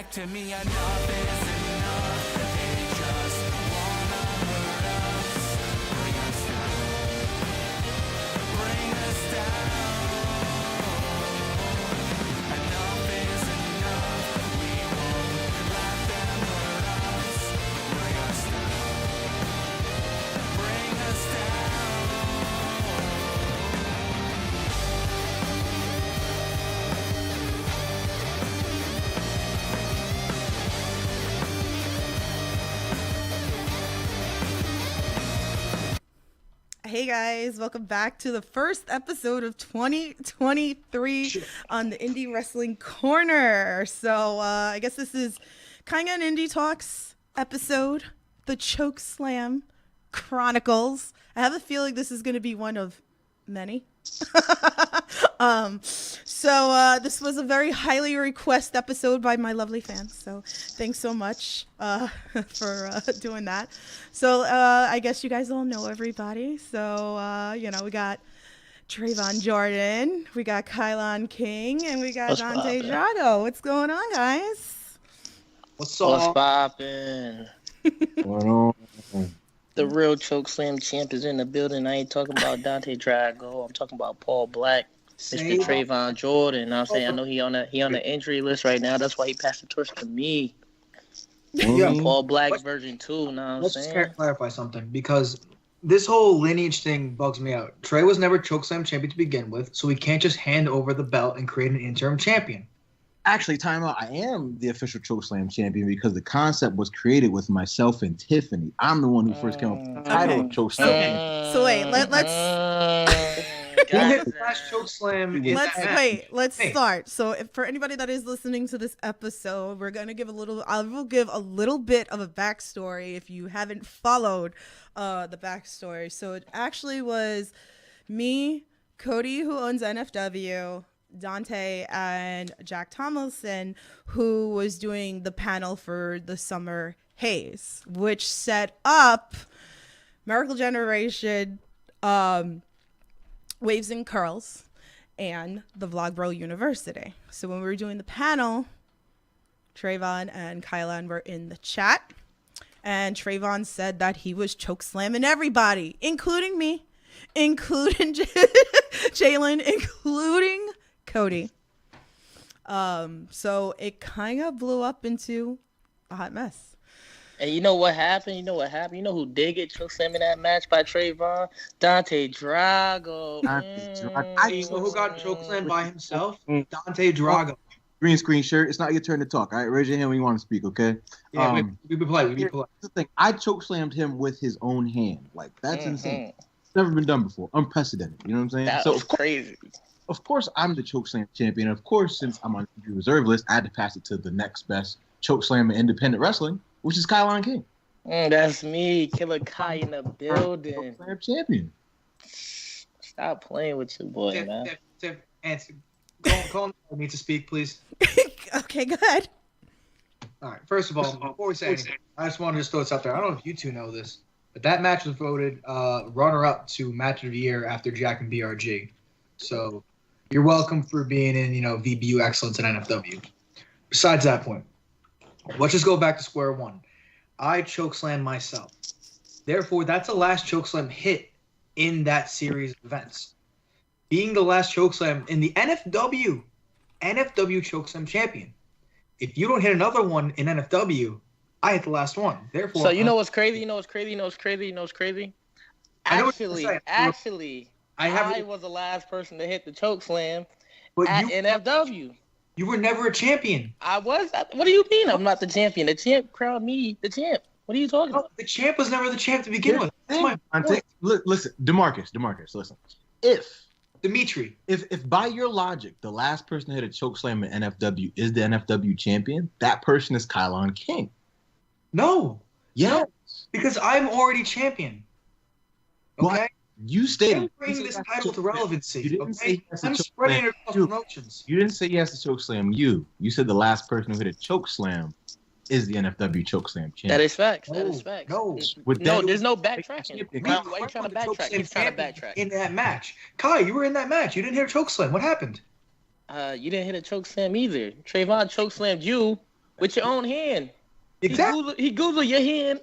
back to me. Enough is enough. They just wanna hurt us. Bring us down. Bring us down. Enough is enough. We won't let them hurt us. Bring us down. Bring us down. Hey guys, welcome back to the first episode of 2023 on the Indie Wrestling Corner. So I guess this is kind of an Indy Talks episode, the Chokeslam Chronicles. I have a feeling this is going to be one of many. This was a very highly requested episode by my lovely fans. So thanks so much for doing that. So I guess you guys all know everybody. So, we got Traevon Jordan, we got Kylon King, and we got Dante Drago. What's going on, guys? What's poppin'? going on? The real Chokeslam champ is in the building. I ain't talking about Dante Drago. I'm talking about Paul Black, Mr. Traevon Jordan. You know what I'm saying? I know he on the injury list right now. That's why he passed the torch to me. Yeah. Paul Black version 2. You know what I'm saying? Let's clarify something, because this whole lineage thing bugs me out. Trey was never Chokeslam champion to begin with, so we can't just hand over the belt and create an interim champion. Actually, time out. I am the official Chokeslam champion because the concept was created with myself and Tiffany. I'm the one who first came up with the title of Chokeslam. So wait, let's start. So for anybody that is listening to this episode, I will give a little bit of a backstory if you haven't followed the backstory. So it actually was me, Cody, who owns NFW, Dante, and Jack Tomlinson, who was doing the panel for the Summer Haze, which set up Miracle Generation, Waves and Curls, and the Vlogbro University. So when we were doing the panel, Traevon and Kylon were in the chat, and Traevon said that he was chokeslamming everybody, including me, including Jalen, including Cody. So it kind of blew up into a hot mess. And you know what happened? You know who did get chokeslammed in that match by Traevon? Dante Drago. You know who got chokeslammed by himself? Dante Drago. Green screen shirt. It's not your turn to talk. All right, raise your hand when you want to speak, okay? Yeah, we be polite. Here's the thing. I chokeslammed him with his own hand. Like, that's insane. It's never been done before. Unprecedented. You know what I'm saying? That was crazy. Of course, I'm the Chokeslam champion. Of course, since I'm on the reserve list, I had to pass it to the next best Chokeslam in independent wrestling, which is Kylon King. That's me, Killer Kai in the building. Chokeslam champion. Stop playing with your boy, man. Tiff, answer. Call me to speak, please. Okay, go ahead. All right. First of all, before we say anything, I just want to throw this out there. I don't know if you two know this, but that match was voted runner-up to Match of the Year after Jack and BRG. So you're welcome for being in, VBU Excellence and NFW. Besides that point, let's just go back to square one. I chokeslammed myself. Therefore, that's the last chokeslam hit in that series of events. Being the last chokeslam in the NFW chokeslam champion. If you don't hit another one in NFW, I hit the last one. Therefore, so you know what's crazy? Actually, I was the last person to hit the chokeslam at NFW. You were never a champion. I was. What do you mean? I'm not the champion. The champ crowned me the champ. What are you talking about? The champ was never the champ to begin with. That's my point. Listen, Demarcus, listen. Dimitri. If by your logic, the last person to hit a chokeslam in NFW is the NFW champion, that person is Kylon King. No. Yeah. No, because I'm already champion. Okay? What? You stated. I'm bringing this title to relevancy. You didn't say I'm spreading it across promotions. You didn't say yes to chokeslam you. You said the last person who hit a chokeslam is the NFW chokeslam champion. That is facts. No. There's no backtracking. Why are you trying to backtrack? He's trying to backtrack. In that match. Kai, you were in that match. You didn't hit a chokeslam. What happened? You didn't hit a chokeslam either. Traevon chokeslammed you with your own hand. Exactly. He Google your hand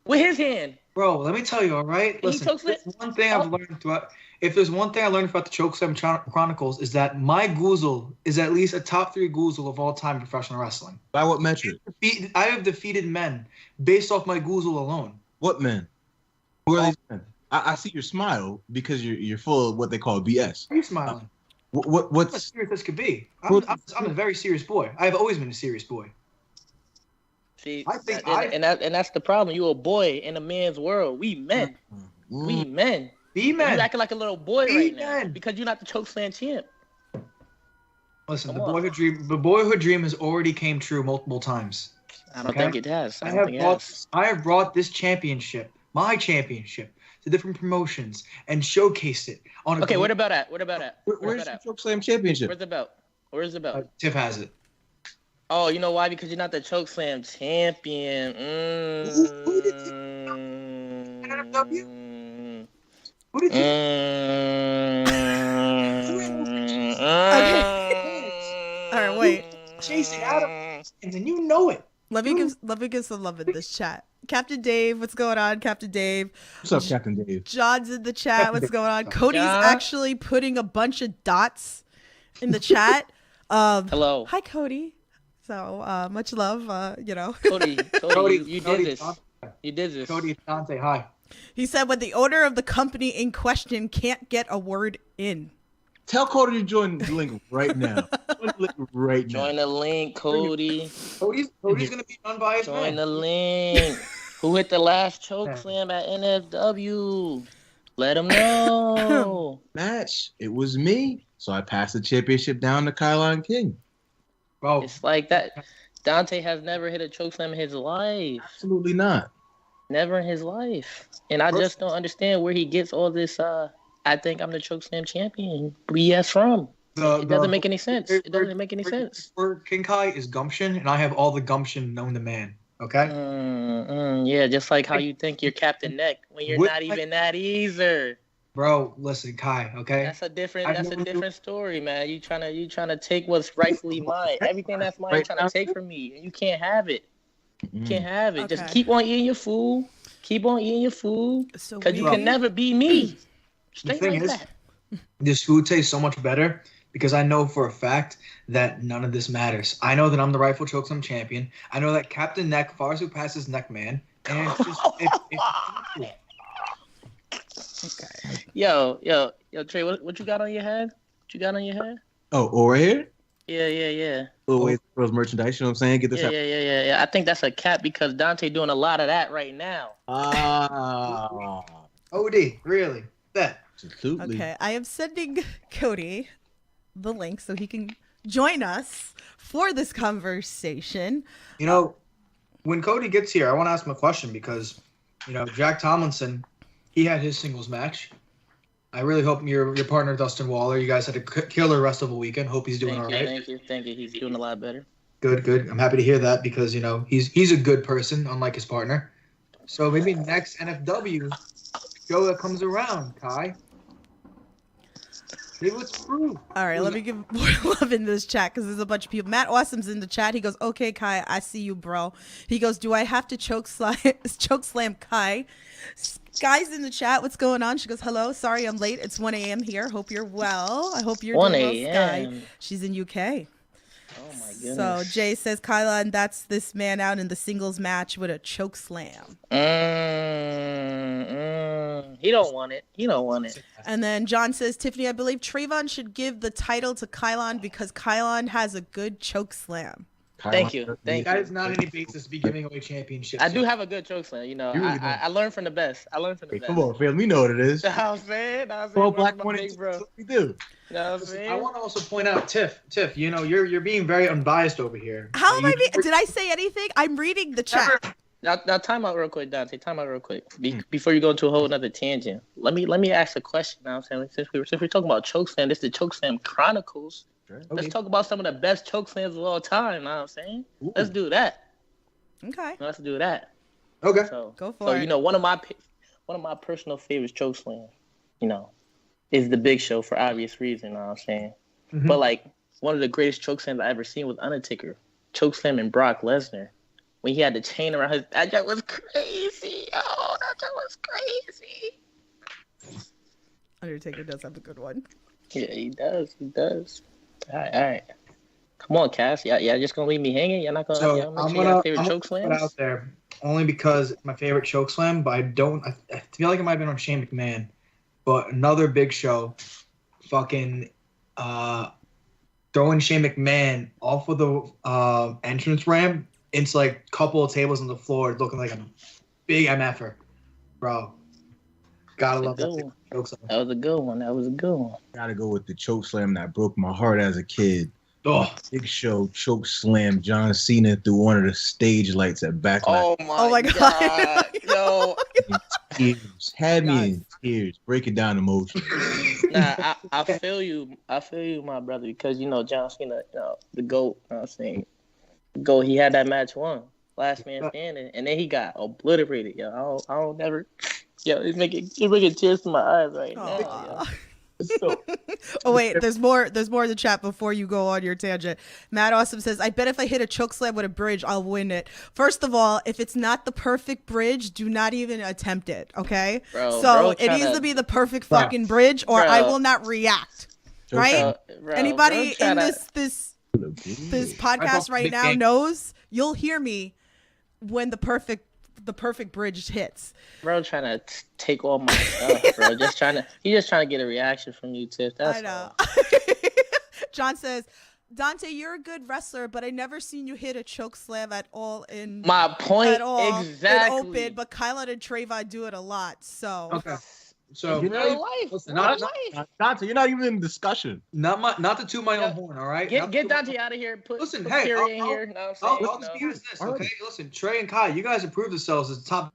with his hand. Bro, let me tell you, all right? He Listen, chokeslam- one thing I've learned throughout. If there's one thing I learned about the Chokeslam Chronicles is that my Goozle is at least a top 3 Goozle of all time in professional wrestling. By what metric? I have defeated men based off my Goozle alone. What men? Who are these men? I see your smile because you're full of what they call BS. Why are you smiling? That's as What's serious as could be. I'm a very serious boy. I've always been a serious boy. See, I think and that's the problem. You a boy in a man's world. We men. We men. Be You men. acting like a little boy Be right now men. because you're not the Chokeslam champ. Listen, Come on. the boyhood dream has already came true multiple times. I don't Okay. think it has. I don't think it has. have brought this championship, my championship, to different promotions and showcased it on. Okay, what about that? What about that? where's the Chokeslam championship? Where's the belt? Where's the belt? Tiff has it. Oh, you know why? Because you're not the Chokeslam champion. Who did NFW? Who did you? All right, wait. Chasing Adam, and then you know it. Let me give some love in this chat. Captain Dave, what's going on, Captain Dave? What's up, Captain Dave? John's in the chat. What's going on? Cody's John? actually putting a bunch of dots in the chat. Hello. Hi, Cody. So much love. Cody, you Cody, did this. You did this. Cody, Dante, hi. He said when the owner of the company in question can't get a word in. Tell Cody to join the link right now. Join the link right now. Join the link, Cody. Cody's gonna be unbiased Join man. the link. Who hit the last Chokeslam at NFW? Let him know. Match. It was me. So I passed the championship down to Kylon King. Bro, It's like that. Dante has never hit a Chokeslam in his life. Absolutely not. Never in his life. And I just don't understand where he gets all this, I think I'm the Chokeslam champion BS from. It doesn't make any sense. It doesn't make any sense. For King Kai is gumption, and I have all the gumption known to man. Okay. Yeah, just like how you think you're Captain Neck when you're not even that either. Bro, listen, Kai. Okay. That's a different story, man. You trying to take what's rightfully mine. Everything that's mine, you're trying to take from me, and you can't have it. You can't have it. Okay. Just keep on eating your food. Keep on eating your food, So because you can never be me. Straight thing like is, that. This food tastes so much better because I know for a fact that none of this matters. I know that I'm the rightful Chokeslam champion. I know that Captain Neck far surpasses Neck Man, and it's just Okay. Yo, Trey, what you got on your head? What you got on your head? Oh, right here? Yeah. Oh, wait, those merchandise, you know what I'm saying? Get this out. Yeah. I think that's a cap because Dante doing a lot of that right now. Ah. OD, really? That. Absolutely. Okay. I am sending Cody the link so he can join us for this conversation. You know, when Cody gets here, I want to ask him a question because, Jack Tomlinson, he had his singles match. I really hope your partner Dustin Waller, you guys had a killer rest of the weekend. Hope he's doing all right. Thank you. He's doing a lot better. Good. I'm happy to hear that because he's a good person, unlike his partner. So maybe next NFW show that comes around, Kai. Maybe let's prove. All right, let me give more love in this chat because there's a bunch of people. Matt Awesome's in the chat. He goes, "Okay, Kai, I see you, bro." He goes, "Do I have to chokeslam Kai?" Sky's in the chat. What's going on? She goes, "Hello. Sorry I'm late. It's 1 a.m. here. Hope you're well. I hope you're 1 doing well, Sky." a.m. She's in UK. Oh my goodness. So Jay says, Kylon, that's this man out in the singles match with a choke slam. He don't want it. And then John says, Tiffany, I believe Traevon should give the title to Kylon because Kylon has a good choke slam. Thank you. That is not any basis to be giving away championships. I do have a good choke slam. You really I learned from the best. Hey, come on, fam. We know what it is. You know what I'm saying? Well, Black Money, bro. we do. You know what I'm saying? I want to also point out, Tiff, you're being very unbiased over here. How am I being? Did I say anything? I'm reading the chat. Now, time out real quick, Dante. Time out real quick. Before you go into a whole other tangent, let me ask a question now. Since we're talking about Chokeslam, this is the Chokeslam Chronicles. Okay. Let's talk about some of the best Chokeslams of all time. Know what I'm saying? Ooh. Let's do that. Okay. Let's do that. Okay. So Go for it. one of my personal favorites Chokeslams, is the Big Show for obvious reason. Know what I'm saying? Mhm. But like one of the greatest Chokeslams I ever seen was Undertaker chokeslamming Brock Lesnar when he had the chain around his. That joke was crazy. Oh, that joke was crazy. Undertaker does have a good one. Yeah, he does. He does. All right. Come on, Cass. Yeah, just gonna leave me hanging. You're not gonna. So Y'all make I'm sure gonna y'all favorite put chokeslams. it out there only because it's my favorite chokeslam, but I feel like it might have been on Shane McMahon. But another big show, fucking throwing Shane McMahon off of the entrance ramp into like a couple of tables on the floor, looking like a big MFer, bro. Gotta love that chokeslam. That was a good one. Gotta go with the choke slam that broke my heart as a kid. Oh, Big Show choke slam John Cena through one of the stage lights at Backlash. Oh my god. Yo. Tears. Had me in tears, breaking down emotions. Nah, I feel you. I feel you, my brother, because John Cena, the GOAT, you know what I'm saying? The GOAT, he had that match won. Last man standing, and then he got obliterated. Yo, I don't never. Yo, it's making tears to my eyes right now. Yo. So, Oh wait, there's more in the chat before you go on your tangent. Matt Awesome says, I bet if I hit a chokeslam with a bridge, I'll win it. First of all, if it's not the perfect bridge, do not even attempt it, okay? So it needs to be the perfect fucking bridge or I will not react. Right? Anybody in this podcast right now knows you'll hear me when the perfect bridge hits. Bro, trying to take all my stuff, bro. He's just trying to get a reaction from you, Tiff. That's I know. all. John says, Dante, you're a good wrestler, but I never seen you hit a choke slam at all in My point at all exactly. in open, but Kylon and Traevon do it a lot. So okay. So Real life. listen, Real not life. Dante, you're not even in discussion. not to toot my own horn, all right? Get Dante out of here. Put Fury in here. No, I'll just use this, okay? Listen, Trey and Kai, you guys have proved yourselves as top.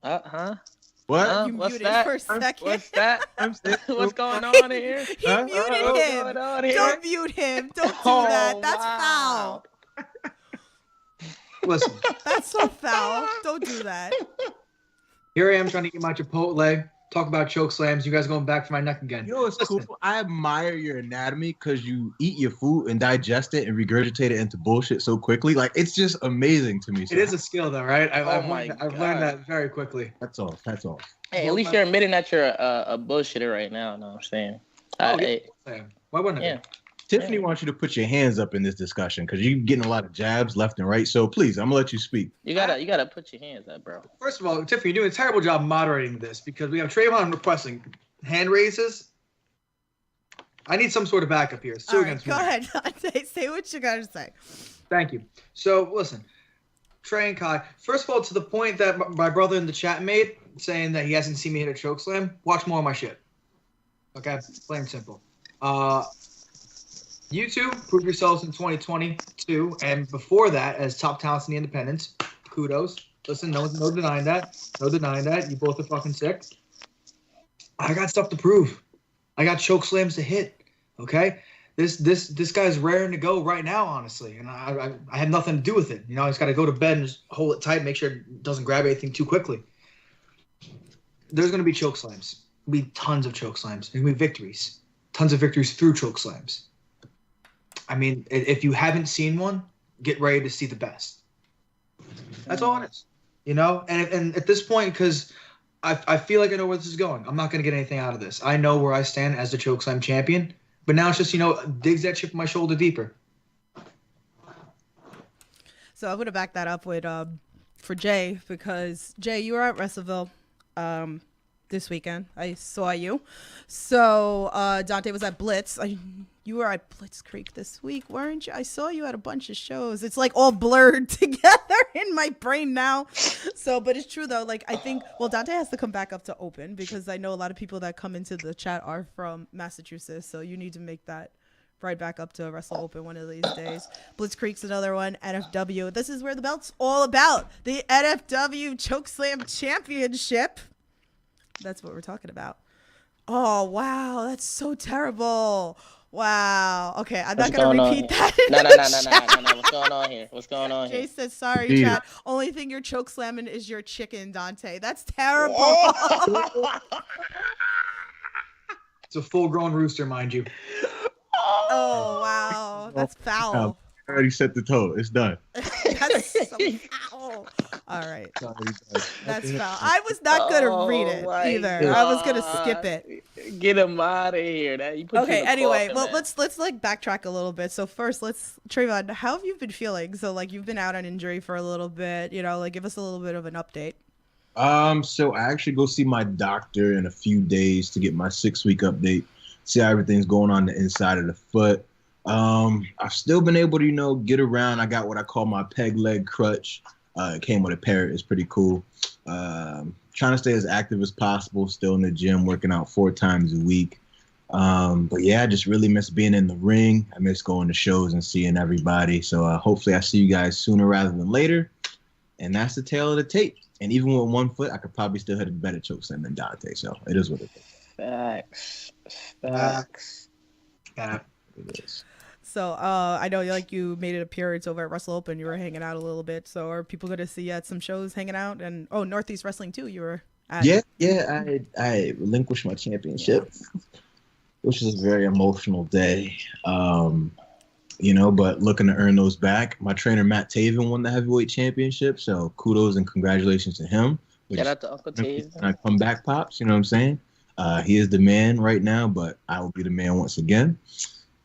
Huh? What? you What's muted that? for a second. What's that? What's going on in here? He Huh? muted What's him. going on here? Don't mute him. Don't do Oh, that. That's wow. foul. Listen, That's so foul. Don't do that. here I am trying to eat my Chipotle, talk about choke slams. You guys going back for my neck again. You know what's Listen, cool? I admire your anatomy because you eat your food and digest it and regurgitate it into bullshit so quickly. Like, it's just amazing to me. So It is a skill, though, right? I've my learned that very quickly. That's all. Hey, at least you're admitting that you're a bullshitter right now. Know what I'm saying? Why wouldn't I? Yeah. Tiffany wants you to put your hands up in this discussion because you're getting a lot of jabs left and right. So please, I'm gonna let you speak. You gotta put your hands up, bro. First of all, Tiffany, you're doing a terrible job moderating this because we have Traevon requesting hand raises. I need some sort of backup here. All right, go ahead, Dante. Say what you gotta say. Thank you. So listen, Trey and Kai. First of all, to the point that my brother in the chat made, saying that he hasn't seen me hit a choke slam. Watch more of my shit. Okay, plain and simple. You two proved yourselves in 2022, and before that, as top talents in the independents. Kudos. Listen, no denying that. No denying that. You both are fucking sick. I got stuff to prove. I got choke slams to hit. Okay, this guy's raring to go right now, honestly, and I have nothing to do with it. I just got to go to bed and just hold it tight, make sure it doesn't grab anything too quickly. There's gonna be choke slams. There'll be tons of choke slams. There's gonna be victories. Tons of victories through choke slams. I mean, if you haven't seen one, get ready to see the best. That's all it is. And at this point, because I feel like I know where this is going. I'm not going to get anything out of this. I know where I stand as the Chokeslam champion. But now it's just, digs that chip on my shoulder deeper. So I'm gonna back that up with for Jay, because Jay, you were at Wrestleville this weekend. I saw you. So Dante was at Blitz. You were at Blitzkrieg this week, weren't you? I saw you at a bunch of shows. It's like all blurred together in my brain now. So, but it's true though. Like, I think, Dante has to come back up to Open because I know a lot of people that come into the chat are from Massachusetts. So you need to make that right back up to Wrestle Open one of these days. Blitzkrieg's another one. NFW. This is where the belt's all about. The NFW Chokeslam Championship. That's what we're talking about. Oh, wow. That's so terrible. Wow. Okay, I'm not going to repeat that. No. What's going on here? Jay says, sorry, chat. Only thing you're choke slamming is your chicken, Dante. That's terrible. It's a full-grown rooster, mind you. Oh wow, that's foul. I already set the tone. It's done. That's so foul. All right, It's already done. that's foul. I was not gonna read it my either. I was gonna skip God. it. Get him out of here. You put you Okay. in the Anyway, coffin, well, man. let's like backtrack a little bit. So first, Traevon, how have you been feeling? So like you've been out on injury for a little bit. You know, like give us a little bit of an update. So I actually go see my doctor in a few days to get my 6-week update, see how everything's going on the inside of the foot. I've still been able to, get around. I got what I call my peg leg crutch. It came with a pair. It's pretty cool. Trying to stay as active as possible, still in the gym, working out 4 times a week. But yeah, I just really miss being in the ring. I miss going to shows and seeing everybody. So hopefully I see you guys sooner rather than later. And that's the tale of the tape. And even with 1 foot, I could probably still hit a better chokeslam than Dante. So it is what it is. Facts. Yeah. It is. So I know like you made an appearance over at Wrestle Open. You were hanging out a little bit. So are people going to see you at some shows hanging out? And Northeast Wrestling too. You were at. Yeah. I relinquished my championship, which is a very emotional day. But looking to earn those back. My trainer Matt Taven won the heavyweight championship, so kudos and congratulations to him. Shout out to Uncle Taven. I come back, pops. You know what I'm saying? He is the man right now, but I will be the man once again.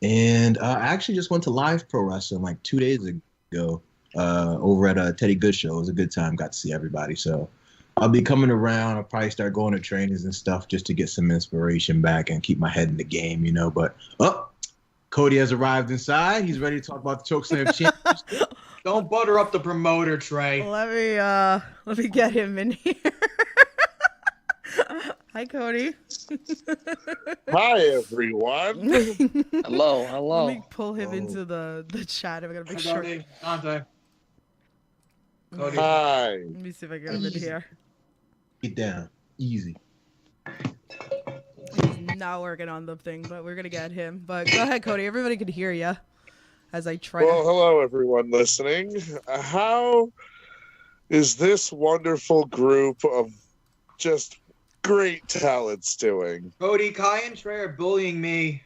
And I actually just went to Live Pro Wrestling like 2 days ago over at a Teddy Good show. It was a good time. Got to see everybody. So I'll be coming around. I'll probably start going to trainings and stuff just to get some inspiration back and keep my head in the game, But Cody has arrived inside. He's ready to talk about the Chokeslam Championship. Don't butter up the promoter, Trey. Let me get him in here. Hi, Cody. Hi, everyone. Hello. Let me pull him into the chat. I'm gonna make sure. Dante. Cody. Hi. Let me see if I get him in here. Get down. Easy. He's not working on the thing, but we're gonna get him. But go ahead, Cody. Everybody can hear you as I try. Well, hello, everyone listening. How is this wonderful group of just great talents doing? Cody, Kai, and Trey are bullying me.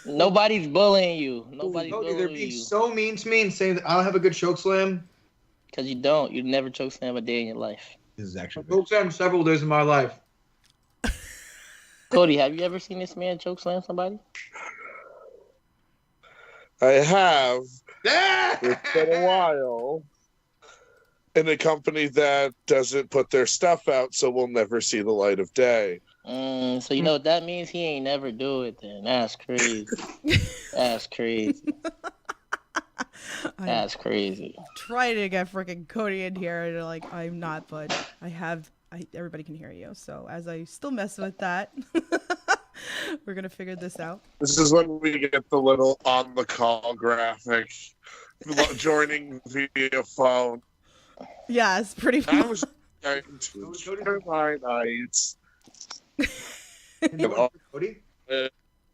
Nobody's bullying you. Nobody's Cody, they're bullying being you. so mean to me and saying that I don't have a good chokeslam. Because you don't. You never chokeslam a day in your life. This is actually Chokeslam several days in my life. Cody, have you ever seen this man chokeslam somebody? I have. It's been a while. In a company that doesn't put their stuff out, so we'll never see the light of day. So you know what that means? He ain't never do it then. That's crazy. That's crazy. That's crazy. Trying to get freaking Cody in here, and like I'm not, but everybody can hear you. So as I still mess with that, we're gonna figure this out. This is when we get the little on-the-call graphic, joining via phone. Yes, pretty I much. was going to turn my nights. Cody?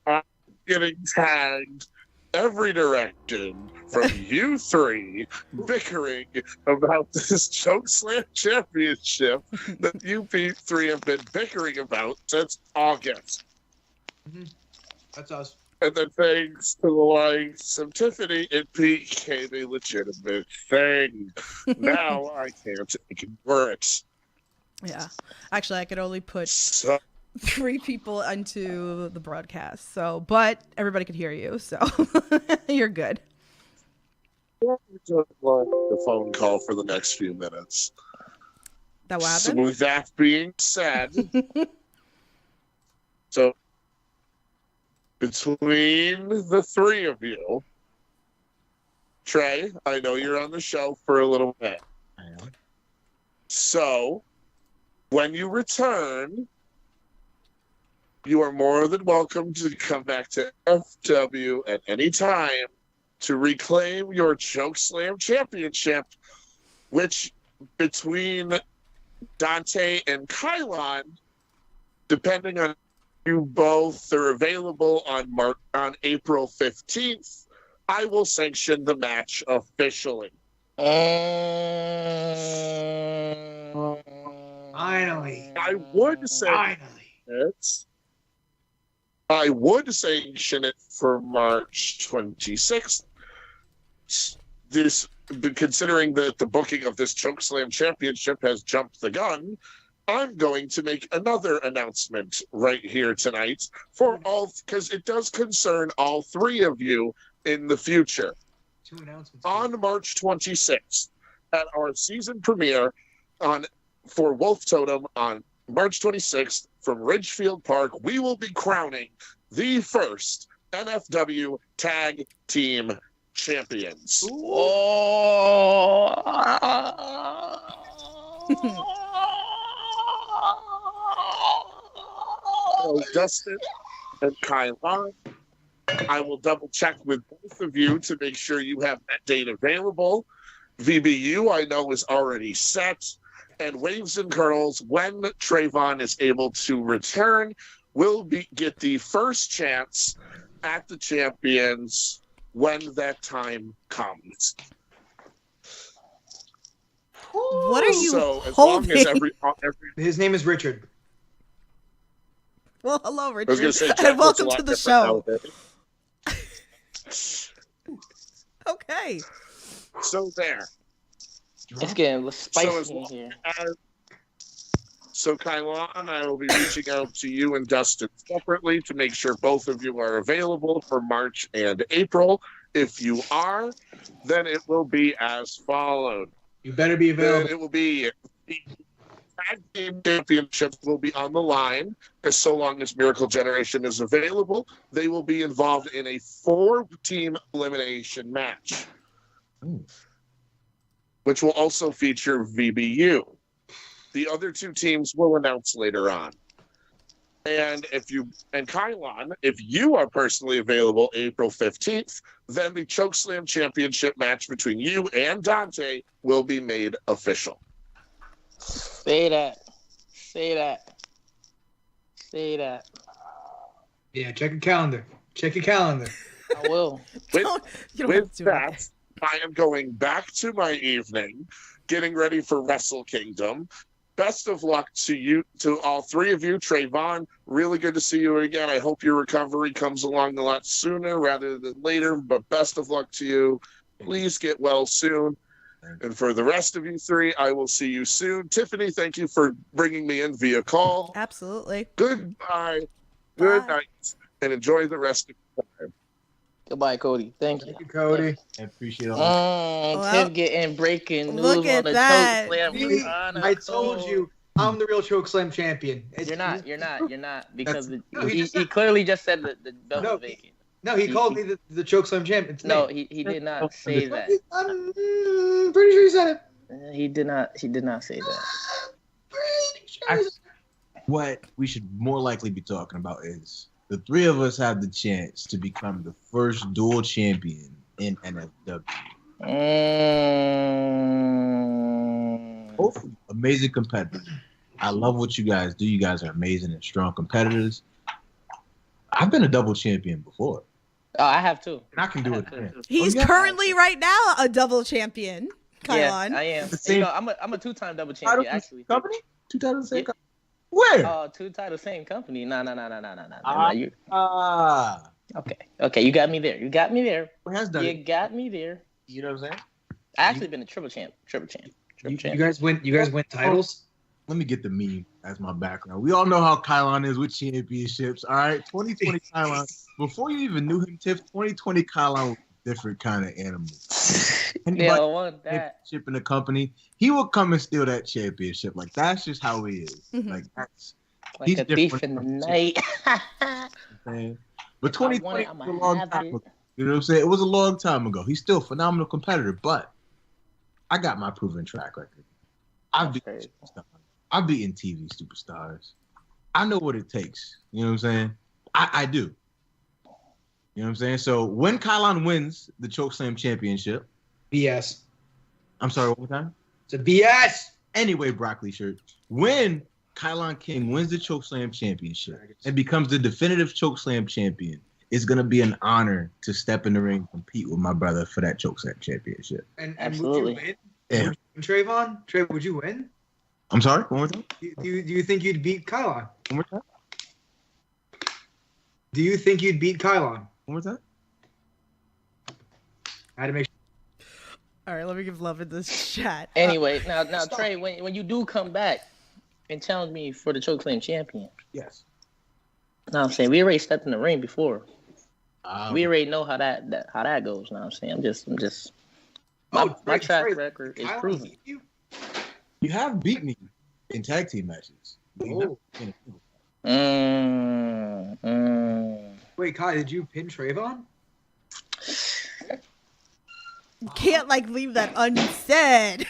I'm getting tagged every direction from you three bickering about this Chokeslam championship that you three have been bickering about since August. Mm-hmm. That's us. And then thanks to the likes of Tiffany, it became a legitimate thing. Now I can't ignore it. Yeah, actually, I could only put So 3 people into the broadcast. So, but everybody could hear you, so you're good. just like the phone call for the next few minutes. That what So happened? with that being said, so between the three of you, Trey, I know you're on the show for a little bit. I am. So when you return, you are more than welcome to come back to FW at any time to reclaim your Chokeslam championship, which between Dante and Kylon, depending on you both are available on April 15th, I will sanction the match officially. Finally. I would say Finally. it. I would sanction it for March 26th. This, considering that the booking of this Chokeslam Championship has jumped the gun, I'm going to make another announcement right here tonight for all, because it does concern all three of you in the future. 2 announcements. On March 26th, at our season premiere for Wolf Totem on March 26th from Ridgefield Park, we will be crowning the first NFW Tag Team Champions. So Dustin and Kylon, I will double check with both of you to make sure you have that date available. VBU, I know, is already set. And Waves and Curls, when Traevon is able to return, will get the first chance at the champions when that time comes. What are you So as holding? long as every His name is Richard. Well, hello, I was Richard, going to say, Jack and looks a welcome lot to the different show. nowadays. Okay. So there. It's getting spicy So as in long here. So Kylon, I will be reaching out to you and Dustin separately to make sure both of you are available for March and April. If you are, then it will be as followed. You better be Then available. it will be the tag team championships will be on the line, as so long as Miracle Generation is available. They will be involved in a 4-team elimination match, which will also feature VBU. The other 2 teams will announce later on. And Kylon, if you are personally available April 15th, then the Chokeslam Championship match between you and Dante will be made official. Say that. Say that. Say that. Yeah, check your calendar. Check your calendar. I will. With, You don't have with to do it. that, I am going back to my evening, getting ready for Wrestle Kingdom. Best of luck to you, to all 3 of you. Traevon, really good to see you again. I hope your recovery comes along a lot sooner rather than later, but best of luck to you. Please get well soon. And for the rest of you 3, I will see you soon. Tiffany, thank you for bringing me in via call. Absolutely. Goodbye. Good Bye. night. And enjoy the rest of your time. Goodbye, Cody. Thank you. Thank you, Cody. I appreciate all Well, Tiff getting breaking news look on at the that. Chokeslam. See, Chronicles. I told you, I'm the real Chokeslam champion. You're not, because No, he he just- clearly just said the belt No, was vacant. No, he called me the Chokeslam champion. It's No, me. he did not say that. I'm pretty sure he said it. He did not say that. Pretty sure he said it. what we should more likely be talking about is the 3 of us have the chance to become the first dual champion in NFW. Both amazing competitors. I love what you guys do. You guys are amazing and strong competitors. I've been a double champion before, Oh, I have too. and I can do I it have again. too. He's yeah. currently right now a double champion. Yeah, Kylon. I am. The same- I'm a 2-time double champion actually. Company? 2 titles, same Yeah. company? Where? 2 titles, same company. No. Ah. You Ah, okay? You got me there. who has done You it? got me there. You know what I'm saying? I actually been a triple champ. You guys win titles? Let me get the meme as my background. We all know how Kylon is with championships. All right, 2020 Kylon. Before you even knew him, Tiff, 2020 Kylon was a different kind of animal. Anybody Yeah, I want that. championship in the company, he will come and steal that championship. Like that's just how he is. Mhm. Like that's Like he's a thief different in the from night. man. But I want 2020 it, I'ma was a long have time it. ago. You know what I'm saying? It was a long time ago. He's still a phenomenal competitor, but I got my proven track record. I've That's beaten crazy. superstars. I've beaten TV superstars. I know what it takes. You know what I'm saying? I do. You know what I'm saying? So when Kylon wins the Chokeslam championship, BS. I'm sorry, one more time. It's a BS. Anyway, broccoli shirt. When Kylon King wins the Chokeslam championship and becomes the definitive Chokeslam champion, it's gonna be an honor to step in the ring and compete with my brother for that Chokeslam championship. And Absolutely. would you win? Yeah. Would you win, Traevon? Traevon, would you win? I'm sorry, one more time. Do you think you'd beat Kylon? One more time. Do you think you'd beat Kylon? What was that? I had to make sure. All right, let me give love in this chat. Anyway, now Trey, when you do come back and challenge me for the Chokeslam champion, Yes. know what I'm saying, we already stepped in the ring before. Um, We already know how that goes. Know what I'm saying, I'm just my track record is Kylon proven. beat you? you have beat me in tag team matches. But you never been in a single. Wait, Kai, did you pin Traevon? You can't leave that unsaid.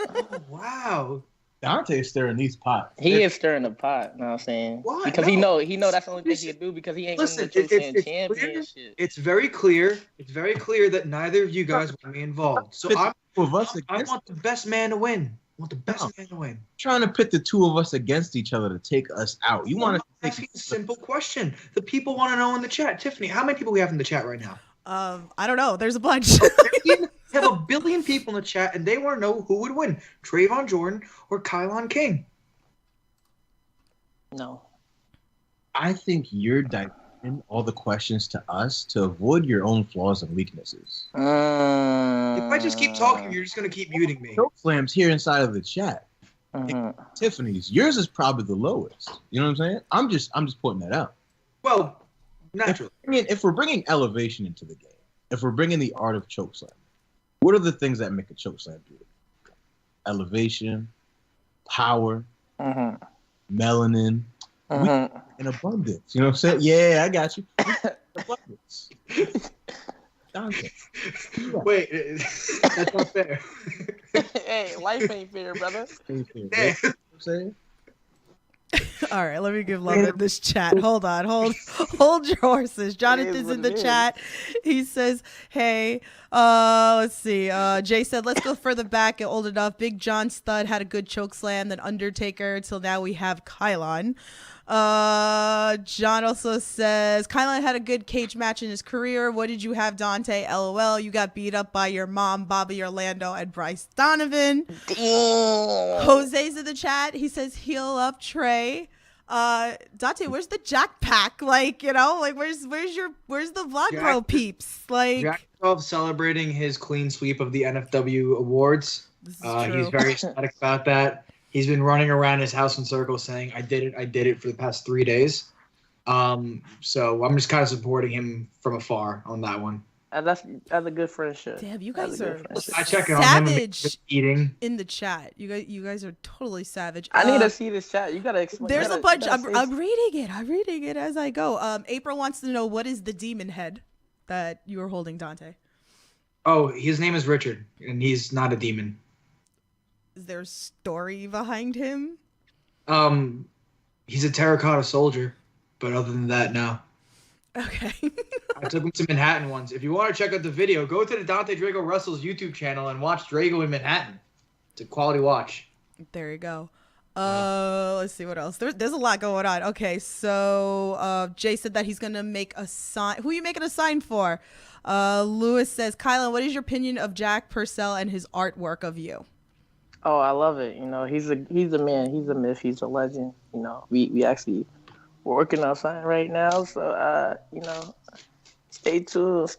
Oh, wow. Dante is stirring these pots. He is stirring the pot. Know what I'm saying, Why? because No. he know that's the only thing he can do because he ain't Listen, winning the Chokeslam it's championship. It's very clear. It's very clear that neither of you guys want me involved. So I Of us I against, want the best man to win. I want the best No. man to win. trying to pit the two of us against each other to take us out. You want I'm to take asking a simple question. The people want to know in the chat. Tiffany, how many people we have in the chat right now? I don't know. There's a bunch. We have a billion people in the chat, and they want to know who would win, Traevon Jordan or Kylon King. No. I think you're diverting all the questions to us to avoid your own flaws and weaknesses. If I just keep talking, you're just going to keep muting me. Chokeslam's here inside of the chat. Mhm. Tiffany's, yours is probably the lowest. You know what I'm saying? I'm just pointing that out. Well, naturally. If we're bringing elevation into the game, if we're bringing the art of chokeslam, what are the things that make a chokeslam beautiful? Elevation, power, Mhm. melanin, Mhm. and abundance. You know what I'm saying? Yeah, I got you. Abundance. Dante. Wait, that's not fair. Hey, life ain't fair, brother. You know what Yeah. I'm saying? All right, let me give love in this chat. Hold on, hold your horses. Jonathan's what in the it is. chat. He says, "Hey, let's see." Jay said, "Let's go further back and old enough. Big John Studd had a good choke slam, then Undertaker. Till now we have Kylon." John also says, "Kylon had a good cage match in his career. What did you have, Dante? LOL. You got beat up by your mom, Bobby Orlando, and Bryce Donovan." Damn. Jose's in the chat. He says, "Heal up, Trey." Dante, where's the Jack pack? Where's the vlog Jack- bro peeps? Jack 12 celebrating his clean sweep of the NFW awards. This is true. He's very ecstatic about that. He's been running around his house in circles saying, I did it for the past 3 days. So I'm just kind of supporting him from afar on that one. That's a good friendship. Damn, you That's guys a good are friendship. I check in on him and savage eating. in the chat. You guys are totally savage. I need to see this chat. You gotta explain. There's you a gotta- bunch. you gotta I'm say- reading it. I'm reading it as I go. April wants to know, what is the demon head that you are holding, Dante? Oh, his name is Richard, and he's not a demon. Is there a story behind him? He's a terracotta soldier, but other than that, no. Okay. I took him to Manhattan once. If you want to check out the video, go to the Dante Drago Russell's YouTube channel and watch Drago in Manhattan. It's a quality watch. There you go. Let's see what else. There's a lot going on. Okay, so Jay said that he's gonna make a sign. Who are you making a sign for? Lewis says, Kylon, what is your opinion of Jack Purcell and his artwork of you? Oh, I love it. You know, he's a man. He's a myth. He's a legend. You know, we actually working on something right now. So you know, stay tuned.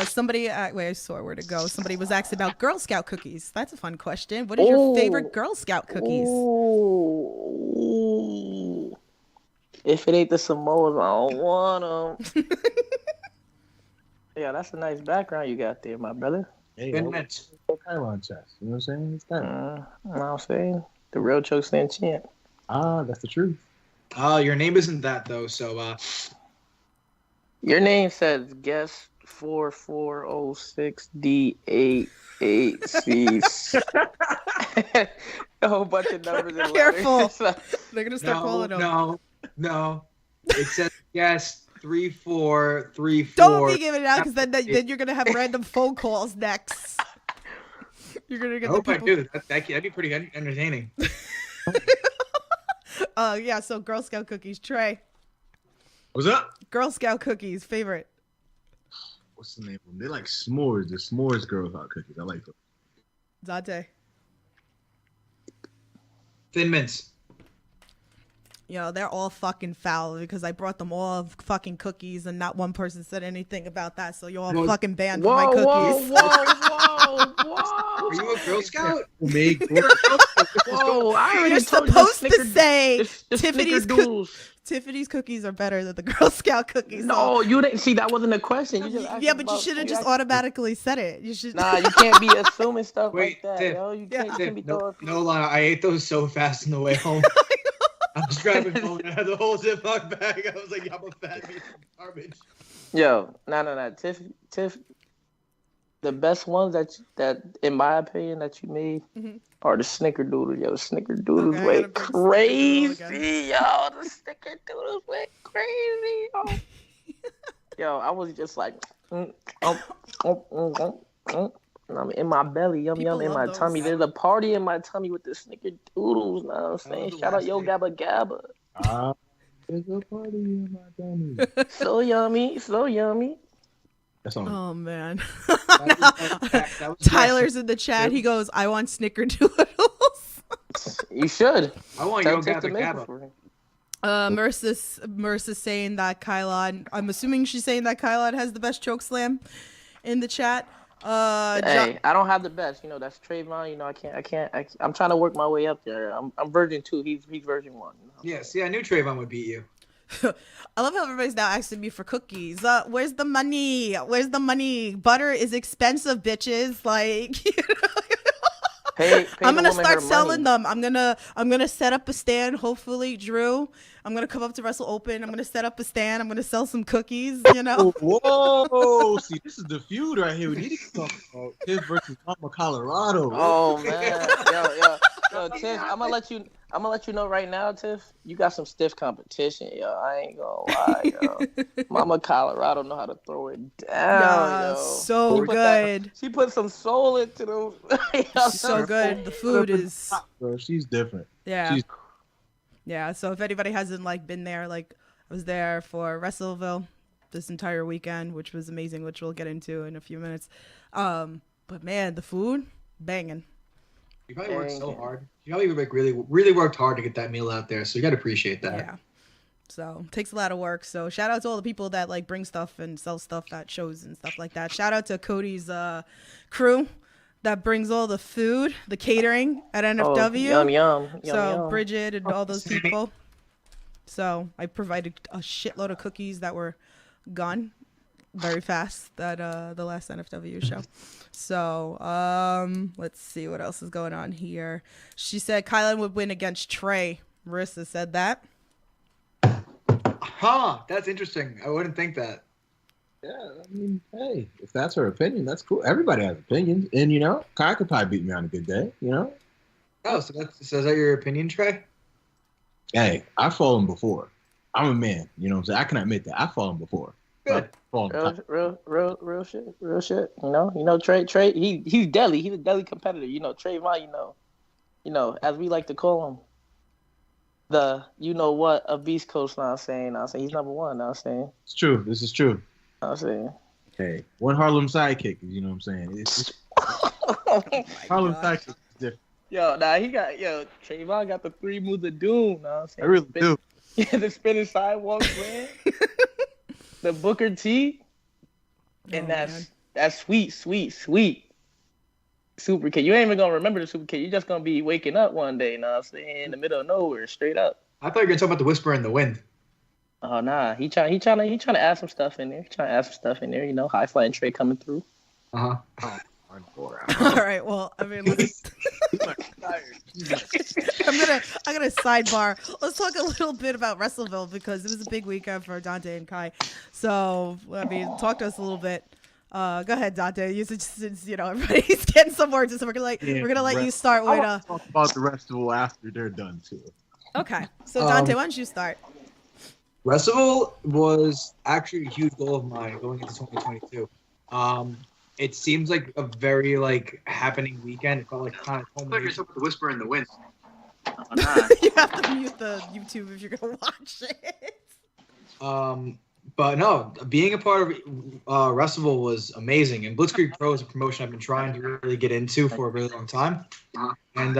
Somebody, wait, I saw where to go. Somebody was asking about Girl Scout cookies. That's a fun question. What is your favorite Girl Scout cookies? Ooh. If it ain't the Samoas, I don't want them. Yeah, that's a nice background you got there, my brother. Hey, Good what match. Kylon chest? You know what I'm saying? It's that. You know what I'm saying? The real Chokeslam champ. That's the truth. Your name isn't that though, so Your name says guest 4406D88C. A whole bunch of numbers and Careful. letters. They're gonna start calling them. no. It says yes, 3434. Don't be giving it out, because then you're gonna have random phone calls next. You're gonna I get hope the I people. do. That'd be pretty entertaining. Yeah. So Girl Scout cookies, Trey. What's up? Girl Scout cookies, favorite. What's the name of them? They're like s'mores. The s'mores Girl Scout cookies. I like them. Dante. Thin mints. You know, they're all fucking foul because I brought them all fucking cookies and not one person said anything about that. So you're all fucking banned for my cookies. Whoa. Are you a Girl Scout? Whoa, I already You're told you supposed to say the Tiffany's Tiffany's cookies are better than the Girl Scout cookies. No, you didn't see. That wasn't a question. You just asked Yeah, but you about- should have just automatically said it. You should. Nah, you can't be assuming stuff Wait, like that, Tiff, yo. You can't be throwing. No lie, I ate those so fast on the way home. I was driving home and I had the whole Ziploc bag. I was like, I'm a fat piece of garbage. Yo, no. Tiff. The best ones that in my opinion that you made are the snickerdoodles. Yo, snickerdoodles Okay, I went gotta bring snickerdoodle crazy. Yo, the snickerdoodles went crazy. Yo, I was just like, I'm in my belly, yum People yum in love my those. tummy. There's a party in my tummy with the snickerdoodles. Know what I'm saying? the Shout out last Yo thing. Gabba Gabba. There's a party in my tummy. So yummy, so yummy. That's on. Oh man. That was Tyler's in the chat. He goes, "I want snickerdoodles." You should. I want Tell Yo Tiff to Gabba make it Gabba. for him. Merce's saying that Kylon. I'm assuming she's saying that Kylon has the best chokeslam in the chat. Hey, I don't have the best. You know, that's Traevon. You know, I'm trying to work my way up there. I'm version 2. He's version 1. You know? Yeah, see, I knew Traevon would beat you. I love how everybody's now asking me for cookies. Where's the money? Where's the money? Butter is expensive, bitches. Like, you know. Pay I'm the gonna woman start her selling money. them. I'm gonna set up a stand. Hopefully, Drew. I'm gonna come up to Wrestle Open. I'm gonna set up a stand. I'm gonna sell some cookies. You know. Whoa! See, this is the feud right here. We need to talk about Tiff versus Mama Colorado. Oh man, yo, Tiff, I'm gonna let you know right now, Tiff. You got some stiff competition, yo. I ain't gonna lie, yo. Mama Colorado know how to throw it down, yo. So She put that- good. She put some soul into those. So good. The food is. Bro, she's different. Yeah. She's- Yeah. So if anybody hasn't like been there, like I was there for Wrestleville this entire weekend, which was amazing, which we'll get into in a few minutes. But man, the food banging. You probably worked so hard. You probably like really worked hard to get that meal out there. So you got to appreciate that. Yeah. So takes a lot of work. So shout out to all the people that like bring stuff and sell stuff at shows and stuff like that. Shout out to Cody's crew that brings all the food, the catering at NFW. Oh, yum. So Bridget and all those people. So I provided a shitload of cookies that were gone very fast at the last NFW show. So let's see what else is going on here. She said Kylon would win against Trey. Marissa said that. Huh, that's interesting. I wouldn't think that. Yeah, I mean, hey, if that's her opinion, that's cool. Everybody has opinions, and you know, Kai could probably beat me on a good day. You know. Oh, so is that your opinion, Trey? Hey, I've fallen before. I'm a man. You know what I'm saying? I can admit that I've fallen before. Good. Real shit. You know, Trey, he's deadly. He's a deadly competitor. You know, Traevon, you know, as we like to call him, the you know what of Beast Coast. Now I'm saying he's number one. Now I'm saying It's true. This is true. I'm saying. Hey, one Harlem sidekick. You know what I'm saying? It's Harlem sidekick is different. Traevon got the 3 moves of doom. Know what I'm saying? I really do. Yeah, the spinning sidewalk man, the Booker T, and that's sweet super kid. You ain't even gonna remember the super kid. You're just gonna be waking up one day, know what I'm saying, in the middle of nowhere, straight up. I thought you were gonna talk about the whisper in the wind. Oh nah, he trying to add some stuff in there. You know, high flying Trey coming through. Uh Oh, All right. Well, I mean, let's... I'm gonna sidebar. Let's talk a little bit about Wrestleville because it was a big weekend for Dante and Kai. So, I mean, talk to us a little bit. Go ahead, Dante. Since you know everybody's getting some words, so we're gonna let you start I with. want to talk about the Festival after they're done too. Okay. So Dante, why don't you start? Wrestleville was actually a huge goal of mine going into 2022. It seems like a very happening weekend. It felt like kind of culmination with the whisper in the wind. Oh, nah. You have to mute the YouTube if you're gonna watch it. But no, being a part of Wrestleville was amazing. And Blitzkrieg Pro is a promotion I've been trying to really get into for a really long time. And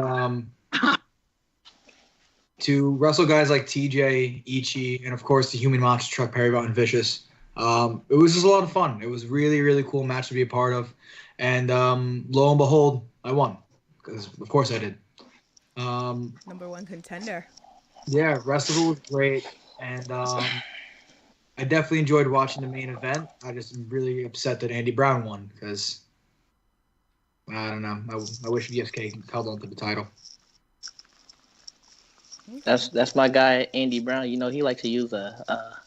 to wrestle guys like TJ, Ichi, and of course the Human Monster Truck, Traevon and Vicious. It was just a lot of fun. It was really, really cool match to be a part of. And lo and behold, I won. Because, of course, I did. Number one contender. Yeah, rest of it was great. And I definitely enjoyed watching the main event. I just am really upset that Andy Brown won because, I don't know. I wish VSK held on to the title. That's my guy Andy Brown. You know, he likes to use a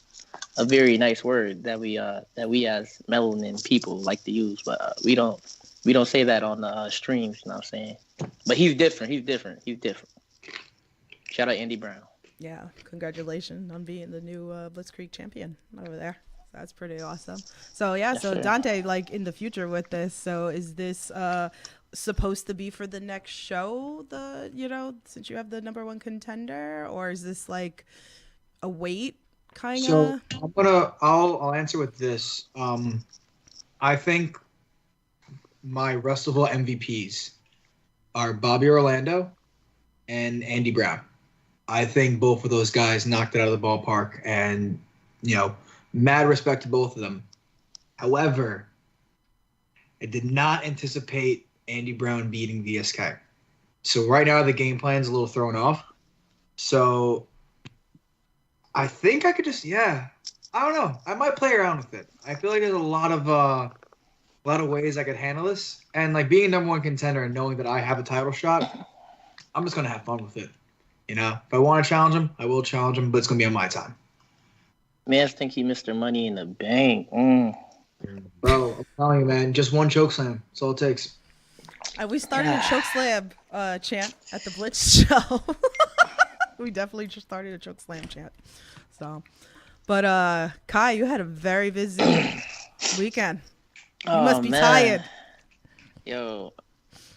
very nice word that we as melanin people like to use, but we don't say that on the streams. You know what I'm saying? But he's different. Shout out Andy Brown. Yeah, congratulations on being the new Blitzkrieg champion over there. That's pretty awesome. So yeah, Yes, so sir. Dante, like in the future with this, so is this supposed to be for the next show? Since you have the number one contender, or is this like a wait kind of? So I'll answer with this. I think my Wrestleable MVPs are Bobby Orlando and Andy Brown. I think both of those guys knocked it out of the ballpark, and mad respect to both of them. However, I did not anticipate Andy Brown beating VSK. So right now the game plan's a little thrown off. So I think I could just I don't know. I might play around with it. I feel like there's a lot of ways I could handle this, and like being a number one contender and knowing that I have a title shot, I'm just gonna have fun with it. If I want to challenge him, I will challenge him, but it's gonna be on my time. Man, I think he missed their Money in the Bank. Bro, I'm telling you, man, just one chokeslam. That's all it takes. We started a Chokeslam chant at the Blitz show. We definitely just started a Chokeslam chant. So, but Kai, you had a very busy weekend. You must be tired. Yo,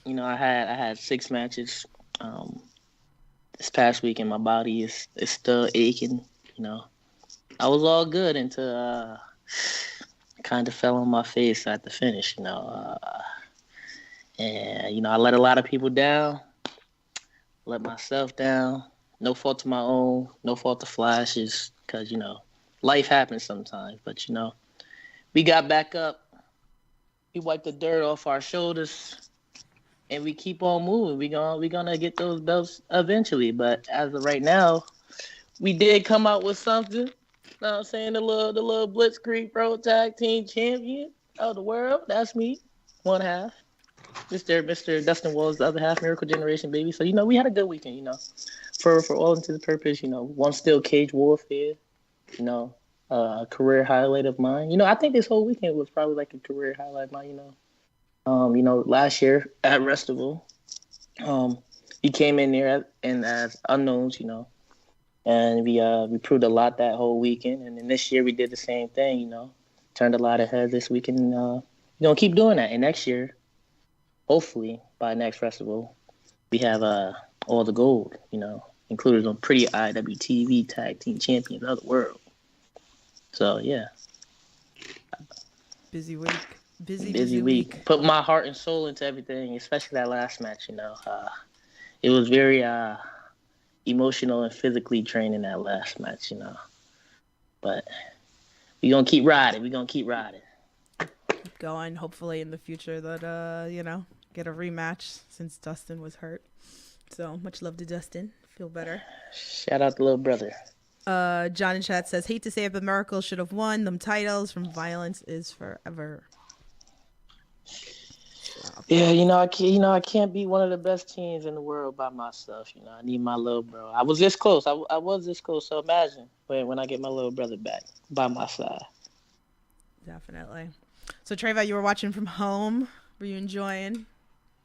I had 6 matches. This past weekend, my body is still aching. I was all good until kind of fell on my face at the finish. And I let a lot of people down, let myself down. No fault of my own, no fault of Flash's, because life happens sometimes. But we got back up. We wiped the dirt off our shoulders. And we keep on moving. We're gonna get those belts eventually. But as of right now, we did come out with something. Know what I'm saying? The little Blitzkrieg Pro Tag Team Champion of the world. That's me. One half. Mr. Dustin Walls, the other half, Miracle Generation, baby. So, we had a good weekend, For all intents and purpose, one still Cage Warfare, a career highlight of mine. I think this whole weekend was probably like a career highlight of mine, last year at Restival, we came in there as unknowns, and we proved a lot that whole weekend. And then this year we did the same thing, turned a lot of heads this weekend. We're going to keep doing that. And next year, hopefully by next Restival, we have all the gold, included on pretty IWTV Tag Team Champions of the world. So, yeah. Busy week. Busy week. Put my heart and soul into everything, especially that last match. It was very emotional and physically draining, that last match. But we gonna keep riding. Keep going. Hopefully in the future that get a rematch since Dustin was hurt. So much love to Dustin. Feel better. Shout out to little brother. John in chat says, hate to say it, but Miracle should have won them titles from Violence is Forever. Yeah, I can't beat one of the best teams in the world by myself. I need my little bro. I was this close. I was this close. So imagine when I get my little brother back by my side. Definitely. So Traevon, you were watching from home. Were you enjoying?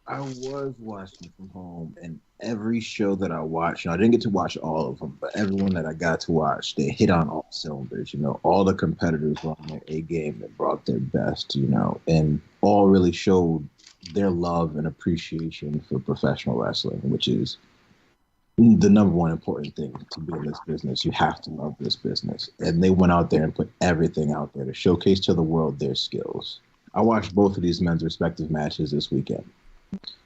I was watching from home, and every show that I watched, I didn't get to watch all of them, but everyone that I got to watch, they hit on all cylinders. All the competitors were on their A game and brought their best, and all really showed their love and appreciation for professional wrestling, which is the number one important thing to be in this business. You have to love this business. And they went out there and put everything out there to showcase to the world their skills. I watched both of these men's respective matches this weekend.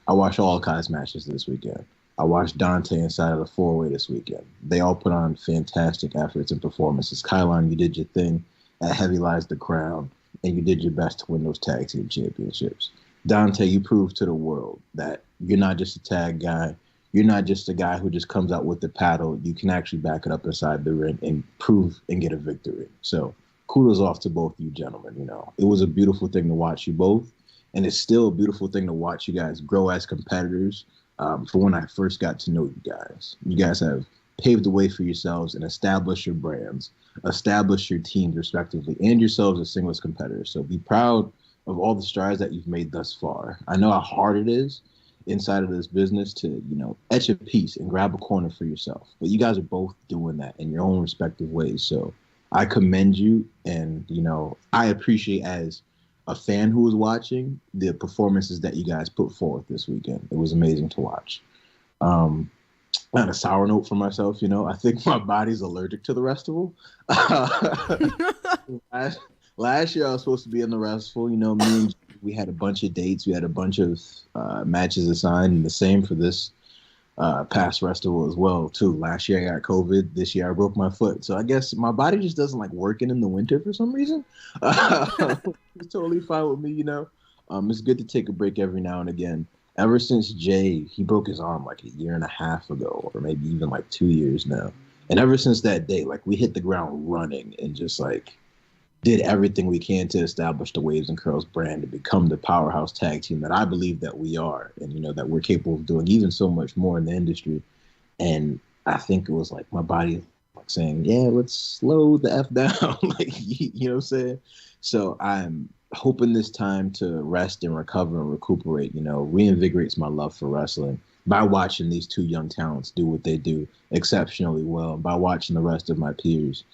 I watched all kinds of matches this weekend. I watched Dante inside of the four-way this weekend. They all put on fantastic efforts and performances. Kylon, you did your thing at Heavy Lies the Crown, and you did your best to win those tag team championships. Dante, you proved to the world that you're not just a tag guy. You're not just a guy who just comes out with the paddle. You can actually back it up inside the ring and prove and get a victory. So kudos off to both you gentlemen. You know, it was a beautiful thing to watch you both, and it's still a beautiful thing to watch you guys grow as competitors. For when I first got to know you guys have paved the way for yourselves and established your brands, established your teams respectively, and yourselves as singles competitors. So be proud of all the strides that you've made thus far. I know how hard it is inside of this business to, you know, etch a piece and grab a corner for yourself. But you guys are both doing that in your own respective ways. So I commend you, and, you know, I appreciate as a fan who was watching the performances that you guys put forth this weekend. It was amazing to watch. On a sour note for myself, you know, I think my body's allergic to the Restival. Last year I was supposed to be in the Restival. You know, me and we had a bunch of dates. We had a bunch of matches assigned, and the same for this past Restival as well, too. Last year I got COVID. This year I broke my foot. So I guess my body just doesn't like working in the winter for some reason. It's totally fine with me, you know. It's good to take a break every now and again. Ever since Jay, he broke his arm like a year and a half ago, or maybe even like 2 years now. And ever since that day, like, we hit the ground running and just like did everything we can to establish the Waves and Curls brand to become the powerhouse tag team that I believe that we are, and, you know, that we're capable of doing even so much more in the industry. And I think it was like my body like saying, yeah, let's slow the F down. Like, you know what I'm saying? So I'm hoping this time to rest and recover and recuperate, you know, reinvigorates my love for wrestling by watching these two young talents do what they do exceptionally well, and by watching the rest of my peers.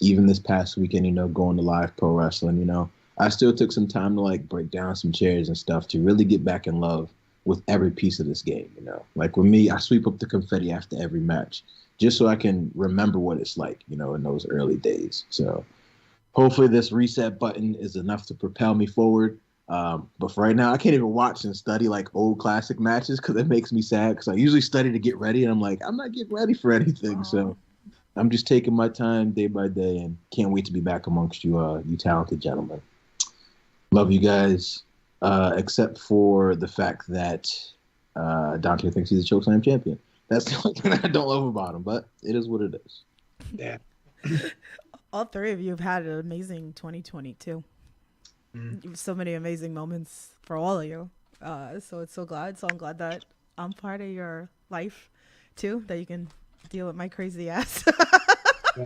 Even this past weekend, you know, going to live pro wrestling, you know, I still took some time to like break down some chairs and stuff to really get back in love with every piece of this game, you know. Like with me, I sweep up the confetti after every match just so I can remember what it's like, you know, in those early days. So hopefully this reset button is enough to propel me forward. But for right now, I can't even watch and study like old classic matches because it makes me sad, because I usually study to get ready, and I'm like, I'm not getting ready for anything. Aww. So I'm just taking my time day by day, and can't wait to be back amongst you, you talented gentlemen. Love you guys, except for the fact that Dante thinks he's a Chokeslam champion. That's the only thing I don't love about him, but it is what it is. Yeah. All three of you have had an amazing 2022. Mm. So many amazing moments for all of you. So it's so glad. So I'm glad that I'm part of your life too, that you can deal with my crazy ass. Yeah.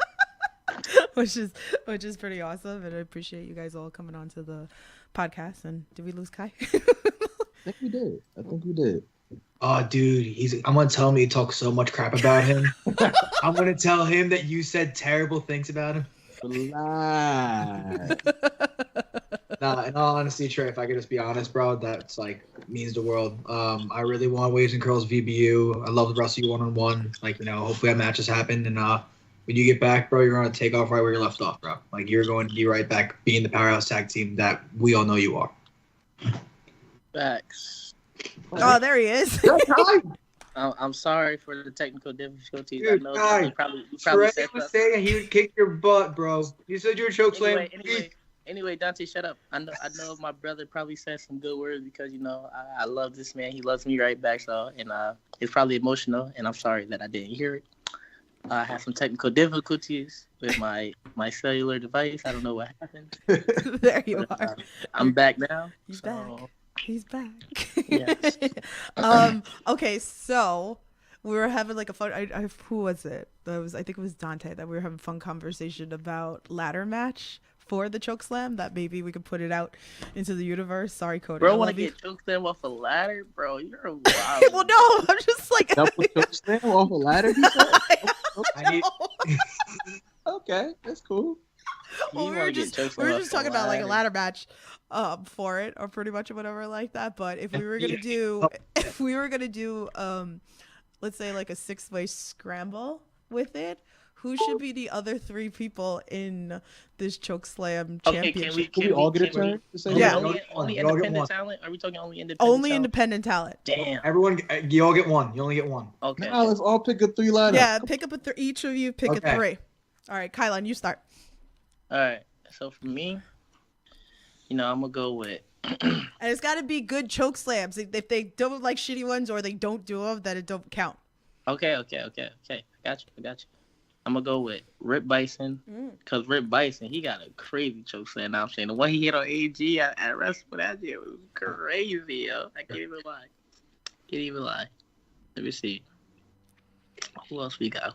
which is pretty awesome, and I appreciate you guys all coming on to the podcast. And did we lose Kai? I think we did. Oh, dude, I'm gonna tell him you talk so much crap about him. I'm gonna tell him that you said terrible things about him. Lie. Nah, in all honesty, Trey, if I could just be honest, bro, that's like means the world. I really want Waves and Curls VBU. I love the wrestle you one-on-one. Like, you know, hopefully that matches happen, and when you get back, bro, you're gonna take off right where you left off, bro. Like, you're going to be right back being the powerhouse tag team that we all know you are. Facts. Oh, there he is. I'm sorry for the technical difficulties. Dude, I know Kai, you probably Trey said was stuff. saying he would kick your butt, bro. You said you were Chokeslam. Anyway, Dante, shut up. I know my brother probably said some good words because, you know, I love this man. He loves me right back. So, and it's probably emotional, and I'm sorry that I didn't hear it. I had some technical difficulties with my cellular device. I don't know what happened. There you are. I'm back now. He's back. He's back. Yes. Okay, so we were having like a fun. Who was it? I think it was Dante that we were having a fun conversation about ladder match for the Chokeslam, that maybe we could put it out into the universe. Sorry, Cody. Bro, want to get Chokeslam off a ladder? Bro, you're a wild. Well, no, I'm just like. Double Chokeslam off a ladder, he said? Okay, that's cool. Well, we were just talking about like a ladder match for it, or pretty much or whatever like that. But if we were gonna do let's say like a 6-way scramble with it, who should be the other 3 people in this Chokeslam Okay, championship? Can we all get a turn to say Yeah. Only You all get independent one. talent? Are we talking only independent Only talent? independent talent. Damn. Everyone, you all get one. You only get one. Okay. Nah, let's all pick a 3 lineup. Yeah, pick up each of you pick a Okay. 3. All right, Kylon, you start. All right. So for me, I'm gonna go with. And it's got to be good choke slams. If they don't like shitty ones or they don't do them, then it don't count. Okay. I got you. I'm gonna go with Rip Bison, because Rip Bison, he got a crazy choke slam. Now I'm saying the one he hit on AG at Wrestle, that shit was crazy, yo. I can't even lie. Let me see. Who else we got?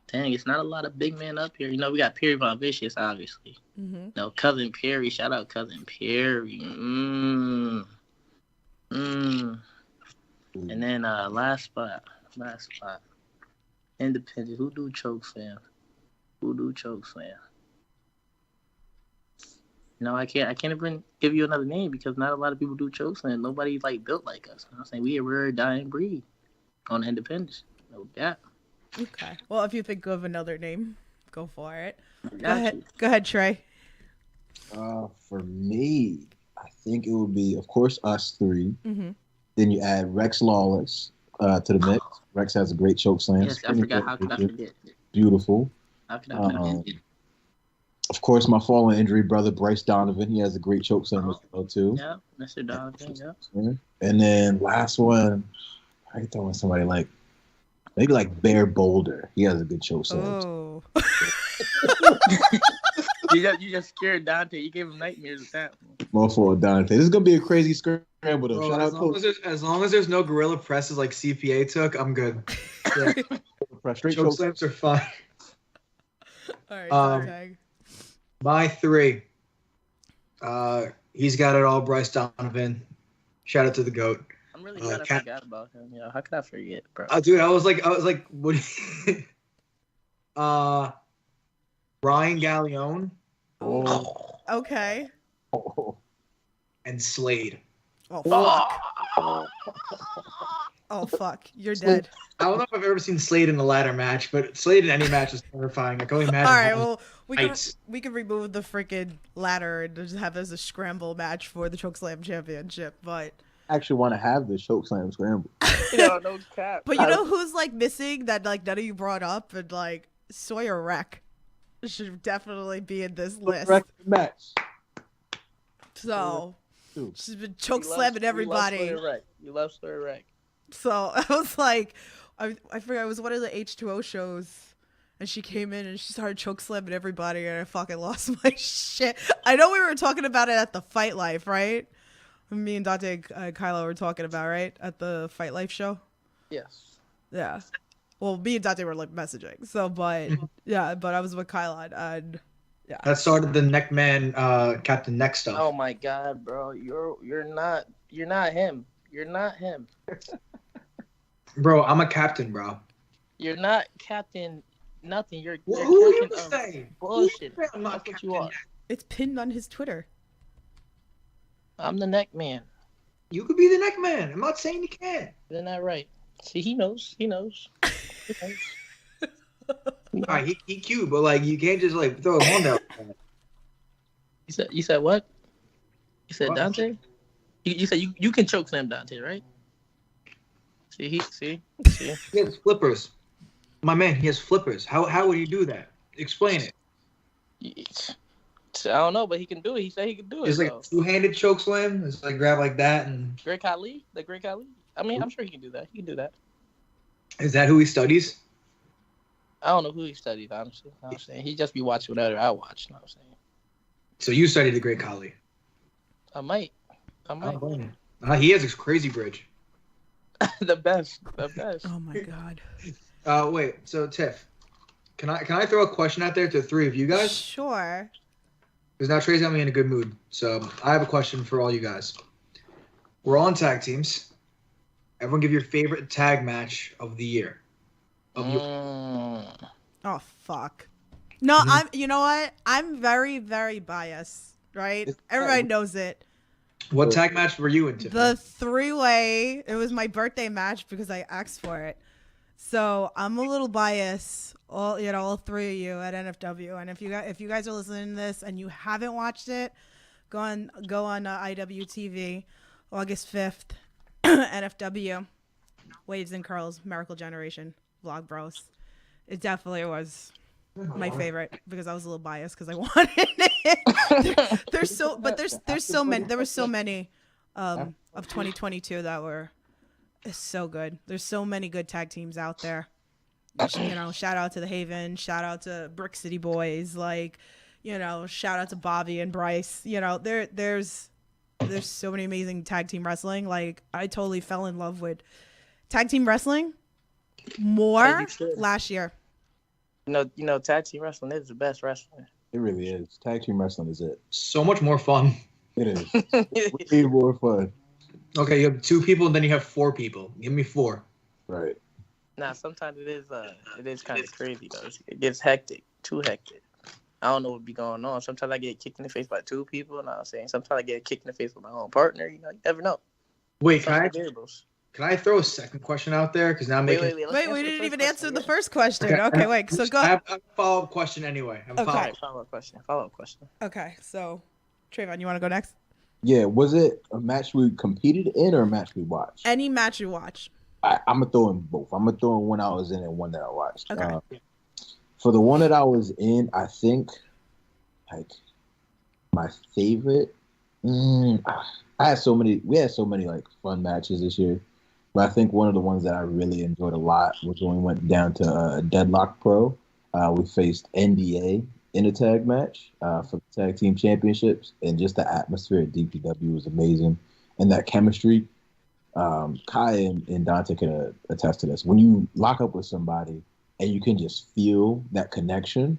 Dang, it's not a lot of big men up here. We got Perry Von Vicious, obviously. Mm-hmm. No, Cousin Perry. Shout out Cousin Perry. And then last spot. Independent. Who do Chokeslam? I can't even give you another name because not a lot of people do Chokeslam. Nobody's like built like us. I'm saying we a rare dying breed on independence. No doubt. Okay. Well, if you think of another name, go for it. Got you. Go ahead, Trey. For me, I think it would be, of course, us 3. Mm-hmm. Then you add Rex Lawless to the mix. Rex has a great choke slam. Yes, I forgot. How could I forget? Beautiful. How could I forget? Of course, my fallen injury brother, Bryce Donovan. He has a great choke slam as well, too. Yeah, Mr. Dante. Yeah. And then last one, I throwing somebody maybe like Bear Boulder. He has a good choke slam. Oh. You just scared Dante. You gave him nightmares with that one. More for Dante. This is gonna be a crazy scramble though. Bro, Shout out Coach. as long as there's no gorilla presses like CPA took, I'm good. Yeah. Straight Choke choke slams are fine. All right, Um, tag. My 3. He's got it all. Bryce Donovan. Shout out to the GOAT. I'm really glad I forgot about him. How could I forget, bro? Dude, I was like, what? Brian Gallione Okay. and Slade. Oh, fuck. Oh, fuck. You're dead. I don't know if I've ever seen Slade in a ladder match, but Slade in any match is terrifying. I can only imagine. All right, how- well, Heights. we can remove the freaking ladder and just have this as a scramble match for the Chokeslam championship, but Actually want to have the choke slam scramble. No cap. you know who's like missing that like none of you brought up, and like Sawyer Wreck should definitely be in this list. Record match. So Dude. she's been choke slamming everybody. You love Sawyer Wreck. So I was like, I forgot it was one of the H2O shows, and she came in and she started choke slamming everybody, and I fucking lost my shit. I know we were talking about it at the Fight Life, right? Me and Dante and Kylo were talking about, right, at the Fight Life show. Yes. Yeah. Well, me and Dante were like messaging. So, but yeah, but I was with Kylon, and yeah. That started the Neckman, Captain Neck stuff. Oh my God, bro! You're not him. You're not him. Bro, I'm a captain, bro. You're not Captain Nothing. You're Who are you Captain of saying? bullshit. Who are you saying I'm not That's what Captain you are. Neck? It's pinned on his Twitter. I'm the neck man. You could be the Neckman. I'm not saying you can't. Isn't that right? See, he knows. He knows. All right, he cute, but like you can't just like throw him on there. You said what? You said What? Dante? You said you can choke slam Dante, right? See. He has flippers. My man, he has flippers. How would you do that? Explain it. I don't know, but he can do it. He said he can do it. It's like so. a two-handed choke slam. It's like grab like that, and Great Khali? The Great Khali? I mean, I'm sure he can do that. He can do that. is that who he studies? I don't know who he studied, honestly. You know what I'm saying? He just be watching whatever I watch. You know what I'm saying? So you studied the Great Khali. I might. I don't blame you. He has a crazy bridge. The best. Oh my God. Wait. So Tiff, can I throw a question out there to the 3 of you guys? Sure. Because now Trey's got me in a good mood. So I have a question for all you guys. We're all in tag teams. Everyone give your favorite tag match of the year. Oh fuck. No, you know what? I'm very, very biased, right? Everybody knows it. What tag match were you in, Tiffany? The 3-way, it was my birthday match because I asked for it. So I'm a little biased. all three of you at NFW. And if you guys are listening to this and you haven't watched it, go on IWTV, August 5th, NFW, Waves and Curls, Miracle Generation, Vlog Bros. It definitely was my favorite because I was a little biased because I wanted it. There's so many. There were so many of 2022 that were so good. There's so many good tag teams out there. Shout out to the Haven. Shout out to Brick City Boys. Shout out to Bobby and Bryce. There's so many amazing tag team wrestling. Like, I totally fell in love with tag team wrestling more last year. Tag team wrestling is the best wrestling. It really is. Tag team wrestling is it. So much more fun. It is. Way more fun. Okay, you have 2 people, and then you have 4 people. Give me 4. Right. Nah, sometimes it is kind of crazy though. It gets hectic, too hectic. I don't know what be going on. Sometimes I get kicked in the face by 2 people. You know what I'm saying? Sometimes I get kicked in the face with my own partner. You never know. Wait, can I throw a second question out there? Because now I'm making. Wait, we didn't even answer the first question. Okay, wait. So go. I have a follow-up question anyway. Follow-up question. Okay, so Traevon, you want to go next? Yeah, was it a match we competed in or a match we watched? Any match you watch. I'm gonna throw in both. I'm gonna throw in one I was in and one that I watched. Okay. For the one that I was in, I think my favorite. We had so many fun matches this year, but I think one of the ones that I really enjoyed a lot was when we went down to Deadlock Pro. We faced NBA in a tag match for the tag team championships, and just the atmosphere at DPW was amazing, and that chemistry. Kai and Dante can attest to this. When you lock up with somebody and you can just feel that connection,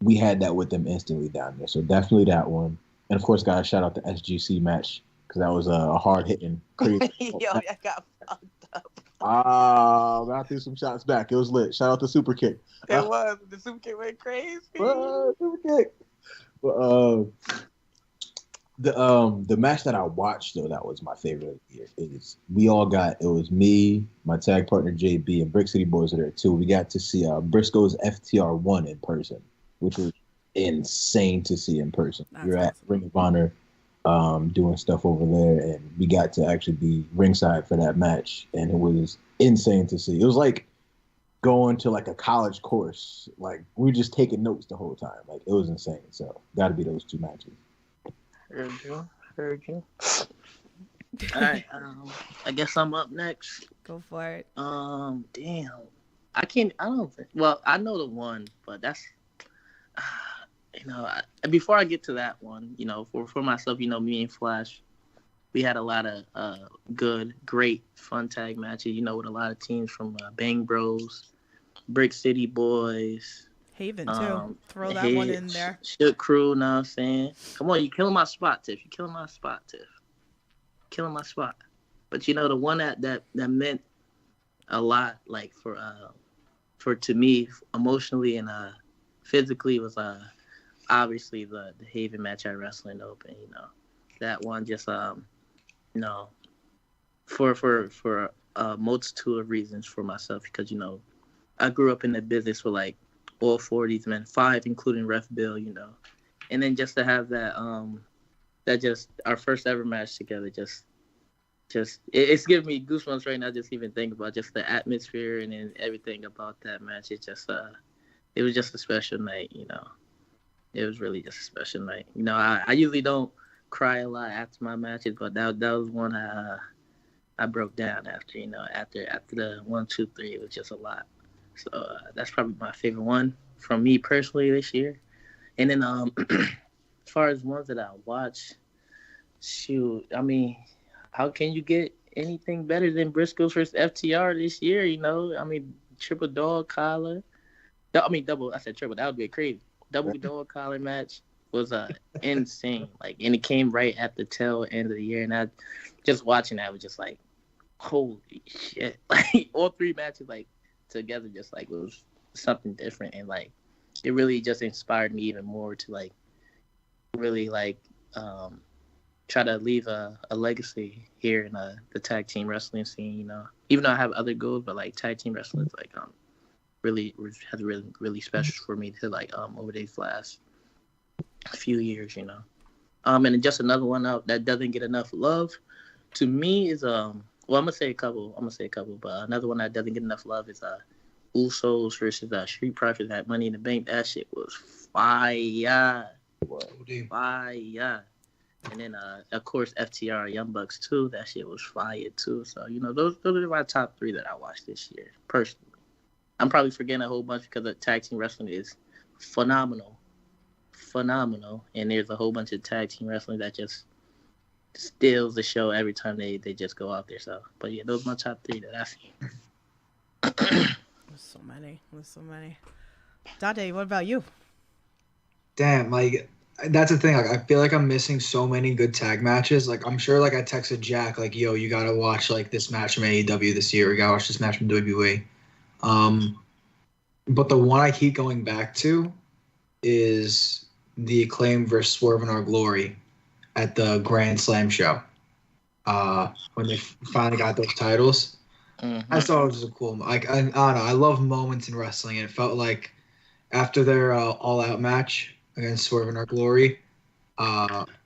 we had that with them instantly down there. So definitely that one. And of course, guys, shout out the SGC match because that was a hard hitting, crazy. Yo, I got fucked up. I threw some shots back. It was lit. Shout out to Super Kick. It was. The Super Kick went crazy. Super Kick. But, the match that I watched though, that was my favorite of the year. It was me, my tag partner JB, and Brick City Boys were there too. We got to see Briscoe's FTR1 in person, which was insane to see in person. You're at Ring of Honor doing stuff over there, and we got to actually be ringside for that match, and it was insane to see. It was like going to like a college course. Like we were just taking notes the whole time. Like it was insane. So got to be those 2 matches. Heard you. All right. I guess I'm up next. Go for it. Damn. Well, I know the one, but that's, before I get to that one, for myself, me and Flash, we had a lot of great, fun tag matches, with a lot of teams from Bang Bros, Brick City Boys, Haven too. Throw that one in there. Shook Crew, know what I'm saying? Come on, you killing my spot, Tiff. You killing my spot, Tiff. Killing my spot. But the one that meant a lot, like for to me emotionally and physically was obviously the Haven match at Wrestling Open. That one just for a multitude of reasons for myself because I grew up in the business with like all 4 of these men, 5 including Ref Bill, and then just to have that our first ever match together, it's giving me goosebumps right now just even thinking about just the atmosphere and then everything about that match. It just it was just a special night, It was really just a special night. I usually don't cry a lot after my matches, but that was one I broke down after, after the 1, 2, 3, it was just a lot. So that's probably my favorite one from me personally this year. And then as far as ones that I watch, shoot, I mean, how can you get anything better than Briscoe's versus FTR this year? I mean, triple dog collar. Double. I said triple. That would be crazy. Double dog collar match was insane. And it came right at the tail end of the year. And I just watching that was just like, holy shit! Like all 3 matches, together just it was something different, and it really just inspired me even more to really try to leave a legacy here in the tag team wrestling scene. Even though I have other goals, but tag team wrestling is has really special for me to like over these last few years, you know. And just another one out that doesn't get enough love to me is well, I'm gonna say a couple, but another one that doesn't get enough love is Usos versus Street Profits at Money in the Bank. That shit was fire. Fire. And then of course FTR Young Bucks too. That shit was fire too. So, you know, those are my top 3 that I watched this year, personally. I'm probably forgetting a whole bunch because the tag team wrestling is phenomenal. And there's a whole bunch of tag team wrestling that just steals the show every time they just go out there. So, but yeah, those are my top 3 that I see. There's so many. Dante, what about you? Damn, like that's the thing. Like I feel like I'm missing so many good tag matches. Like I'm sure, like I texted Jack, like, "Yo, you gotta watch like this match from AEW this year. You gotta watch this match from WWE." But the one I keep going back to is the Acclaim versus Swerve in Our Glory at the Grand Slam show. When they finally got those titles. Mm-hmm. I thought it was a cool. Like I don't know. I love moments in wrestling, and it felt like after their All Out match against Swerve in Our Glory,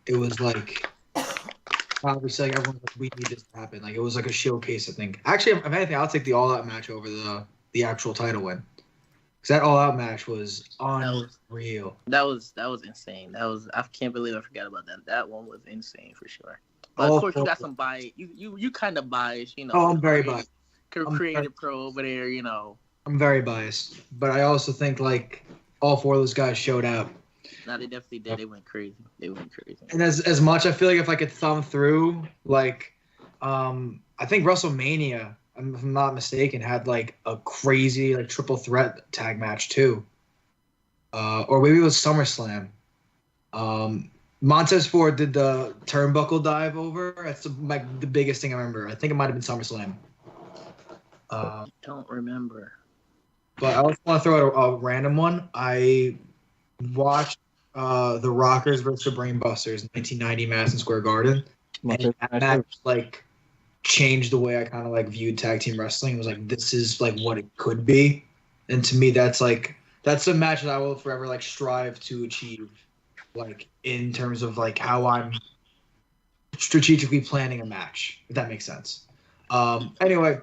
it was like obviously like everyone was like, we need this to happen. Like it was like a showcase. I think actually, if anything, I'll take the All Out match over the actual title win, because that All Out match was unreal. That was insane. I can't believe I forgot about that. That one was insane for sure. But of course, you got some bias. You kind of biased, you know. Oh, I'm very biased. Creative pro over there, you know. I'm very biased, but I also think like all 4 of those guys showed out. No, they definitely did. They went crazy. And as much, I feel like if I could thumb through, like, I think WrestleMania, if I'm not mistaken, had like a crazy like triple threat tag match too. Or maybe it was SummerSlam. Montez Ford did the turnbuckle dive over. That's like the biggest thing I remember. I think it might have been SummerSlam. Don't remember. But I also want to throw out a random one. I watched the Rockers versus the Brainbusters in 1990 Madison Square Garden. And that match like changed the way I kind of like viewed tag team wrestling. It was like, this is like what it could be. And to me, that's a match that I will forever like strive to achieve, like in terms of like how I'm strategically planning a match, if that makes sense. Anyway,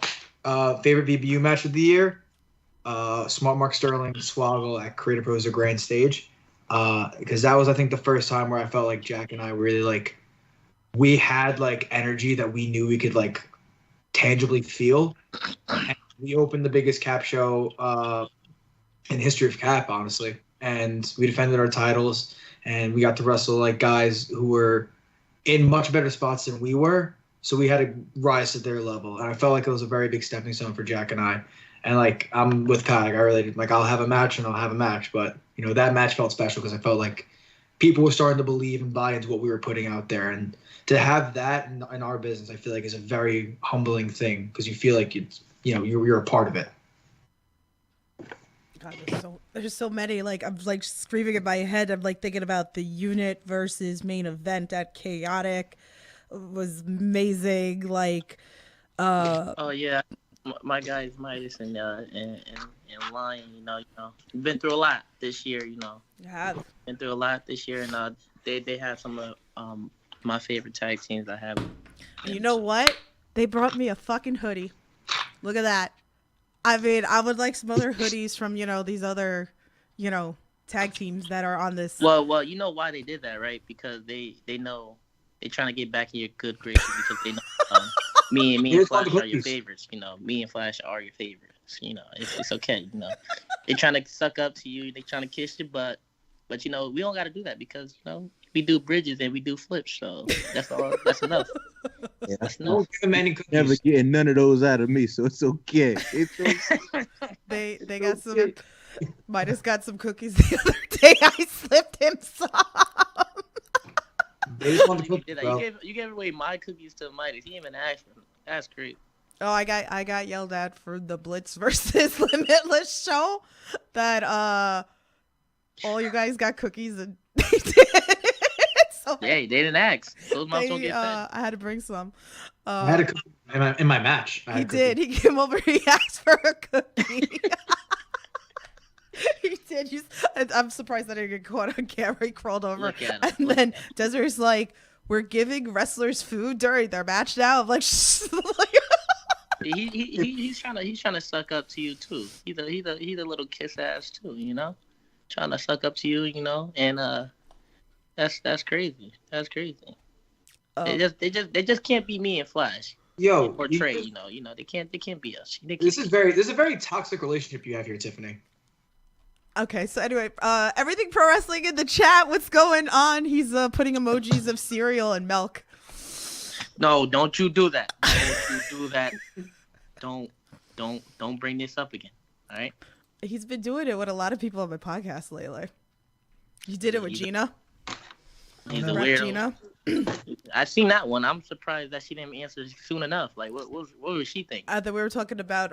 favorite VBU match of the year, Smart Mark Sterling Swoggle at Creative Pros or Grand Stage, because that was, I think, the first time where I felt like Jack and I really like we had like energy that we knew we could like tangibly feel. And we opened the biggest cap show in the history of cap, honestly, and we defended our titles, and we got to wrestle like guys who were in much better spots than we were. So we had to rise to their level. And I felt like it was a very big stepping stone for Jack and I. And like, I'm with Pat, like I related, like I'll have a match and I'll have a match. But, you know, that match felt special because I felt like people were starting to believe and buy into what we were putting out there. And to have that in our business, I feel like is a very humbling thing because you feel like it's, you know, you're a part of it. God, there's so many. Like I'm like screaming in my head. I'm like thinking about the unit versus main event at Chaotic. It was amazing. Like, oh yeah, my guys Midas and Lion. You know, been through a lot this year. You know, have been through a lot this year, and they have some of my favorite tag teams I have. And you know what? They brought me a fucking hoodie. Look at that. I mean, I would like some other hoodies from, you know, these other, you know, tag teams that are on this. Well, you know why they did that, right? Because they know they're trying to get back in your good graces because they know me and Flash are your favorites. You know, me and Flash are your favorites. You know, it's okay. You know, they're trying to suck up to you. They're trying to kiss your butt. But, you know, we don't got to do that because, you know, we do bridges and we do flips. So that's all. That's enough. Yeah, that's enough. Never getting none of those out of me, so it's okay. It's okay. They got some. Midas got some cookies the other day. I slipped him some. They just want to cook, you gave away my cookies to Midas. He didn't even ask for them. That's great. Oh, I got yelled at for the Blitz versus Limitless show. That all you guys got cookies and they did. So yeah, they didn't ask. Those moms don't get fed. I had to bring some. I had a cookie in my match. He did. He came over. He asked for a cookie. He did. I'm surprised that I didn't get caught on camera. He crawled over, Look at him. and Look then at him. Desiree's like, "We're giving wrestlers food during their match now." I'm like, He's trying to suck up to you too. He's a little kiss ass too, you know, trying to suck up to you, you know, and that's crazy. That's crazy. They just can't be me and Flash. Yo, Or Trey, you know, they can't beat us. This is a very toxic relationship you have here, Tiffany. Okay, so anyway, everything pro wrestling in the chat. What's going on? He's putting emojis of cereal and milk. No, don't you do that. Don't you do that. Don't bring this up again. All right. He's been doing it with a lot of people on my podcast lately. You did it with Gina. He's a Rep weirdo. Gina. I seen that one. I'm surprised that she didn't answer soon enough. Like, what was she thinking? That we were talking about.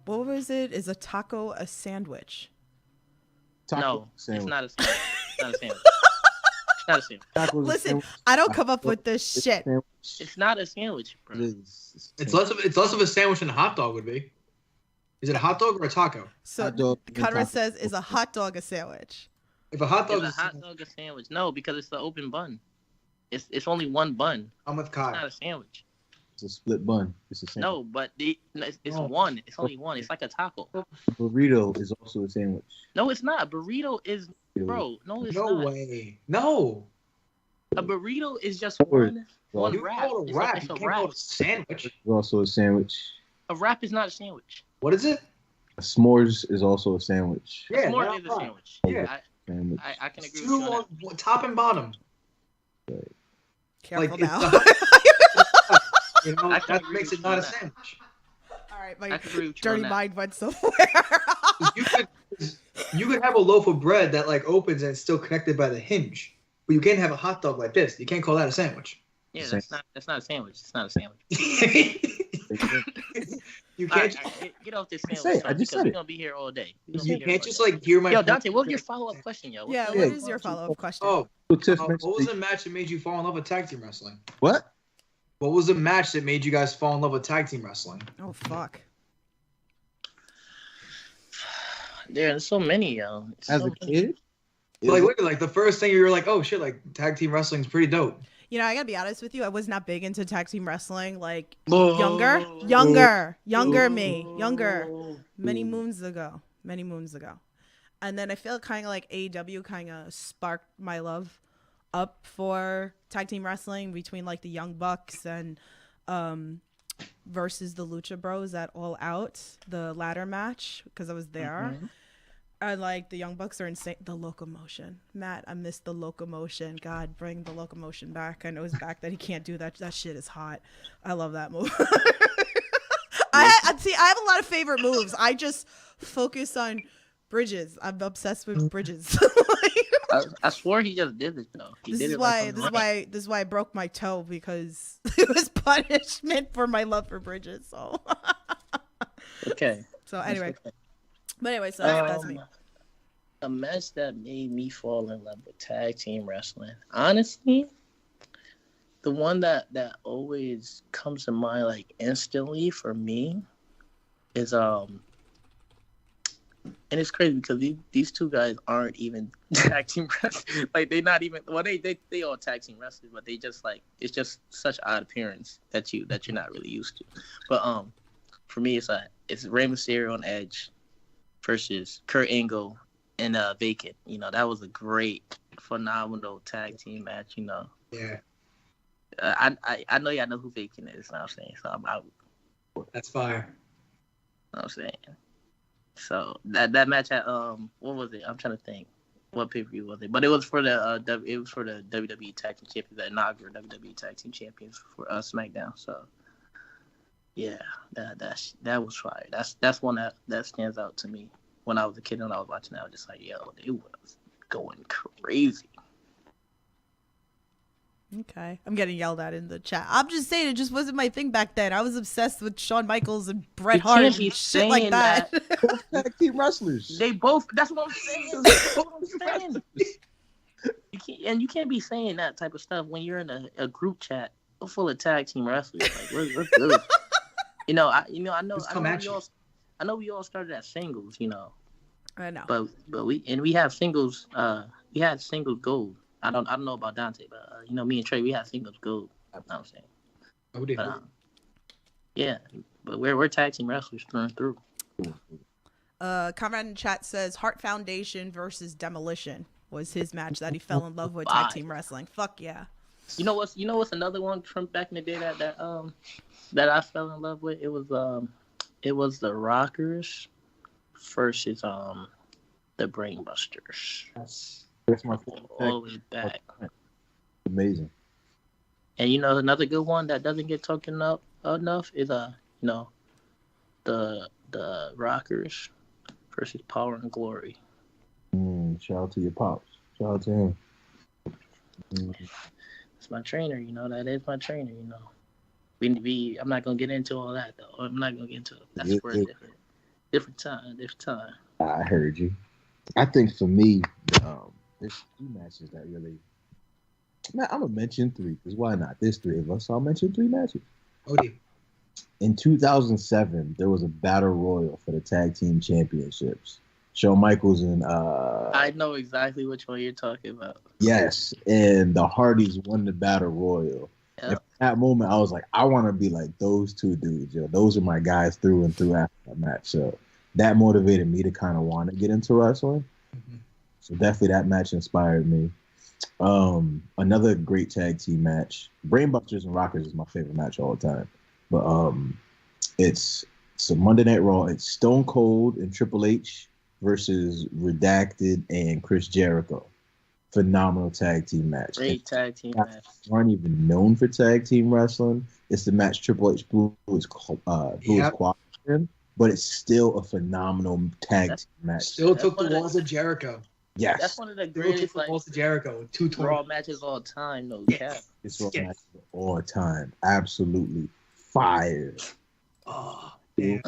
What was it? Is a taco a sandwich? No, sandwich. it's not a sandwich. It's not a sandwich. It's not a sandwich. Taco's a Listen, sandwich. I don't come up with this shit. It's not a sandwich, bro. It's less of a sandwich than a hot dog would be. Is it a hot dog or a taco? So Hot dog and Conrad taco. says, "Is a hot dog a sandwich?" If a hot Is dog a is hot dog a sandwich? No, because it's the open bun. It's only one bun. I'm with It's not Kyle. a sandwich. It's a split bun. It's a sandwich. No, but it's No. one. It's only one. It's like a taco. Burrito is also a sandwich. No, it's not. A burrito is, bro. No, it's No not. way. No. A burrito is just Word. one You wrap. call it a wrap. It's You a can't wrap. call it a sandwich. It's also a sandwich. A wrap is not a sandwich. What is it? A s'mores is also a sandwich. Yeah, More that's is a right. sandwich. Yeah. Sandwich. I can agree Two with you on that. on top and bottom. Careful Like, now. You know, I can that agree makes with it you not on a that. sandwich. All right, I my can agree with you dirty on that. mind went somewhere. You could have a loaf of bread that like opens and it's still connected by the hinge, but you can't have a hot dog like this. You can't call that a sandwich. Yeah, that's not a sandwich. It's not a sandwich. You All can't. right, get off this I sandwich. just because said we're it. gonna be here all day. You can't just like hear my. Yo, Dante, what's your follow-up question, yo? Yeah, Yeah. what is your follow-up question? Oh, So Tiff what mentioned was the match that made you fall in love with tag team wrestling? what? What was the match that made you guys fall in love with tag team wrestling? Oh fuck. There's so many, yo. As So a many. kid? Like, literally, like the first thing you were like, oh shit, like tag team wrestling's pretty dope. You know, I gotta be honest with you. I was not big into tag team wrestling. Like Whoa. younger Whoa. me, younger. Many moons ago. And then I feel kind of like AEW kind of sparked my love up for tag team wrestling between like the Young Bucks and versus the Lucha Bros at All Out, the ladder match, because I was there. Mhm. And like the Young Bucks are insane. The locomotion, Matt, I miss the locomotion. God, bring the locomotion back. I know it's back that he can't do that. That shit is hot. I love that move. I have a lot of favorite moves. I just focus on bridges. I'm obsessed with bridges. I swore he just did it though. He This did is it why like this on is why this is why I broke my toe, because it was punishment for my love for bridges. So Okay. so anyway, Okay. but anyway, so that's me. A match that made me fall in love with tag team wrestling. Honestly, the one that always comes to mind like instantly for me is and it's crazy because these two guys aren't even tag team wrestlers. Like they're not even they all tag team wrestlers, but they just like it's just such odd appearance that you're not really used to. But for me it's Rey Mysterio on Edge versus Kurt Angle and Vacant. You know, that was a great, phenomenal tag team match. You know, Yeah, I know y'all know who Vacant is. You know what I'm saying, so I'm out. that's fire. You know what I'm saying. So that match at what was it? I'm trying to think what pay-per-view was it, but it was for the WWE Tag Team Champions, the inaugural WWE Tag Team Champions for SmackDown. So yeah, that was fire. That's one that stands out to me. When I was a kid and I was watching that, I was just like, yo, it was going crazy. Okay, I'm getting yelled at in the chat. I'm just saying, it just wasn't my thing back then. I was obsessed with Shawn Michaels and Bret You Hart can't be and shit like saying that. Tag team wrestlers. They both. That's what I'm saying. That's what I'm saying. You can't be saying that type of stuff when you're in a group chat full of tag team wrestlers. Like, we're good. I know Just come at you. I know we all started at singles. You know, I know. But we have singles. We had singles gold. I don't know about Dante, but me and Trey, we had singles gold. You know what I'm saying. Oh, dear. But yeah, but we're tag team wrestlers through and through. Conrad in chat says Heart Foundation versus Demolition was his match that he fell in love with tag team wrestling. Fuck yeah. You know what's another one from back in the day that I fell in love with? It was the Rockers versus the Brainbusters. That's my favorite. All the way back. Amazing. And another good one that doesn't get talking up enough is the Rockers versus Power and Glory. Shout out to your pops. Shout out to him. It's my trainer, that is my trainer, I'm not gonna get into all that though. I'm not gonna get into it. That's for a different time. I heard you. I think for me, there's 2 matches that really. I'm gonna mention 3 because why not? There's 3 of us, so I'll mention 3 matches. Oh, dear. In 2007, there was a battle royal for the tag team championships. Shawn Michaels and I know exactly which one you're talking about. Yes, and the Hardys won the battle royal. Yep. At that moment, I was like, I want to be like those 2 dudes. Yo, those are my guys through and through after that match. So that motivated me to kind of want to get into wrestling. Mm-hmm. So definitely that match inspired me. Another great tag team match. Brainbusters and Rockers is my favorite match all the time. But it's a Monday Night Raw. It's Stone Cold and Triple H versus Redacted and Chris Jericho. Phenomenal tag team match. Great tag team match. Aren't even known for tag team wrestling. It's the match Triple H blew his quad in, but it's still a phenomenal tag team match. Still took the walls of Jericho. Yes. That's one of the greatest walls of Jericho. 220 Raw matches all time, no cap. It's Raw matches all time. Absolutely fire. Oh, damn.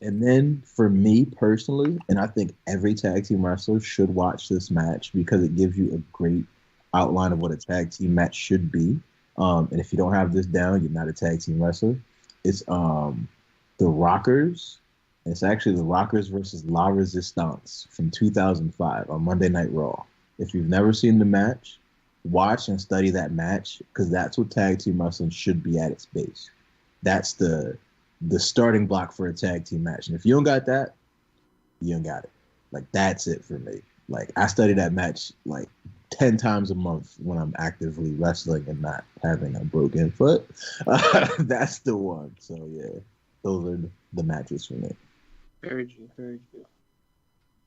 And then for me personally, and I think every tag team wrestler should watch this match because it gives you a great outline of what a tag team match should be. And if you don't have this down, you're not a tag team wrestler. It's the Rockers. It's actually the Rockers versus La Resistance from 2005 on Monday Night Raw. If you've never seen the match, watch and study that match because that's what tag team wrestling should be at its base. That's the starting block for a tag team match. And if you don't got that, you don't got it. Like, that's it for me. Like, I study that match like 10 times a month when I'm actively wrestling and not having a broken foot. That's the one. So, yeah, those are the matches for me. Heard you.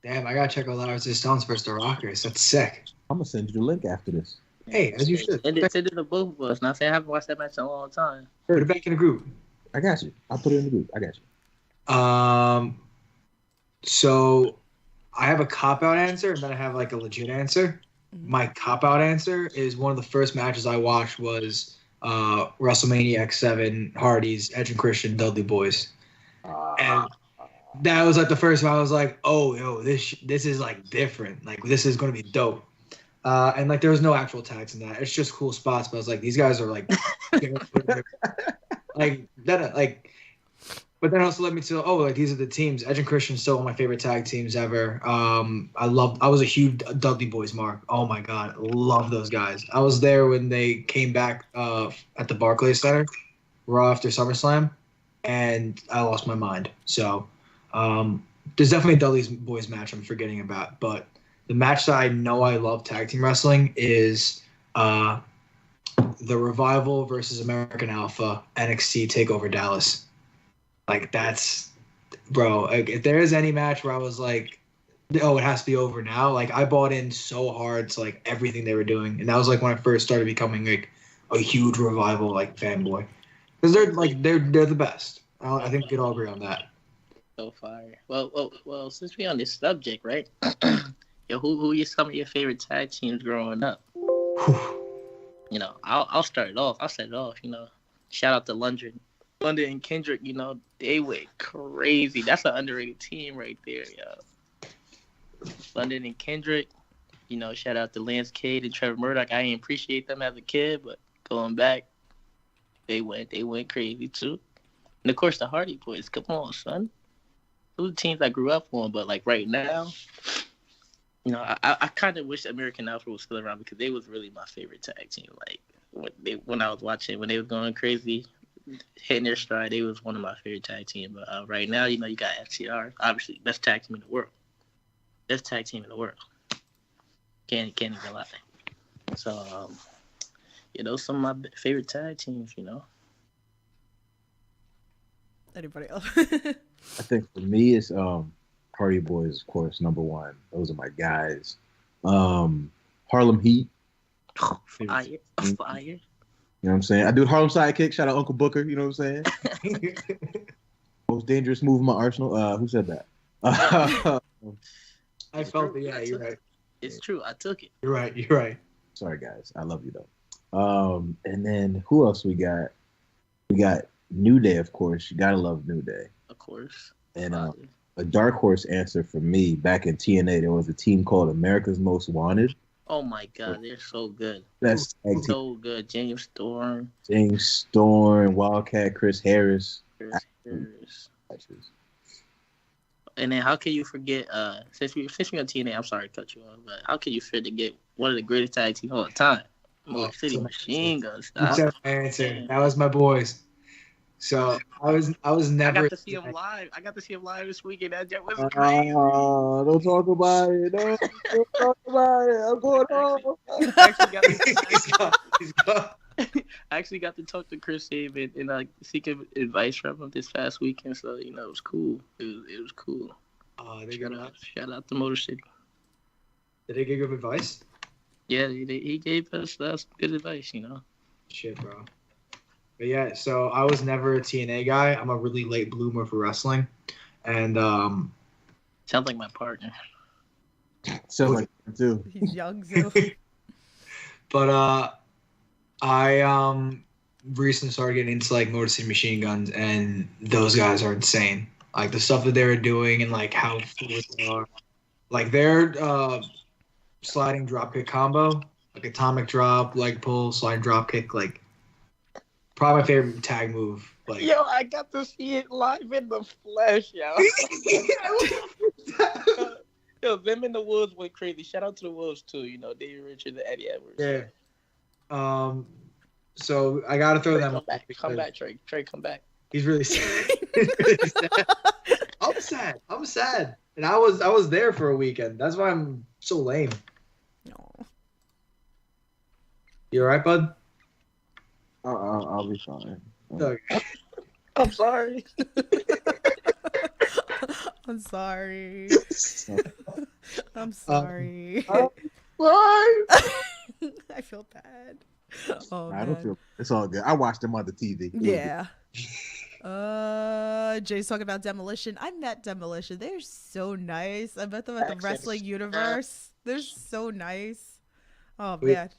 Damn, I gotta check out La Resistance versus the Rockers. That's sick. I'm going to send you the link after this. Hey, as you should. Send it to the both of us. Not saying I haven't watched that match in a long time. Put it back in the group. I got you. I'll put it in the group. I got you. So I have a cop-out answer, and then I have like a legit answer. My cop-out answer is one of the first matches I watched was WrestleMania X7, Hardy's, Edge and Christian, Dudley Boys. And that was like the first time I was like, oh, yo, this is like different. Like, this is going to be dope. And like, there was no actual tags in that. It's just cool spots. But I was like, these guys are like, like that, like. But then also led me to, like, these are the teams. Edge and Christian still one of my favorite tag teams ever. I was a huge Dudley Boys mark. Oh my god, love those guys. I was there when they came back at the Barclays Center, Raw after SummerSlam, and I lost my mind. So there's definitely a Dudley Boys match I'm forgetting about. But the match that I know I love tag team wrestling is the Revival versus American Alpha NXT TakeOver Dallas. Like, that's, bro, like, if there is any match where I was like, oh, it has to be over now, like, I bought in so hard to, like, everything they were doing. And that was, like, when I first started becoming, like, a huge Revival, like, fanboy. Because they're the best. I think we could all agree on that. So fire. Well, since we're on this subject, right? Yo, who are some of your favorite tag teams growing up? I'll start it off. I'll set it off, Shout out to London and Kendrick, they went crazy. That's an underrated team right there, yo. London and Kendrick, shout out to Lance Cade and Trevor Murdoch. I didn't appreciate them as a kid, but going back, they went crazy too. And of course the Hardy Boys. Come on, son. those are teams I grew up on. But like right now, you know, I kind of wish American Alpha was still around because they was really my favorite tag team. Like when I was watching when they were going crazy, hitting their stride, they was one of my favorite tag team. But right now, you know, you got FTR, obviously best tag team in the world. Best tag team in the world. Can't even lie. So, you know, some of my favorite tag teams, you know. Anybody else? I think for me, it's Hardy Boys, of course, number one. Those are my guys. Harlem Heat. Fire. You know what I'm saying? I do Harlem Sidekick. Shout out Uncle Booker. You know what I'm saying? Most dangerous move in my arsenal. Who said that? I felt it. Yeah, you're right. It's true. I took it. You're right. You're right. Sorry, guys. I love you, though. And then who else we got? We got New Day, of course. You got to love New Day. Of course. And a dark horse answer for me, back in TNA, there was a team called America's Most Wanted. Oh, my God. They're so good. That's so good. James Storm, Wildcat, Chris Harris. And then how can you forget, since we're on TNA, I'm sorry to cut you off, but how can you forget to get one of the greatest tag teams of all time? Motor City Machine Guns. That was my boys. So I was never. I got to see him live. This weekend. That was crazy. Don't talk about it. Don't talk about it. I'm going home. He's gone. I actually got to talk to Chris Saban and seek advice from him this past weekend. So you know, it was cool. It was cool. Shout out to Motor City. Did they give you advice? Yeah, he gave us some good advice. You know. Shit, bro. But yeah, so I was never a TNA guy. I'm a really late bloomer for wrestling, and sounds like my partner. Sounds like him too. He's young, so. But I recently started getting into like Motor City Machine Guns, and those guys are insane. Like the stuff that they were doing and like how fluid they are. Like their sliding dropkick combo, like atomic drop, leg pull, sliding dropkick, like probably my favorite tag move. Like, yo, I got to see it live in the flesh, yo. Yo, them in the Wolves went crazy. Shout out to the Wolves too. You know, David Richards and Eddie Edwards. Yeah. So I gotta throw them. Come back, Trey. Trey, come back. He's really sad. I'm sad. And I was there for a weekend. That's why I'm so lame. No. You alright, bud? I'll be fine. Okay. I'm sorry. I'm sorry. I'm sorry. Why? I feel bad. Oh, I don't feel. It's all good. I watched them on the TV. Yeah. Jay's talking about Demolition. I met Demolition. They're so nice. I met them at the Wrestling Universe. They're so nice. Oh man.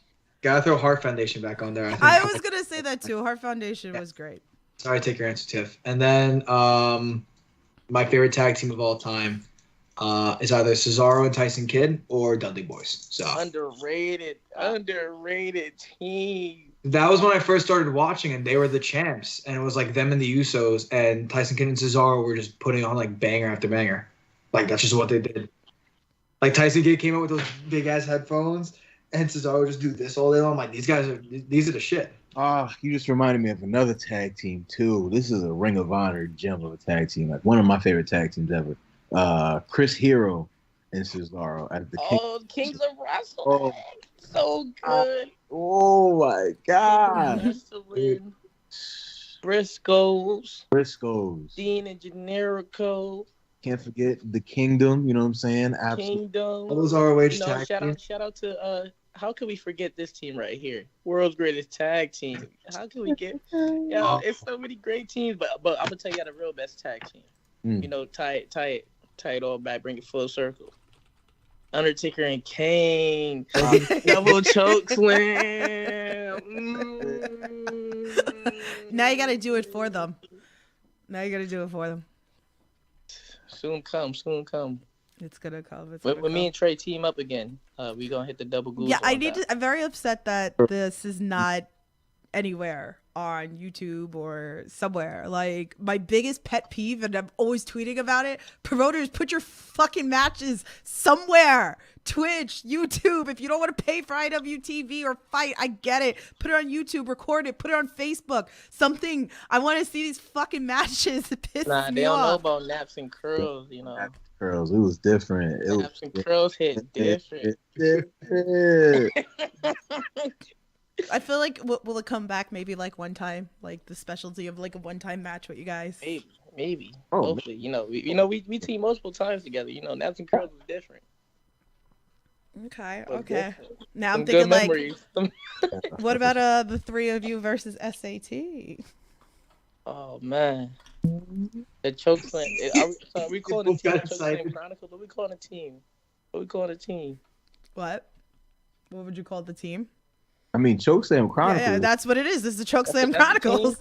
Gotta throw Heart Foundation back on there. I was gonna say that too. Heart Foundation was great. Sorry, take your answer, Tiff. And then my favorite tag team of all time is either Cesaro and Tyson Kidd or Dudley Boys. So underrated team. That was when I first started watching, and they were the champs. And it was like them and the Usos, and Tyson Kidd and Cesaro were just putting on like banger after banger. Like that's just what they did. Like Tyson Kidd came out with those big ass headphones, and Cesaro would just do this all day long. I'm like, these are the shit. You just reminded me of another tag team too. This is a Ring of Honor gem of a tag team, like one of my favorite tag teams ever. Chris Hero and Cesaro at the Kings of Wrestling. So good. Oh my God. Wrestling. Briscoes. Dean and Generico. Can't forget the Kingdom. You know what I'm saying? Absolutely. Kingdom. All those ROH tag teams. Shout out to how can we forget this team right here? World's greatest tag team. How can we get? It's so many great teams, but I'm gonna tell you the real best tag team. You know, tie it all back, bring it full circle. Undertaker and Kane, double chokeslam. Now you gotta do it for them. Soon come. It's gonna come. When me and Trey team up again, we gonna hit the double goose. Yeah, I'm very upset that this is not anywhere on YouTube or somewhere. Like, my biggest pet peeve, and I'm always tweeting about it, promoters, put your fucking matches somewhere. Twitch, YouTube. If you don't want to pay for IWTV or Fight, I get it. Put it on YouTube, record it, put it on Facebook. Something. I want to see these fucking matches. It pisses Nah, me they don't know off. about naps and curls, you know. Curls, it was different. It Naps and curls hit different. different. I feel like will it come back maybe like one time, like the specialty of like a one-time match with you guys? Maybe. Oh, Hopefully, we team multiple times together. Naps and curls is different. Okay, But okay. different. Now I'm Some thinking good like, memories. what about the three of you versus SAT? Oh man, the Chokeslam. Are we calling the team Chokeslam Chronicles? What we calling a team? What? What would you call the team? I mean, Chokeslam Chronicles. Yeah, that's what it is. This is the Chokeslam That's the Chronicles.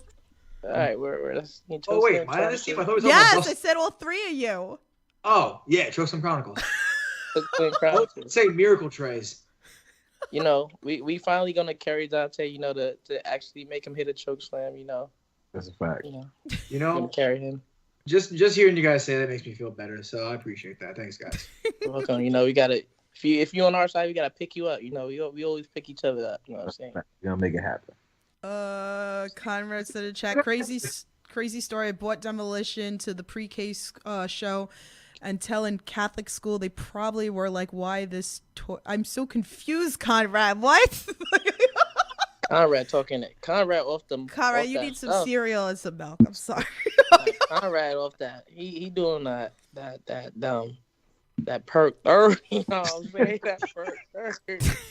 All right, we're that's Oh wait, mine is this team. I thought we were talking Yes, about I said all three of you. Oh yeah, Chokeslam Chronicles. Chokeslam Oh, Chronicles. say Miracle Trays. We finally gonna carry Dante. To actually make him hit a Chokeslam. That's a fact. You Gonna know, carry him. just hearing you guys say that makes me feel better. So I appreciate that. Thanks, guys. You're welcome. We gotta. If you on our side, we gotta pick you up. We always pick each other up. You know what I'm saying? We're gonna make it happen. Conrad said in chat, crazy story. I bought Demolition to the pre-K show, and telling Catholic school they probably were like, "Why this toy?" I'm so confused, Conrad. What? Conrad talking it. Conrad off the. Conrad, off you that need some stuff. cereal and some milk. I'm sorry. Conrad off that. He doing that perk. You know what I'm saying? That perk.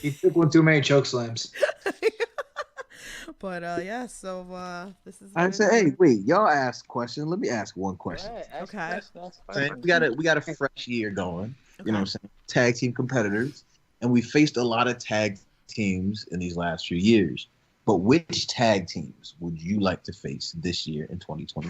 He took one too many Chokeslams. But yeah, so this is. I said, hey, wait, y'all ask questions. Let me ask one question. Okay. We got a fresh year going. You know what I'm saying? Tag team competitors, and we faced a lot of tag teams in these last few years. But which tag teams would you like to face this year in 2020?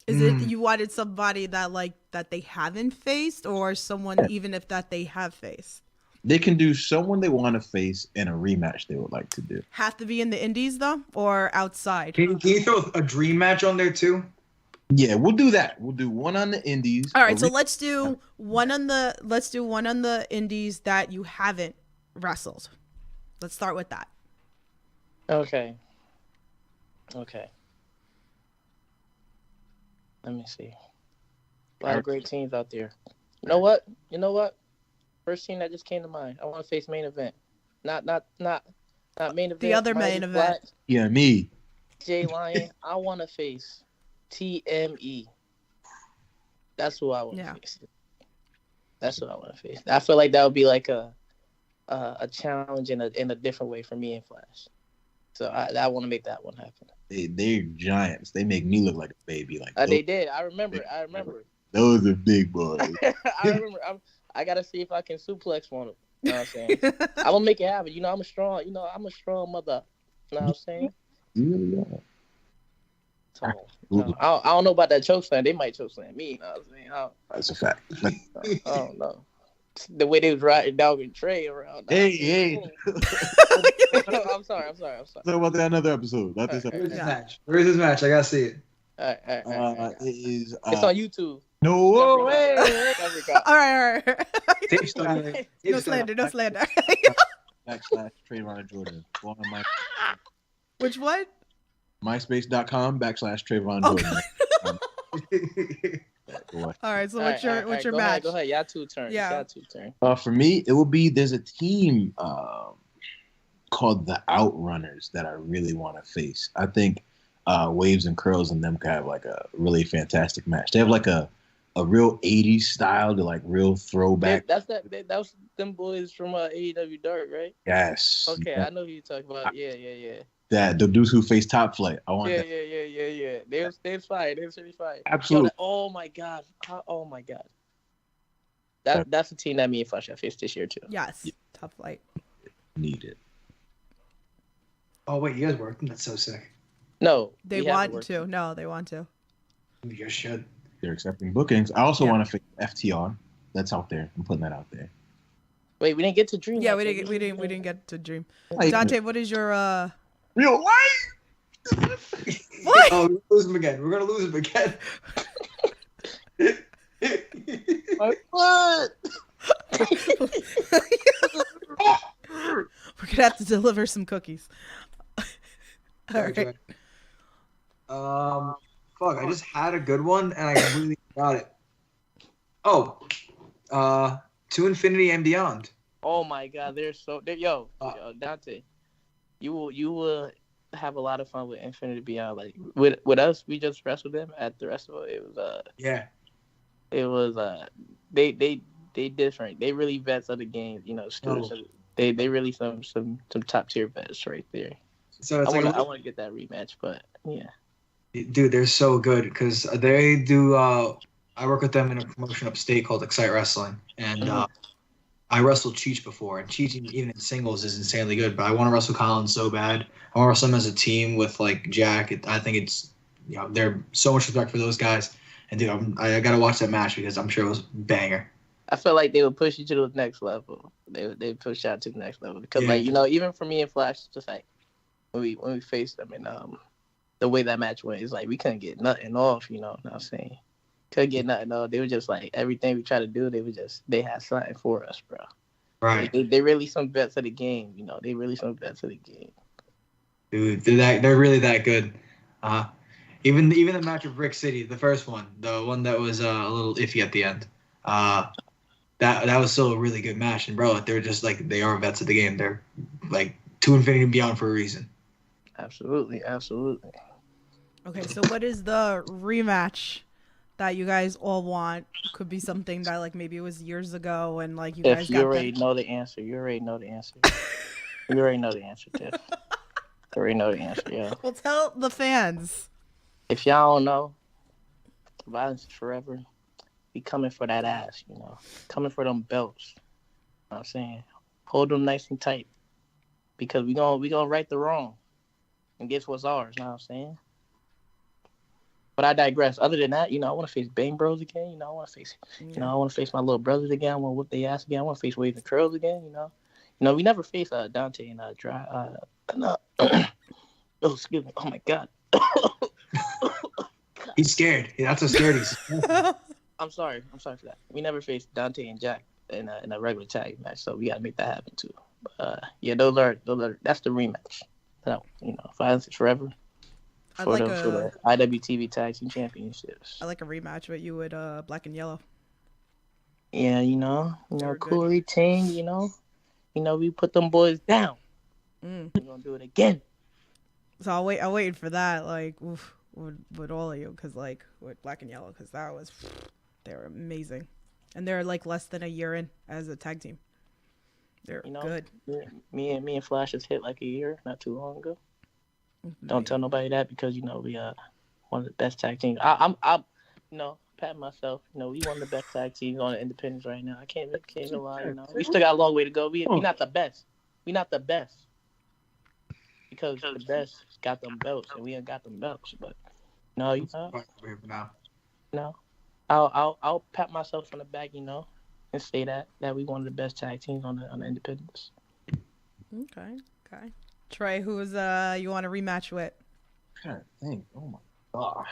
Is it you wanted somebody that they haven't faced, or someone even if that they have faced? They can do someone they want to face and a rematch they would like to do. Have to be in the indies though, or outside? Can you throw a dream match on there too? Yeah, we'll do that. We'll do one on the indies. All right, so let's do one on the indies that you haven't wrestled. Let's start with that. Okay. Let me see. A lot of great teams out there. You know what? First team that just came to mind. I want to face main event. Not main event. The other main Mighty event. Black, Yeah, me. Jay Lion. I want to face TME. That's who I want to face. That's what I want to face. I feel like that would be like a challenge in a different way for me and Flash. So I want to make that one happen. They're giants. They make me look like a baby. They did. I remember. Those are big boys. I remember. I gotta see if I can suplex one of them. You know what I'm saying? I'm gonna make it happen. I'm a strong. I'm a strong mother. You know what I'm saying? You really are. So, I don't know about that chokeslam. They might chokeslam me. You know what I'm saying? That's a fact. I don't know. The way they was riding dog and Trey around. Hey. I'm sorry. Talk about that another episode. Not this episode. Where's this match? I gotta see it. All right. It is. It's on YouTube. No way. All right. Tape study. No slander. /Traevon Jordan. Go on my Which one? MySpace.com/Traevon Jordan. All right. So what's your go match? Go ahead. Y'all two turns. Yeah. For me, it will be there's a team called the Outrunners that I really want to face. I think Waves and Curls and them could have like a really fantastic match. They have like a real 80s style to like real throwback. That was them boys from AEW Dark, right? Yes. Okay, yeah. I know who you're talking about. Yeah. That the dudes who face Top Flight. I want that. Yeah. They was fire. They was really fire. Absolutely. Oh my god. That's a team that me and Flash have faced this year too. Yes. Yeah. Tough Flight. Need it. Oh wait, you guys worked? That's so sick. No, they want to. No, they want to. You guys should. They're accepting bookings. I also want to face FTR. That's out there. I'm putting that out there. Wait, we didn't get to Dream. Yeah, yet, we so didn't get to Dream. Like, Dante, what is your real life. What? Oh, we're gonna lose him again. We're gonna lose him again. What? We're gonna have to deliver some cookies. All Sorry, right. Trey. Fuck, I just had a good one and I completely forgot it. Oh, To Infinity and Beyond. Oh my God, yo, Dante, you will have a lot of fun with Infinity Beyond. Like with us, we just wrestled them at the festival. It was Yeah. it was they different. They really vets of the game. You know, students. Oh. They really some top tier vets right there. So it's I like want to get that rematch, but yeah. dude, they're so good because they do. I work with them in a promotion upstate called Excite Wrestling, and I wrestled Cheech before, and Cheech even in singles is insanely good. But I want to wrestle Colin so bad. I want to wrestle them as a team with like Jack. I think it's they're so much respect for those guys. And dude, I gotta watch that match because I'm sure it was banger. I feel like they would push you to the next level. They push out to the next level because like even for me and Flash, it's just like when we faced them and the way that match went is like we couldn't get nothing off. You know what I'm saying? Couldn't get nothing off. They were just like everything we tried to do. They had something for us, bro. Right. They really some vets of the game. You know, they really some vets of the game. Dude, they're really that good. Even the match with Brick City, the first one, the one that was a little iffy at the end. That was still a really good match, and bro, they're just like they are vets of the game. They're like To Infinity and Beyond for a reason. Absolutely. Okay, so what is the rematch that you guys all want? Could be something that like maybe it was years ago and like you guys Tiff, got you already know the answer. You already know the answer, Tiff. You already know the answer, yeah. Well, tell the fans. If y'all don't know, violence is forever. Be coming for that ass, coming for them belts. You know what I'm saying? Hold them nice and tight because we gonna right the wrong and get what's ours. You know what I'm saying? But I digress. Other than that, I want to face Bang Bros again. I want to face, I want to face my little brothers again. I want to whip their ass again. I want to face Waves and Curls again. We never faced Dante and oh, excuse me. Oh my God. He's scared. That's how scared he's. I'm sorry for that. We never faced Dante and Jack in a regular tag match, so we gotta make that happen too. Those are that's the rematch. So, violence is forever. For the IWTV Tag Team Championships. I like a rematch with you with Black and Yellow. Yeah, Corey Ting, we put them boys down. We're gonna do it again. So I'm waiting for that, like with all of you, because like with Black and Yellow, because they're amazing, and they're like less than a year in as a tag team. They're good. Me and Flash has hit like a year not too long ago. Don't tell nobody that because we one of the best tag teams. I'm patting myself. We one of the best tag teams on the independents right now. I can't lie. We still got a long way to go. We not the best. We not the best because the best got them belts and we ain't got them belts. But no, I'll pat myself on the back, and say that we one of the best tag teams on the independents. Okay. Trey, who's you want to rematch with? I'm trying to think. Oh my God,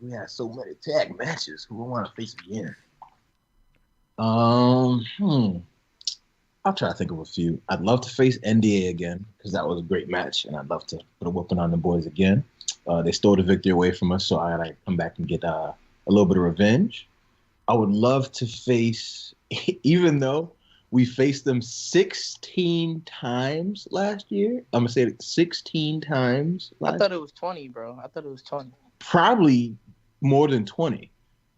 we had so many tag matches. Who I want to face again? I'll try to think of a few. I'd love to face NDA again because that was a great match, and I'd love to put a whooping on the boys again. They stole the victory away from us, so I gotta come back and get a little bit of revenge. I would love to face, even though we faced them 16 times last year. I'm going to say it 16 times. I thought it was 20, bro. Probably more than 20.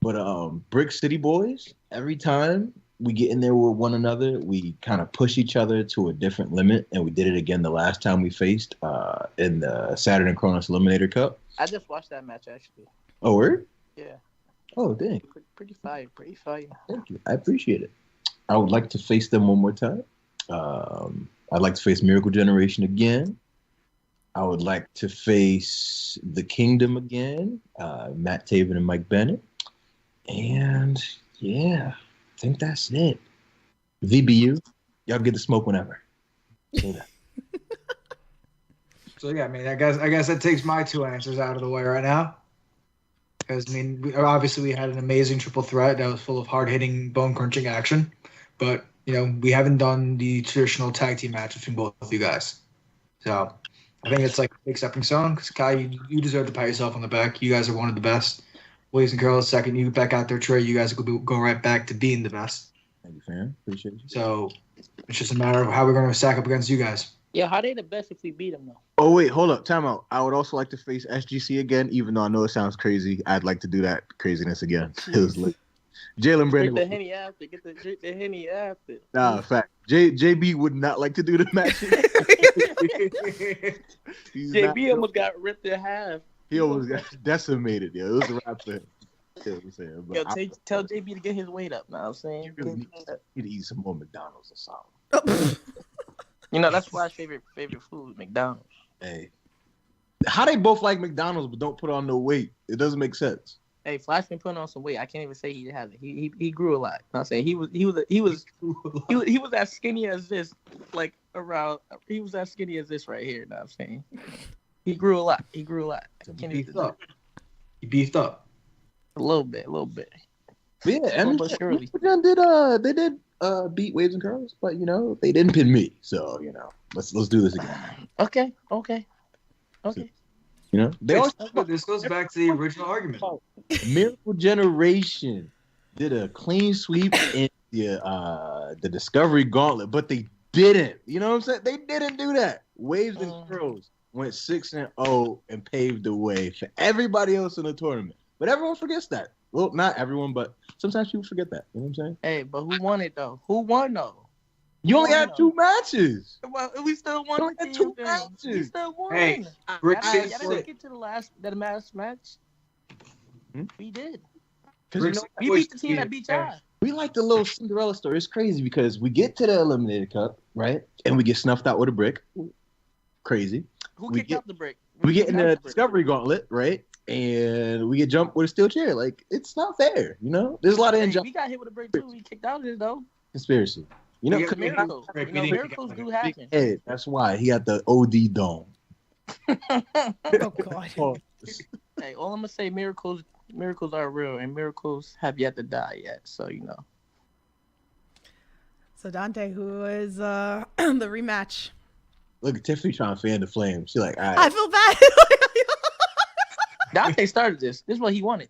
But Brick City Boys, every time we get in there with one another, we kind of push each other to a different limit. And we did it again the last time we faced in the Saturn and Kronos Eliminator Cup. I just watched that match, actually. Oh, word? Yeah. Oh, dang. Pretty fire. Thank you. I appreciate it. I would like to face them one more time. I'd like to face Miracle Generation again. I would like to face The Kingdom again, Matt Taven and Mike Bennett. And, yeah, I think that's it. VBU. Y'all get to smoke whenever. Say that. So yeah, I mean, I guess that takes my two answers out of the way right now. Because I mean, obviously we had an amazing triple threat that was full of hard-hitting, bone-crunching action, but we haven't done the traditional tag team match between both of you guys. So I think it's like a big stepping stone. Because Kai, you deserve to pat yourself on the back. You guys are one of the best. Waves and Curls, second. You back out there, Trey. You guys will go right back to being the best. Thank you, fam. Appreciate you. So it's just a matter of how we're going to stack up against you guys. Yeah, how they the best if we beat them though? Oh wait, hold up, time out. I would also like to face SGC again, even though I know it sounds crazy. I'd like to do that craziness again. It was like Jalen Drink Brandon. the Henny after. Drink the Henny after. Nah, fact. JB would not like to do the match. JB almost got ripped in half. He almost got decimated. Yeah, it was a wrap for him. You know what I'm saying? But Yo, tell JB to get his weight up. Know what I'm saying? you really need to eat some more McDonald's or something. That's Fly's favorite food, McDonald's. Hey, how they both like McDonald's but don't put on no weight? It doesn't make sense. Hey, Fly's been putting on some weight. I can't even say he hasn't. He grew a lot. Know what I'm saying he was as skinny as this, like around. He was as skinny as this right here. Know what I'm saying he grew a lot. I can't even Up. He beefed up. a little bit. But yeah, I mean, But surely. they did beat Waves and Curls, but they didn't pin me. So let's do this again. Okay. They always This goes back to the original argument. Miracle Generation did a clean sweep in the Discovery Gauntlet, but they didn't. You know what I'm saying? They didn't do that. Waves and Curls went 6-0 and paved the way for everybody else in the tournament. But everyone forgets that. Well, not everyone, but sometimes people forget that. You know what I'm saying? Hey, but who won it though? Who won though? You only had 2 matches. Well, we still won. You only had 2 matches. We still won. Hey, Rick Y'all said didn't get to the last match. Hmm? We did. Because We beat the team that beat y'all. we like the little Cinderella story. It's crazy because we get to the Eliminator Cup, right? And we get snuffed out with a brick. Crazy. Who We kicked get- out the brick? We get in kicked out the brick? Discovery Gauntlet, right? And we get jumped with a steel chair. Like, it's not fair, There's a lot of Hey, injustice. we got hit with a brick too. We kicked out of it though. Conspiracy. Yeah, Miracles. Rick, You we know, didn't miracles kick do out. happen. Hey, that's why he got the OD dome. Oh God. Hey, all I'm gonna say, miracles are real, and miracles have yet to die yet. So So Dante, who is the rematch? Look at Tiffany trying to fan the flame. She's like, all I right. feel bad. Dante started this. This is what he wanted.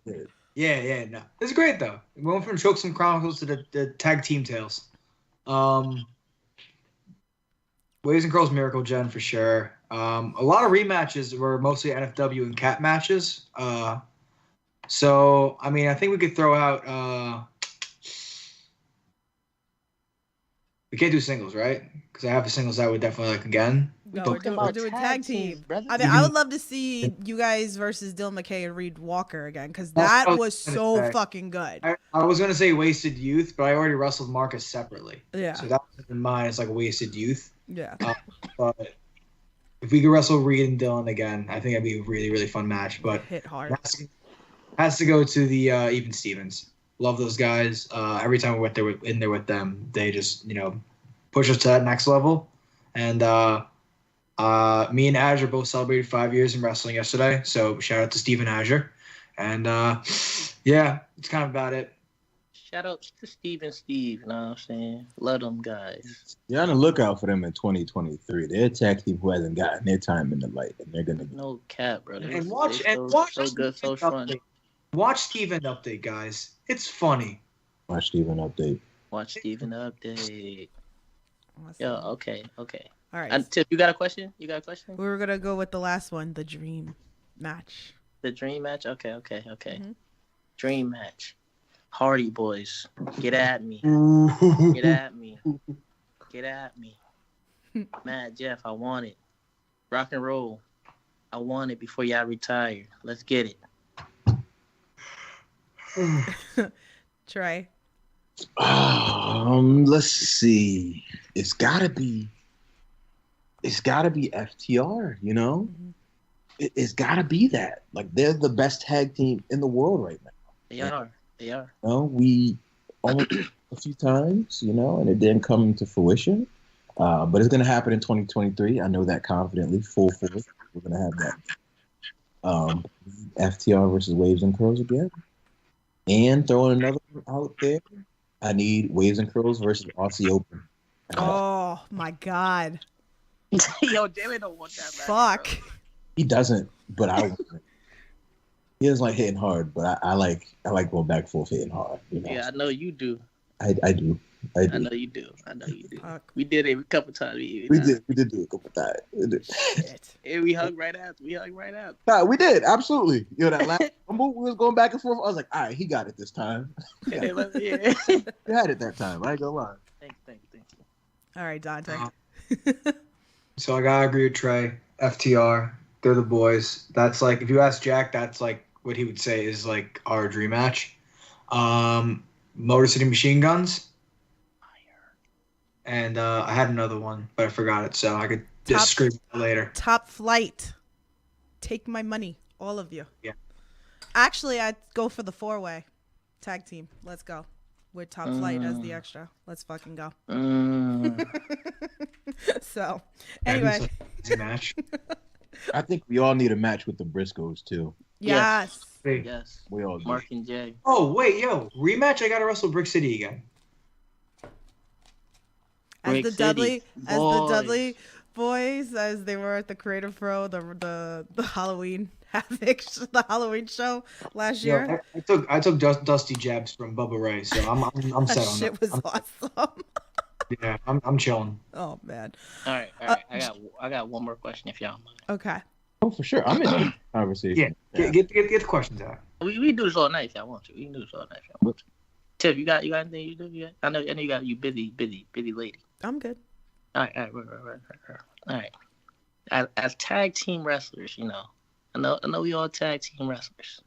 Yeah, no. It's great though. We went from Chokeslam Chronicles to the tag team tales. Waves and Curls Miracle Gen for sure. A lot of rematches were mostly NFW and Cat matches. So I mean, I think we could throw out. We can't do singles, right? Because I have the singles I would definitely like again. No, But- we're doing tag teams, team. brother. I mean, I would love to see you guys versus Dylan McKay and Reed Walker again because that That's what I was was gonna so say. fucking good. I was gonna say Wasted Youth, but I already wrestled Marcus separately. Yeah, So that was in mind. It's like Wasted Youth. yeah. But if we could wrestle Reed and Dylan again, I think that'd be a really, really fun match. But Hit hard. it has to go to the Even Stevens. Love those guys. Every time we went there in there with them, they just push us to that next level. And me and Azure both celebrated 5 years in wrestling yesterday. So shout out to Steven Azure. And yeah, it's kind of about it. Shout out to Steve and Steve. You know what I'm saying? Love them guys. You're on the lookout for them in 2023. They're a tag team who hasn't gotten their time in the light, and they're gonna. No cap, brother. And watch so good, so fun. update. Watch Steven update, guys. It's funny. Watch Steven update. Watch Steven update. Awesome. Yo, okay. All right. And Tip, you got a question? we were gonna go with the last one, the dream match. The dream match? Okay. Mhm. Dream match. Hardy Boys. Get at me. Get Get at me. Get at me. Matt, Jeff, I want it. Rock and roll. I want it before y'all retire. Let's get it. Trey. Let's see. It's gotta be FTR. Mhm. It's gotta be that. Like, they're the best tag team in the world right now. They are. We almost a few times, and it didn't come to fruition. But it's going to happen in 2023. I know that confidently. Full force. We're going to have that FTR versus Waves and Curls again. And throwing another one out there, I need Waves and Curls versus Aussie Open. Oh my God. Yo, David don't want that match. Fuck. He doesn't, but I want it. He doesn't like hitting hard, but I like going back and forth hitting hard. Yeah, I know you do. I do. I know you do. Fuck. We did it a couple times. We did do it a couple times. Shit. And we hugged right after. Nah, we did, absolutely. That last rumble, we was going back and forth. I was like, all right, he got it this time. Yeah. He had it that time. I ain't gonna lie. Thank you. All right, Dante. So I gotta agree with Trey. FTR, they're the boys. That's like, if you ask Jack, that's like what he would say is like our dream match. Motor City Machine Guns. And I had another one, but I forgot it, so I could just scream it later. Top Flight. Take my money, all of you. Yeah. Actually, I'd go for the 4-way tag team. Let's go. With Top Flight as the extra. Let's fucking go. So, anyway. Easy match. I think we all need a match with the Briscoes too. Yes. Yes. We all do. Mark and Jay. Oh, wait, yo. Rematch, I gotta wrestle Brick City again. As Brick the City. Dudley boys, as they were at the Creative Pro, the Halloween Havoc, the Halloween show last year. I took Dusty jabs from Bubba Ray, so I'm That set on shit that. was awesome. Yeah, I'm chilling. Oh man. All right. I got one more question if y'all don't mind. Okay. Oh, for sure. I'm in the conversation. Yeah, get the questions out. We can do this all night if y'all want to. We can do this all night if y'all want to. Tiff, you got anything you do? I know you got you busy lady. I'm good. All right. All right. As tag team wrestlers, I know we all tag team wrestlers,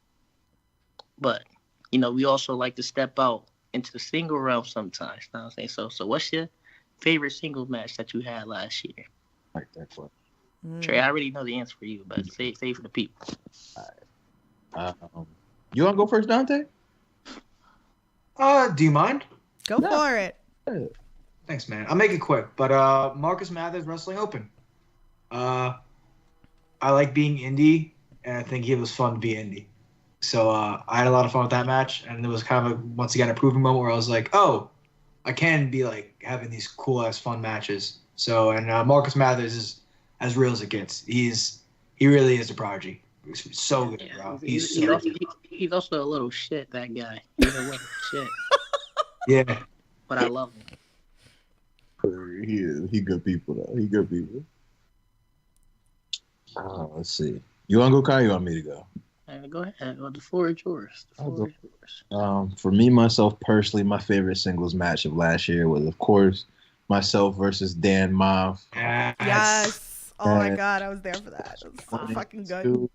but we also like to step out into the single realm sometimes. You know what I'm saying? So what's your favorite singles match that you had last year? Like that one. Trey, I already know the answer for you, but say it for the people. You want to go first, Dante? Do you mind? Go for it. Thanks, man. I'll make it quick. But Marcus Mathers Wrestling Open. I like being Indy, and I think it was fun to be Indy. So I had a lot of fun with that match, and it was kind of once again a proving moment where I was like, oh, I can be like having these cool ass fun matches. So and Marcus Mathers is as real as it gets. He really is a prodigy. He's so good, bro. He's He's also a little shit. That guy. He's a little shit. Yeah. But I love him. He good people though. He good people. Let's see. You want to go, Kai? Or you want me to go? Go ahead. The floor is yours. For me, myself personally, my favorite singles match of last year was, of course, myself versus Dan Mav. Yes. Oh my God, I was there for that. It was so fucking good.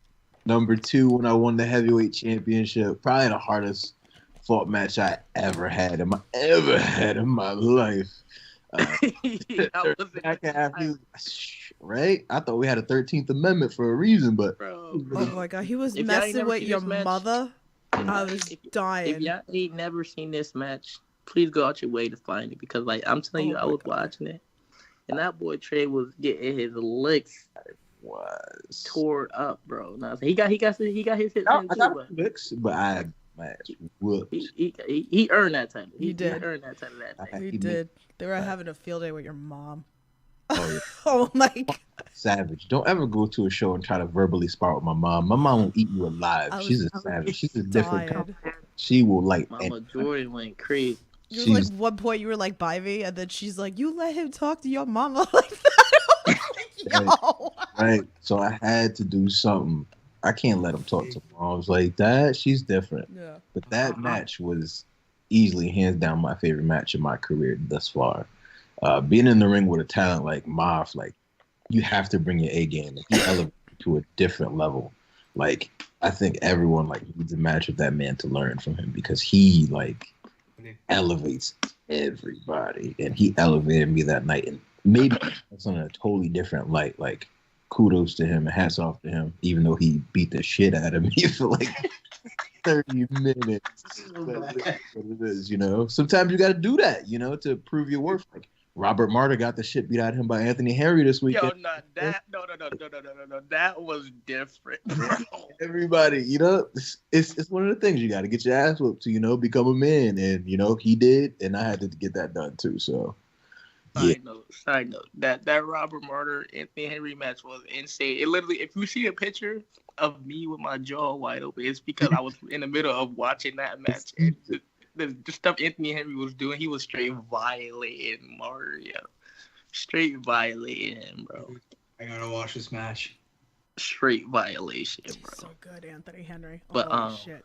Number 2, when I won the heavyweight championship, probably the hardest fought match I ever had in my life. Right? I thought we had a 13th Amendment for a reason, but oh my God, he was messing with your mother. I was dying. If y'all ain't never seen this match, please go out your way to find it, because I'm telling you, I was watching it, and that boy Trey was getting his licks tore up, bro. Now he got his hits in too, but he earned that title. He did. He earned that title that day. He did. They were having a field day with your mom. Oh, yeah. Oh my God. Savage. Don't ever go to a show and try to verbally spar with my mom. My mom will eat you alive. She's a savage. She's a different kind. She will like. Mama Jordan went crazy. You were like, one point you were like, Bivey, and then she's like, you let him talk to your mama like that. Yo. Right. So I had to do something. I can't let him talk to moms like that. She's different. Yeah. But that match was easily, hands down, my favorite match of my career thus far. Being in the ring with a talent like Moff, like, you have to bring your A game. He elevated to a different level. Like, I think everyone needs a match with that man to learn from him, because he elevates everybody, and he elevated me that night. And maybe that's on a totally different light. Like, kudos to him and hats off to him, even though he beat the shit out of me for 30 minutes. But it is what it is, you know. Sometimes you got to do that, you know, to prove your worth. Like Robert Martyr got the shit beat out of him by Anthony Henry this Yo, weekend. no, that was different, bro. Everybody, you know, it's one of the things you got to get your ass whooped to, you know, become a man. And, you know, he did, and I had to get that done too. So, yeah. Side note, that Robert Martyr Anthony Henry match was insane. It literally, if you see a picture of me with my jaw wide open, it's because I was in the middle of watching that match. And the stuff Anthony Henry was doing, he was straight violating Mario. Straight violating him, bro. I gotta watch this match. Straight violation, bro. So good, Anthony Henry. But Holy shit.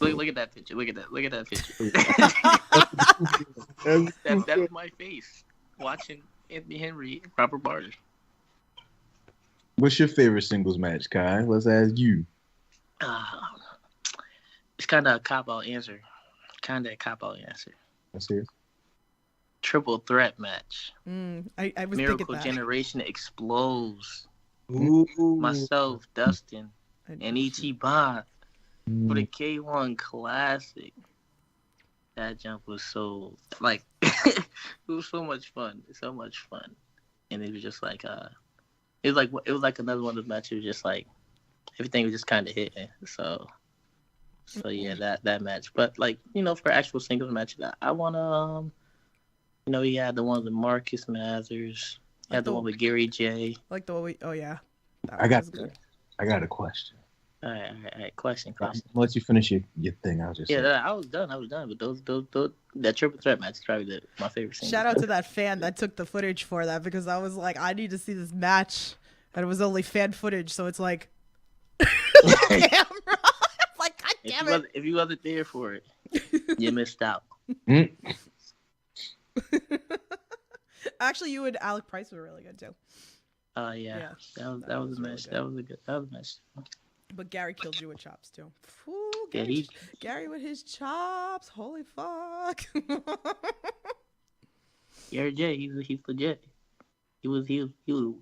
look at that picture. Look at that picture. that is my face watching Anthony Henry, Robert Martyr. What's your favorite singles match, Kai? Let's ask you. It's kind of a cop-out answer. Let's hear it. Triple threat match. I was Miracle thinking that. Generation explodes. Ooh. Myself, Dustin, and E.T. Bond for the K1 Classic. That jump was so like it was so much fun, and it was just like it was like another one of those matches. It was just like everything was just kind of hitting. So yeah, that match. But like, you know, for actual singles matches, I wanna you know, he had the one with Marcus Mathers, had the one with Gary J. Like the one I got a question. All right. Question. I'll let you finish your thing. I was just saying. I was done. But those that triple threat match is probably my favorite thing. Shout out to that fan that took the footage for that, because I was like, I need to see this match, and it was only fan footage, so it's like, camera. Like, God damn it! If you wasn't there for it, you missed out. Actually, you and Alec Price were really good too. Yeah. That was a match. That was a match. But Gary killed you with chops too. Ooh, Gary with his chops. Holy fuck. Gary J, he's legit. He was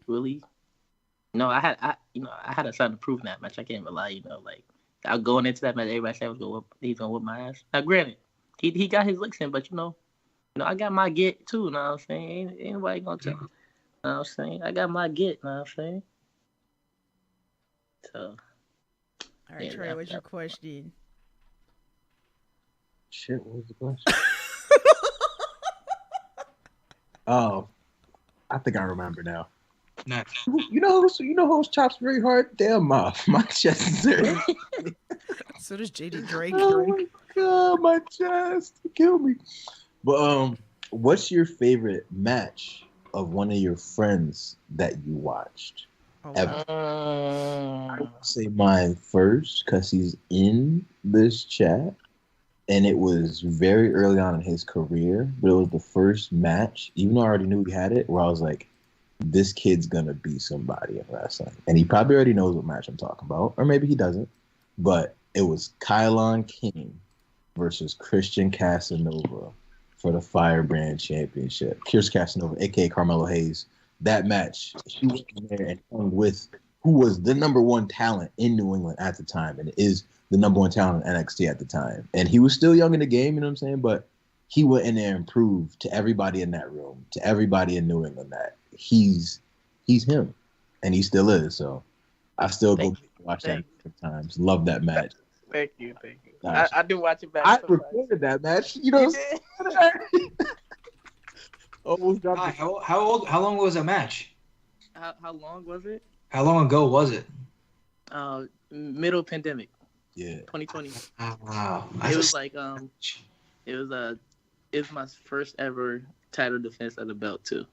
really. No, I had a something to prove in that match. I can't even lie. You know, like I was going into that match, everybody said he's gonna whip my ass. Now, granted, he got his licks in, but you know, I got my get too. You know what I'm saying? Ain't nobody gonna tell me. You know what I'm saying? I got my get. You know what I'm saying? So. All right, Trey, what's your question? Shit, what was the question? Oh, I think I remember now. Nah. You know who's chops very hard? Damn, my chest is there. So does JD Drake. Oh my god, my chest kill me. But what's your favorite match of one of your friends that you watched? Ever? I would say mine first because he's in this chat, and it was very early on in his career, but it was the first match, even though I already knew he had it, where I was like, this kid's gonna be somebody in wrestling. And he probably already knows what match I'm talking about, or maybe he doesn't, but it was Kylon King versus Christian Casanova for the Firebrand Championship. Chris Casanova, aka Carmelo Hayes. That match, he was in there and hung with who was the number one talent in New England at the time, and is the number one talent in NXT at the time. And he was still young in the game, you know what I'm saying? But he went in there and proved to everybody in that room, to everybody in New England, that he's him, and he still is. So I still go watch that times. Love that match. Thank you. I do watch it back. I recorded that match. You know. Almost got How long was that match? How long was it? How long ago was it? Middle pandemic. Yeah. 2020. Wow. It was like it was my first ever title defense of the belt too.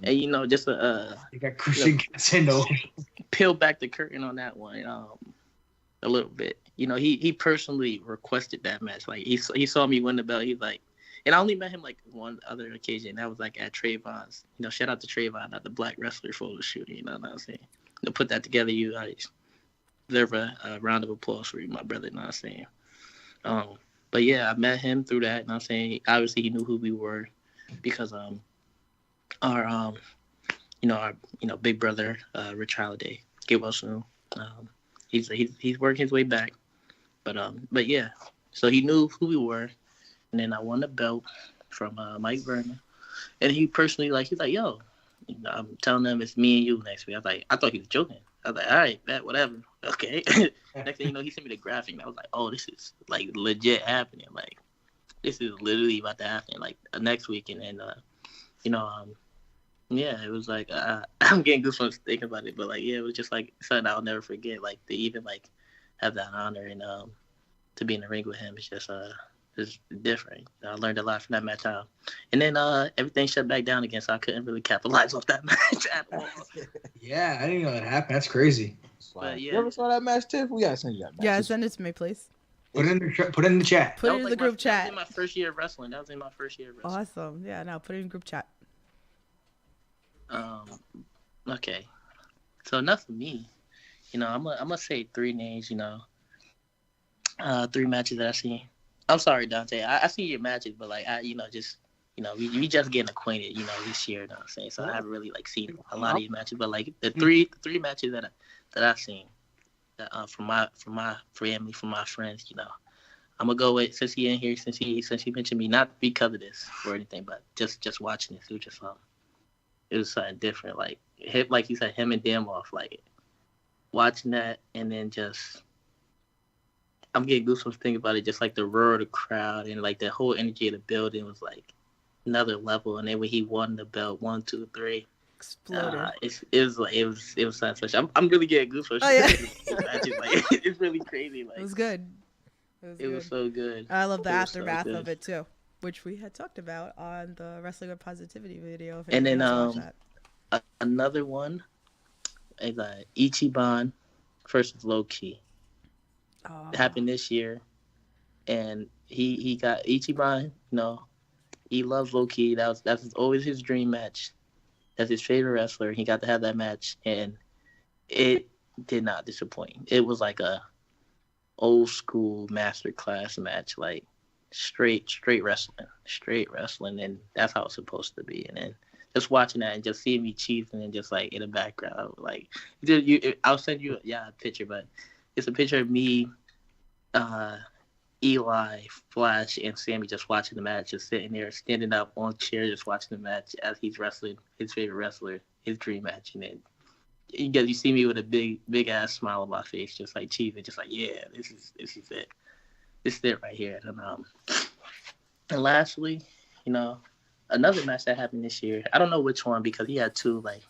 And you know, just you got Christian Casanova. Peel back the curtain on that one a little bit. You know, he personally requested that match. Like he saw me win the belt. He's like. And I only met him like one other occasion. That was like at Traevon's. You know, shout out to Traevon at the Black Wrestler photo shoot. You know what I'm saying? To put that together, I deserve a round of applause for you, my brother. You know what I'm saying? But yeah, I met him through that. You know what I'm saying? Obviously, he knew who we were because our big brother, Rich Holiday, get well soon. He's working his way back. But yeah, so he knew who we were, and then I won the belt from Mike Vernon, and he personally he's like, yo, I'm telling them it's me and you next week. I was like, I thought he was joking. I was like, all right, bet, whatever, okay. Next thing you know, he sent me the graphic, and I was like, oh, this is like legit happening. Like, this is literally about to happen like next week, and then yeah, it was like I'm getting goosebumps thinking about it, but like yeah, it was just like something I'll never forget. Like to even like have that honor and to be in the ring with him, it's just different. I learned a lot from that match time, and then everything shut back down again, so I couldn't really capitalize off that match at all. Yeah, I didn't know that happened. That's crazy. But yeah, You ever saw that match, Tiff? We gotta send you that match. Yeah, send it to me, please. Put it in the chat. Put it in the group chat. That was in my first year of wrestling. Awesome. Yeah, now put it in group chat. Okay. So enough of me. I'm gonna say 3 names. 3 matches that I seen. I'm sorry, Dante. I see your matches, but like we just getting acquainted. This year. You know what I'm saying? So I haven't really like seen a lot of your matches, but like the three matches that I've seen. From my family, from my friends, I'm gonna go with since he in here, since he mentioned me, not because of this or anything, but just watching this, it was something different. Like you said, him and Damoff, like watching that, and then just I'm getting goosebumps thinking about it. Just like the roar of the crowd and like the whole energy of the building was like another level. And then when he won the belt, 1, 2, 3. Exploded. It was something special. I'm really getting goosebumps. Oh, yeah. It's really crazy. Like It was good. it was so good. I love the It was so aftermath good. of it too, which we had talked about on the Wrestling with Positivity video. If And then anyone wants to watch that. Another one is Ichiban versus Low Key. Oh. It happened this year, and he got Ichiban. He loves Low Key. That's always his dream match. That's his favorite wrestler. He got to have that match, and it did not disappoint. It was like a old school masterclass match, like straight wrestling, and that's how it's supposed to be. And then just watching that and just seeing me cheesing and just like in the background, like I'll send you a picture, but it's a picture of me, Eli, Flash, and Sammy just watching the match, just sitting there, standing up on chairs, just watching the match as he's wrestling his favorite wrestler, his dream match. And then you see me with a big ass smile on my face, just like cheesing, just like, yeah, this is it. This is it right here. And lastly, another match that happened this year. I don't know which one because he had 2 like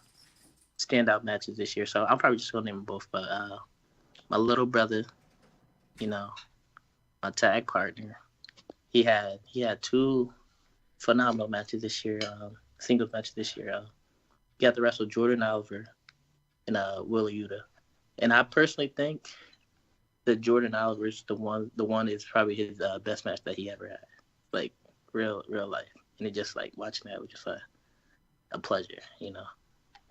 standout matches this year, so I'm probably just gonna name them both. But my little brother, my tag partner, he had 2 phenomenal matches this year, singles matches this year. He got to wrestle Jordan Oliver and Willa Yuta, and I personally think that Jordan Oliver's the one is probably his best match that he ever had, like real life. And it just like watching that was just a pleasure,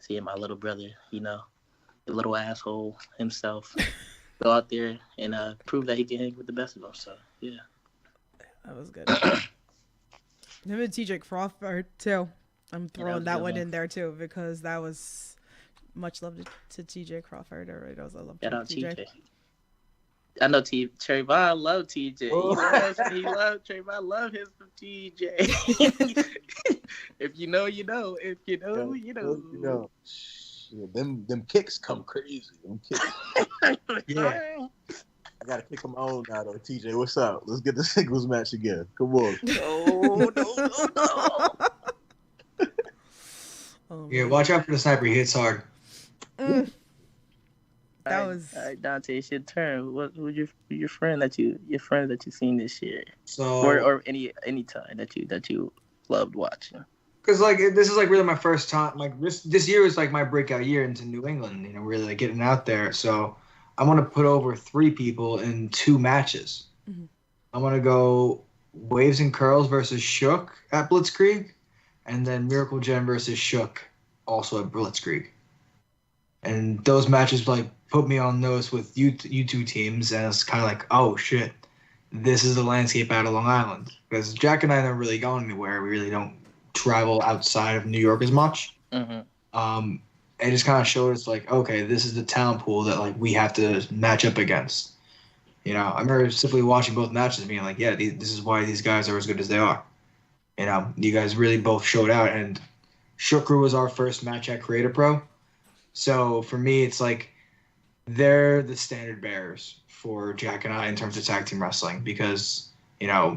seeing my little brother, the little asshole himself. Go out there and prove that he can hang with the best of them. So, yeah. That was good. Him and TJ Crawford, too. I'm throwing that one in there, too, because that was much love to TJ Crawford. All right, I love Shout out TJ. I know Traevon loved TJ. Traevon love his from TJ. If you know, you know. If you know, you know. Yeah, them kicks come crazy. Them kicks. Yeah. I gotta kick them on now though. TJ, what's up? Let's get the singles match again. Come on. No. Yeah, watch out for the sniper. He hits hard. That was all right, Dante. It's your turn. Who's your friend that you seen this year, So or any time that you loved watching? because like this is like really my first time. Like this year was like my breakout year into New England. Really like getting out there. So I want to put over 3 people in 2 matches. Mm-hmm. I want to go Waves and Curls versus Shook at Blitzkrieg, and then Miracle Gem versus Shook also at Blitzkrieg. And those matches like put me on notice with you 2 teams, and it's kind of like, oh shit, this is the landscape out of Long Island. Because Jack and I never really gone anywhere. We really don't travel outside of New York as much. Mm-hmm. It just kind of showed us like, okay, this is the talent pool that like we have to match up against. I remember simply watching both matches and being like, yeah, this is why these guys are as good as they are. You guys really both showed out. And Shukru was our first match at Creator Pro. So for me, it's like they're the standard bearers for Jack and I in terms of tag team wrestling because,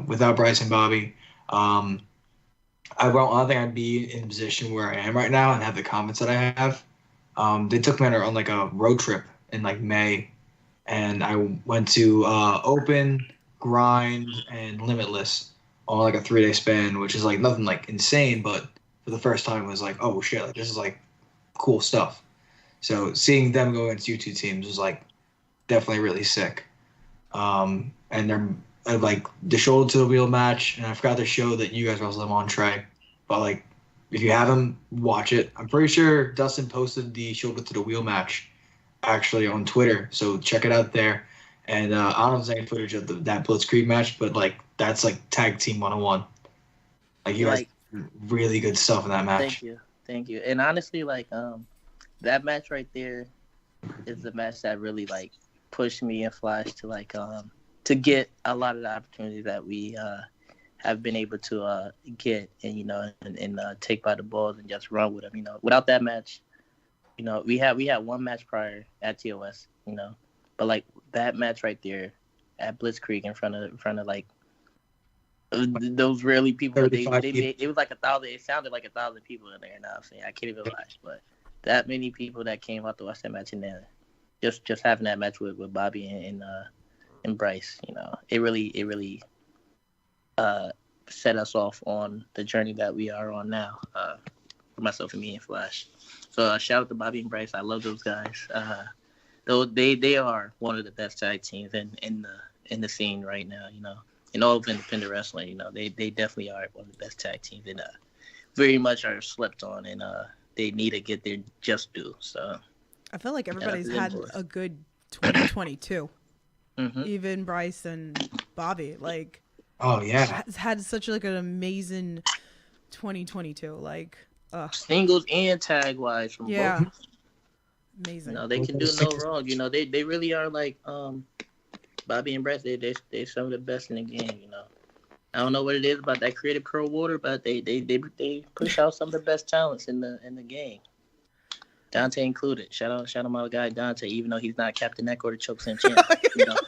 without Bryce and Bobby, I don't think I'd be in the position where I am right now and have the comments that I have. They took me on like a road trip in like May, and I went to Open, Grind, and Limitless on like a 3-day span, which is like nothing like insane, but for the first time it was like, oh shit, like this is like cool stuff. So seeing them go against U2 teams was like definitely really sick. And they're like the shoulder to the wheel match, and I forgot to show that you guys wrestled them on Trey, but like if you haven't, watch it. I'm pretty sure Dustin posted the shoulder to the wheel match actually on Twitter, so check it out there. And I don't know if there's any footage of that Blitzkrieg match, but like that's like tag team 101. Like you guys really good stuff in that match. Thank you. And honestly, like that match right there is the match that really like pushed me and Flash to like to get a lot of the opportunities that we have been able to get and take by the balls and just run with them. Without that match, we had one match prior at TOS, but like that match right there at Blitzkrieg in front of like those really people. They made, it was like 1,000. It sounded like 1,000 people in there. Now I'm saying I can't even lie, but that many people that came out to watch that match in there, just having that match with Bobby and Bryce, it really set us off on the journey that we are on now, for myself and me and Flash. So shout out to Bobby and Bryce. I love those guys. Though they are one of the best tag teams in the scene right now. In all of independent wrestling, they definitely are one of the best tag teams, and very much are slept on, and they need to get their just due. So I feel like everybody's had a good 2022. Mm-hmm. Even Bryce and Bobby, like, oh yeah, has had such like an amazing 2022. Like, singles and tag wise from both. Amazing. They can do no wrong. They really are like Bobby and Bryce. They some of the best in the game. I don't know what it is about that Creative Pro Water, but they push out some of the best talents in the game. Dante included. Shout out my guy Dante, even though he's not Captain Neck or the Chokeslam champ.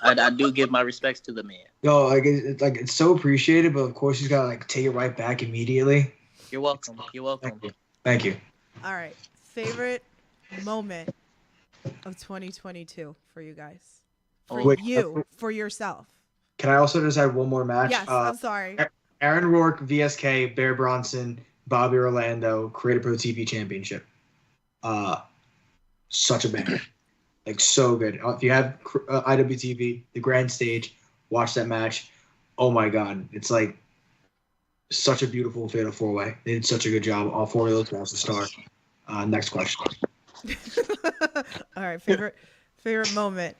I do give my respects to the man. No, it's so appreciated, but of course he's gotta like take it right back immediately. You're welcome. Thank you. All right, favorite moment of 2022 for you guys, for yourself. Can I also just add one more match? Yes, I'm sorry. Aaron Rourke, VSK, Bear Bronson, Bobby Orlando, Creative Pro TV Championship. Such a banger. Like, so good. If you have IWTV, the grand stage, watch that match. Oh my God. It's like such a beautiful fatal 4-way. They did such a good job. All 4 of those guys to start. Next question. All right. Favorite moment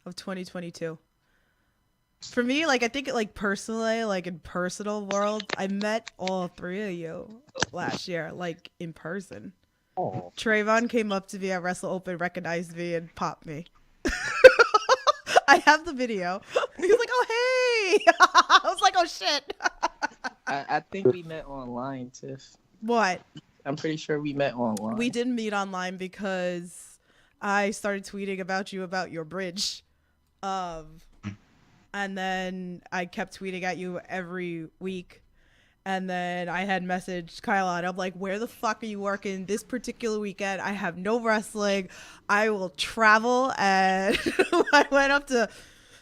of 2022. For me, like, I think like personally, like in personal world, I met all 3 of you last year, like in person. Oh. Traevon came up to me at Wrestle Open, recognized me, and popped me. I have the video. He was like, "Oh hey!" I was like, "Oh shit!" I think we met online, Tiff. What? I'm pretty sure we met online. We didn't meet online because I started tweeting about your bridge, and then I kept tweeting at you every week. And then I had messaged Kylon. I'm like, where the fuck are you working this particular weekend? I have no wrestling. I will travel. And I went up to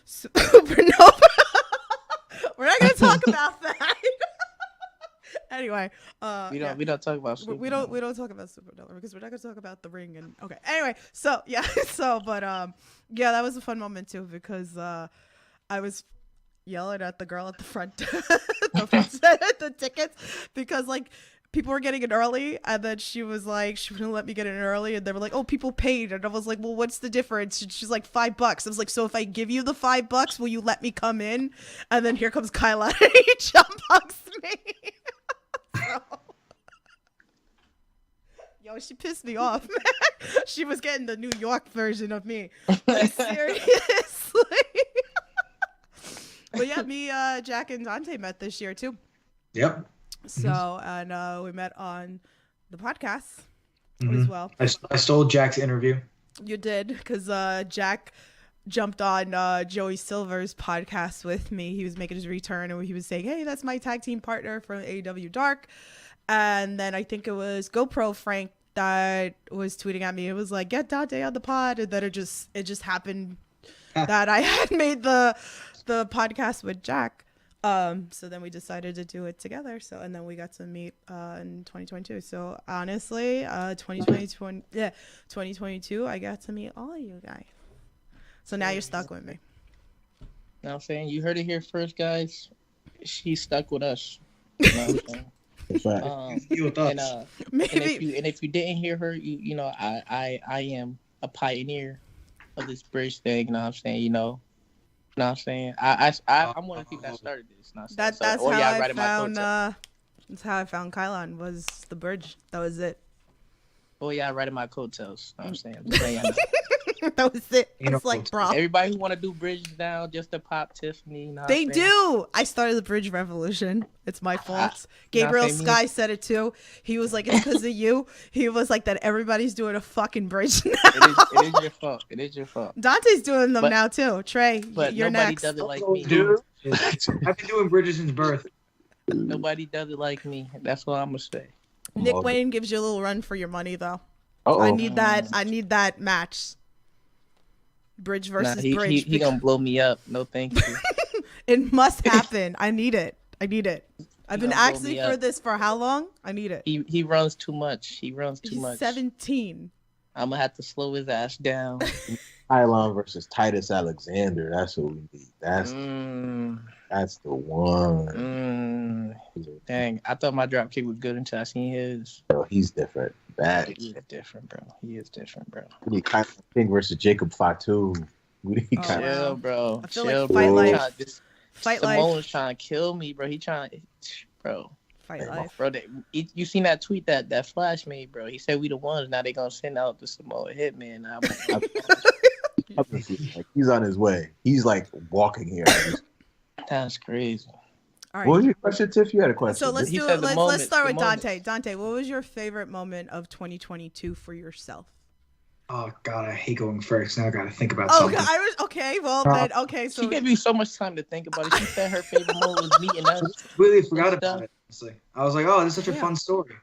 Supernova. We're not going to talk about that. Anyway. We don't talk about Supernova. We don't talk about Supernova because we're not going to talk about the ring. And okay. Anyway. So, yeah. But that was a fun moment, too, because I was yelling at the girl at the front the tickets because like people were getting in early, and then she was like she wouldn't let me get in early, and they were like, oh, people paid, and I was like, well, what's the difference? And she's like, $5. I was like, so if I give you the $5, will you let me come in? And then here comes Kyla and he jump hugs me. So, yo, she pissed me off, man. She was getting the New York version of me. Like, seriously. yeah, me, Jack, and Dante met this year too. Yep. So, and we met on the podcast as Mhm. well. I stole Jack's interview. You did, because Jack jumped on Joey Silver's podcast with me. He was making his return, and he was saying, "Hey, that's my tag team partner from AEW Dark." And then I think it was GoPro Frank that was tweeting at me. It was like, "Get Dante on the pod," and then it just happened that I had made the podcast with Jack. So then we decided to do it together. So, and then we got to meet in 2022. So honestly, 2022, I got to meet all of you guys. So now you're stuck with me. Now I'm saying, you heard it here first, guys. She's stuck with us. You know what I'm saying? In fact, You with us. Maybe and if you didn't hear her, you know, I am a pioneer of this bridge thing. You know what I'm saying? You know what I'm saying? I'm one of the people that started this. You know what I'm saying? that's So, how yeah, I right in my found. coattails. That's how I found Kylon, was the bridge. That was it. Oh yeah, right in my coattails. You know what I'm saying? I'm just saying, That was it. You know, It's like, bro. everybody who want to do bridges now just to pop Tiffany. You know what They I'm saying? do. I started the bridge revolution. It's my fault. Gabriel nothing Sky said it too. He was like, "It's because of you." He was like, "That everybody's doing a fucking bridge now." It is your fault. It is your fault. Dante's doing them But- now too. Trey, But you're nobody next. does it like me. Dude, I've been doing bridges since birth. Nobody does it like me. That's what I'm gonna say. Nick Wayne gives you a little run for your money though. Uh-oh. I need that match. Bridge Nah, versus he bridge. he gonna blow me up. No, thank you. It must happen. I need it. I've been gonna blow asking me for up. this for how long? I need it. He runs too much. He runs too He's much. 17. I'm gonna have to slow his ass down. Kylon versus Titus Alexander. That's what we need. That's Mm, the one. dang, I thought my drop kick was good until I seen his. Bro, he's different. That He is different, bro. He is different, bro. we need Kylon King versus Jacob Fatu. We need Oh, Kylon. wow. Chill, bro. I feel Chill, like bro. Fight Life- Trying- this- Fight Samoa's life. trying to kill me, bro. He trying, bro. Fight Hey, life. Bro, you seen that tweet that Flash made, bro? He said we the ones. Now they gonna send out the Samoa Hitman. Now, Like, he's on his way. He's like walking here. that's crazy. All What right. was your question, Tiff? You had a question. So let's He do said it. the Let's moments, start the with Dante. moments. Dante, what was your favorite moment of 2022 for yourself? Oh God, I hate going first. Now I gotta think about Oh, something. I was okay. Well, then okay. So She gave you so much time to think about it. She said her favorite moment was meeting us. Completely forgot Stuff. about it. Honestly, I was like, oh, this is such a Yeah. fun story.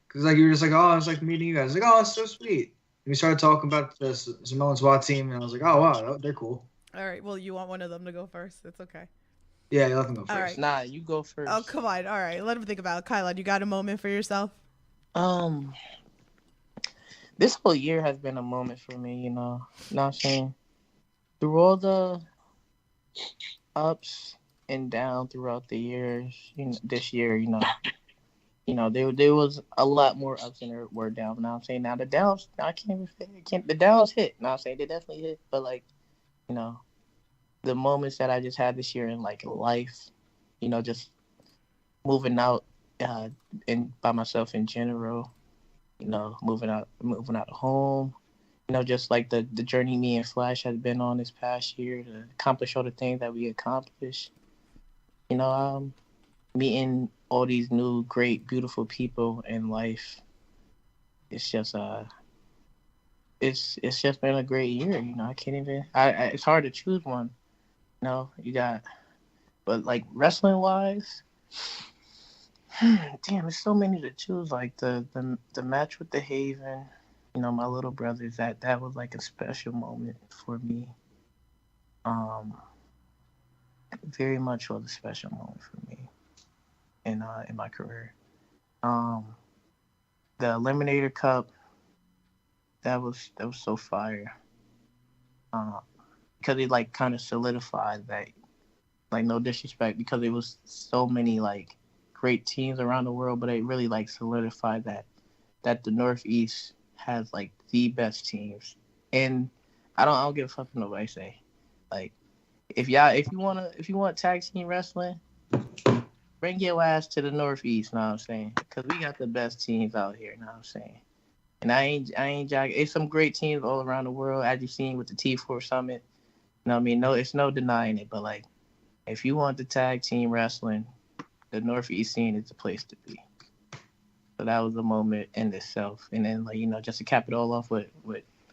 Because like you were just like, oh, I was like meeting you guys. Like, oh, it's so sweet. And we started talking about the Samoan SWAT team, and I was like, oh wow, they're cool. all right. Well, you want one of them to go first? It's okay. Yeah, let them go first. All right. Nah, you go first. Oh, come on. All right. Let him think about it. Kylon, you got a moment for yourself? This whole year has been a moment for me, you know. You know what I'm saying? Through all the ups and downs throughout the years, this year, there was a lot more ups than there were downs. You know what I'm saying? Now the downs, the downs hit. You know what I'm saying? They definitely hit. But like, the moments that I just had this year in like life, just moving out and by myself in general, moving out of home, just like the journey me and Flash has been on this past year to accomplish all the things that we accomplished. Meeting all these new, great, beautiful people in life. It's just it's just been a great year. I can't even. It's hard to choose one. But like wrestling wise, damn, there's so many to choose. Like the match with the Haven, my little brothers. That was like a special moment for me. Very much was a special moment for me in my career. The Eliminator Cup, that was so fire. Because it like kind of solidified that, like, no disrespect, because it was so many like great teams around the world, but it really like solidified that the Northeast has like the best teams. And I don't give a fuck what nobody say. Like, if you want tag team wrestling, bring your ass to the Northeast, know what I'm saying? Because we got the best teams out here, know what I'm saying? And I ain't jogging. It's some great teams all around the world, as you've seen with the T4 Summit. You know what I mean? No, it's no denying it, but like, If you want the tag team wrestling, the Northeast scene is the place to be. So that was a moment in itself. And then, like, just to cap it all off with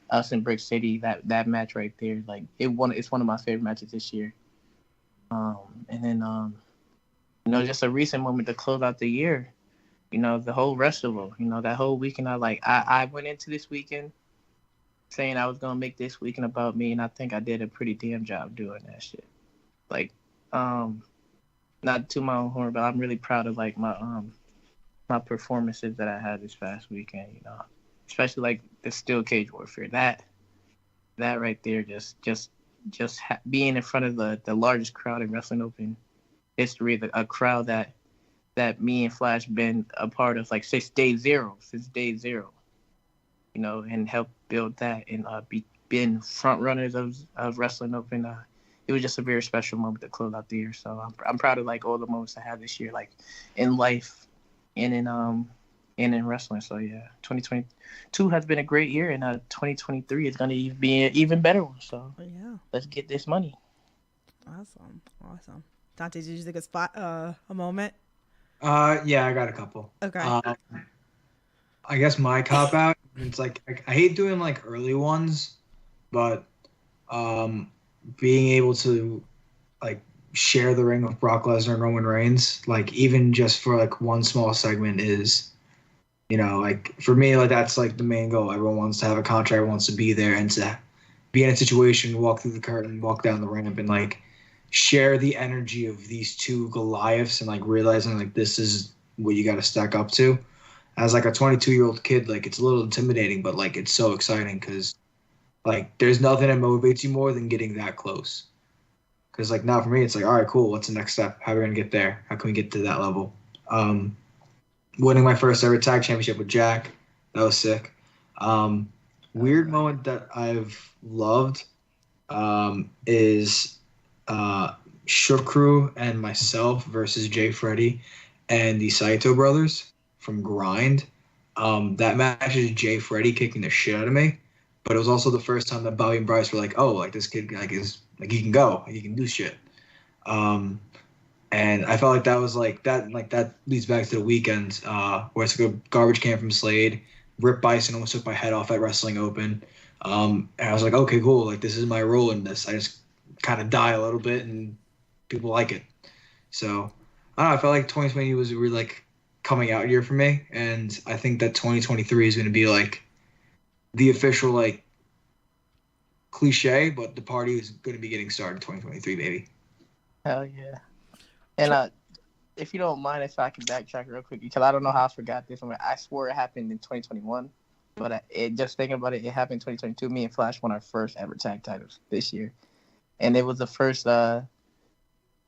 us in Brick City, that match right there, like, it's one of my favorite matches this year. And then, just a recent moment to close out the year. The whole festival, that whole weekend, I went into this weekend saying I was going to make this weekend about me, and I think I did a pretty damn job doing that shit. Like, not to my own horn, but I'm really proud of, like, my performances that I had this past weekend, especially, like, the steel cage warfare. That right there, just being in front of the largest crowd in Wrestling Open history, a crowd that me and Flash been a part of, like, since day zero, and helped build that and been front runners of Wrestling Open. It was just a very special moment to close out the year. So I'm proud of, like, all the moments I had this year, like, in life and in wrestling. So yeah, 2022 has been a great year, and 2023 is going to be an even better one. So yeah, let's get this money. Awesome. Dante, did you think a moment? Yeah, I got a couple. Okay. I guess my cop out. It's like I hate doing like early ones, but being able to like share the ring with Brock Lesnar and Roman Reigns, like even just for like one small segment is, like for me, like that's like the main goal. Everyone wants to have a contract, wants to be there and to be in a situation, walk through the curtain, walk down the ramp, and like share the energy of these two Goliaths, and like realizing like this is what you got to stack up to. As like a 22-year-old kid, like it's a little intimidating, but like it's so exciting because like there's nothing that motivates you more than getting that close. Because like now for me, it's like, all right, cool. What's the next step? How are we gonna get there? How can we get to that level? Winning my first ever tag championship with Jack, that was sick. Weird moment that I've loved is Shook Crew and myself versus Jay Freddy and the Saito brothers from Grind. That match is Jay Freddy kicking the shit out of me, but it was also the first time that Bobby and Bryce were like, oh, like this kid like is like he can go, he can do shit. And I felt like that was like that leads back to the weekend where I took a garbage can from Slade, Rip Bison almost took my head off at Wrestling Open. And I was like, okay, cool, like this is my role in this. I just kind of die a little bit and people like it. So I don't know, I felt like 2020 was really like coming out year for me, and I think that 2023 is going to be like the official like cliche, but the party is going to be getting started in 2023, baby. Hell yeah. And if you don't mind, if I can backtrack real quick, because I don't know how I forgot this one. I swore it happened in 2021, but just thinking about it, it happened in 2022. Me and Flash won our first ever tag titles this year, and it was the first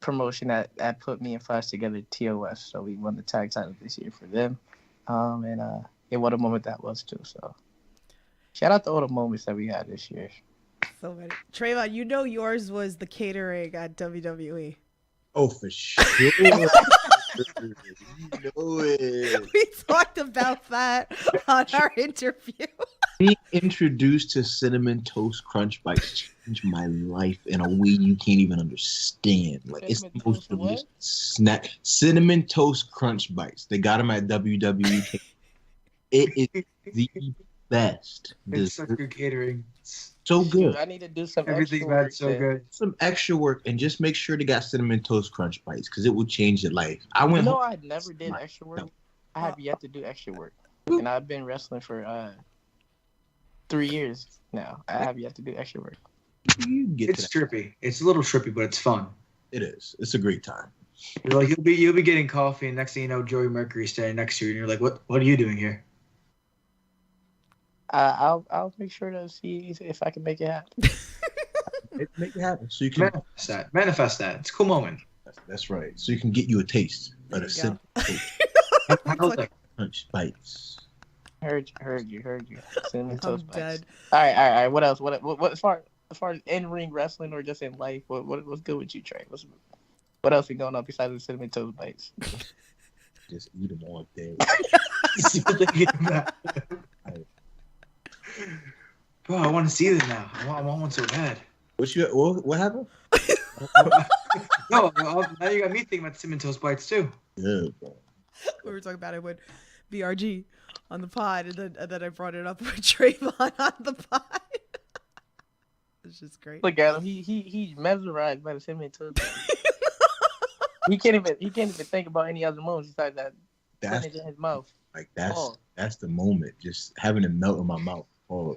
promotion that put me and Flash together, TOS. So we won the tag title this year for them, and what a moment that was too. So shout out to all the moments that we had this year. So many. Traevon, yours was the catering at WWE. Oh, for sure. You know it. We talked about that on our interview. Being introduced to Cinnamon Toast Crunch Bites changed my life in a way you can't even understand. Like it's the most delicious snack. Cinnamon Toast Crunch Bites. They got them at WWE. It is the best. It's such good catering. So good. I need to do some Everything extra about work. it's so good. Some extra work and just make sure they got Cinnamon Toast Crunch Bites because it will change your life. I went. I never did extra work. I have yet to do extra work, and I've been wrestling for 3 years now. I have yet to do extra work. You get It's to that. trippy. It's a little trippy, but it's fun. It is. It's a great time. You're like you'll be getting coffee, and next thing you know, Joey Mercury's standing next to you, and you're like, what are you doing here? I'll make sure to see if I can make it happen. Make it happen. So you can Manifest that. It's a cool moment. That's right. So you can get you a taste of There the you Cinnamon How was that? Crunch Bites. Heard you. Cinnamon I'm Toast Bites. dead. All right. What else? What as far as in ring wrestling or just in life? What's good with you, Trey? What else is going on besides the Cinnamon Toast Bites? Just eat them all day. See what they get back. Bro, I want to see them now. I want one so bad. What happened? No, now you got me thinking about cinnamon toast bites too. Yeah, bro. We were talking about it with BRG on the pod, and then I brought it up with Traevon on the pod. It's just great. Look at him. He's mesmerized by the cinnamon toast. He can't even think about any other moments besides that That's putting it in his mouth. like that's Oh. that's the moment. Just having it melt in my mouth. Oh,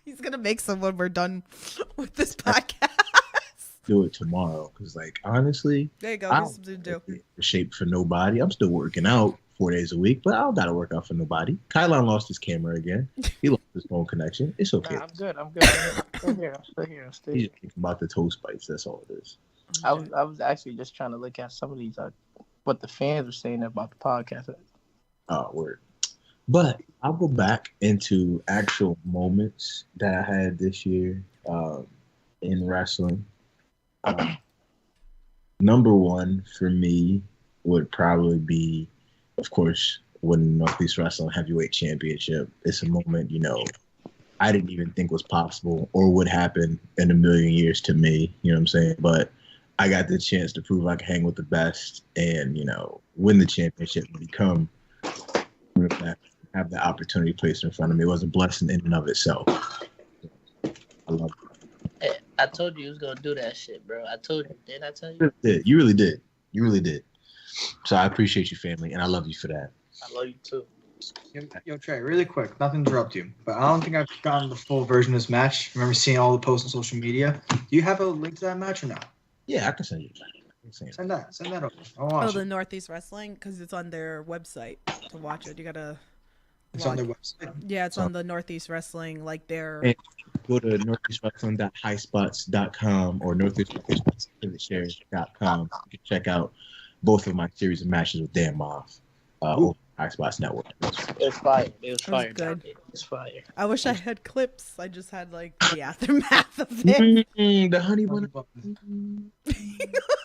He's gonna make some when we're done with this podcast. do it tomorrow because, like, honestly, There you go. I There's something to do. don't for shape for nobody. I'm still working out 4 days a week, but I don't gotta work out for nobody. Kylon lost his camera again. He lost his phone connection. It's okay. Nah, I'm good. I'm still here. I'm still He's here. just thinking about the toast bites. That's all it is. I was actually just trying to look at some of these what the fans were saying about the podcast. Oh, word. But I'll go back into actual moments that I had this year in wrestling. Number one for me would probably be, of course, winning the Northeast Wrestling Heavyweight Championship. It's a moment, I didn't even think was possible or would happen in a million years to me. You know what I'm saying? But I got the chance to prove I can hang with the best and, win the championship and become have the opportunity placed in front of me. It was a blessing in and of itself. I love it. Hey, I told you was gonna do that shit, bro. I told you, didn't I tell you? You really did. You really did. So I appreciate you, family, and I love you for that. I love you too. Yo, Trey, really quick, not to interrupt you, but I don't think I've gotten the full version of this match. I remember seeing all the posts on social media. Do you have a link to that match or no? Yeah, I can send you that. Send that over. I watch the it. Northeast Wrestling, because it's on their website to watch it. You gotta. It's on their website. Yeah, it's on the Northeast Wrestling, like their. And go to northeastwrestling.highspots.com or northeastwrestling.com. You can check out both of my series of matches with Dan Moff over High Spots Network. It's fire. It was fire. good. It's fire. I wish I had clips. I just had like the aftermath of it. The honey bun.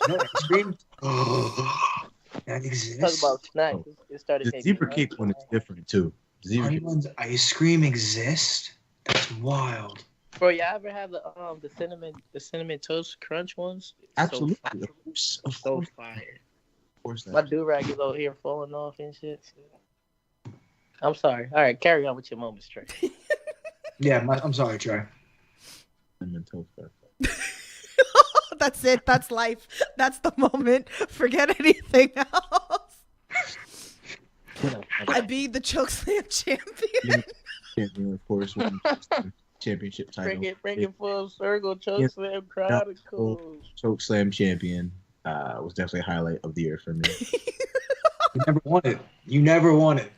No, ice cream? Oh, that Talk exists. about snacks. It started. The taking zebra me cake right one is different too. Zebra cake. Honeyman's ice cream exists? That's wild. Bro, y'all ever have the cinnamon toast crunch ones? It's Absolutely. So fire. Of course. Of So course. fire. Of course My not. do-rag is over here falling off and shit. I'm sorry. All right, carry on with your moments, Trey. Yeah, I'm sorry, Trey. Cinnamon toast crunch. That's it. That's life. That's the moment. Forget anything else. I be the Chokeslam champion. Champion, of course, won the championship title. Bring it full circle. Chokeslam Chronicles. Chokeslam champion was definitely a highlight of the year for me. You never won it. You never won it.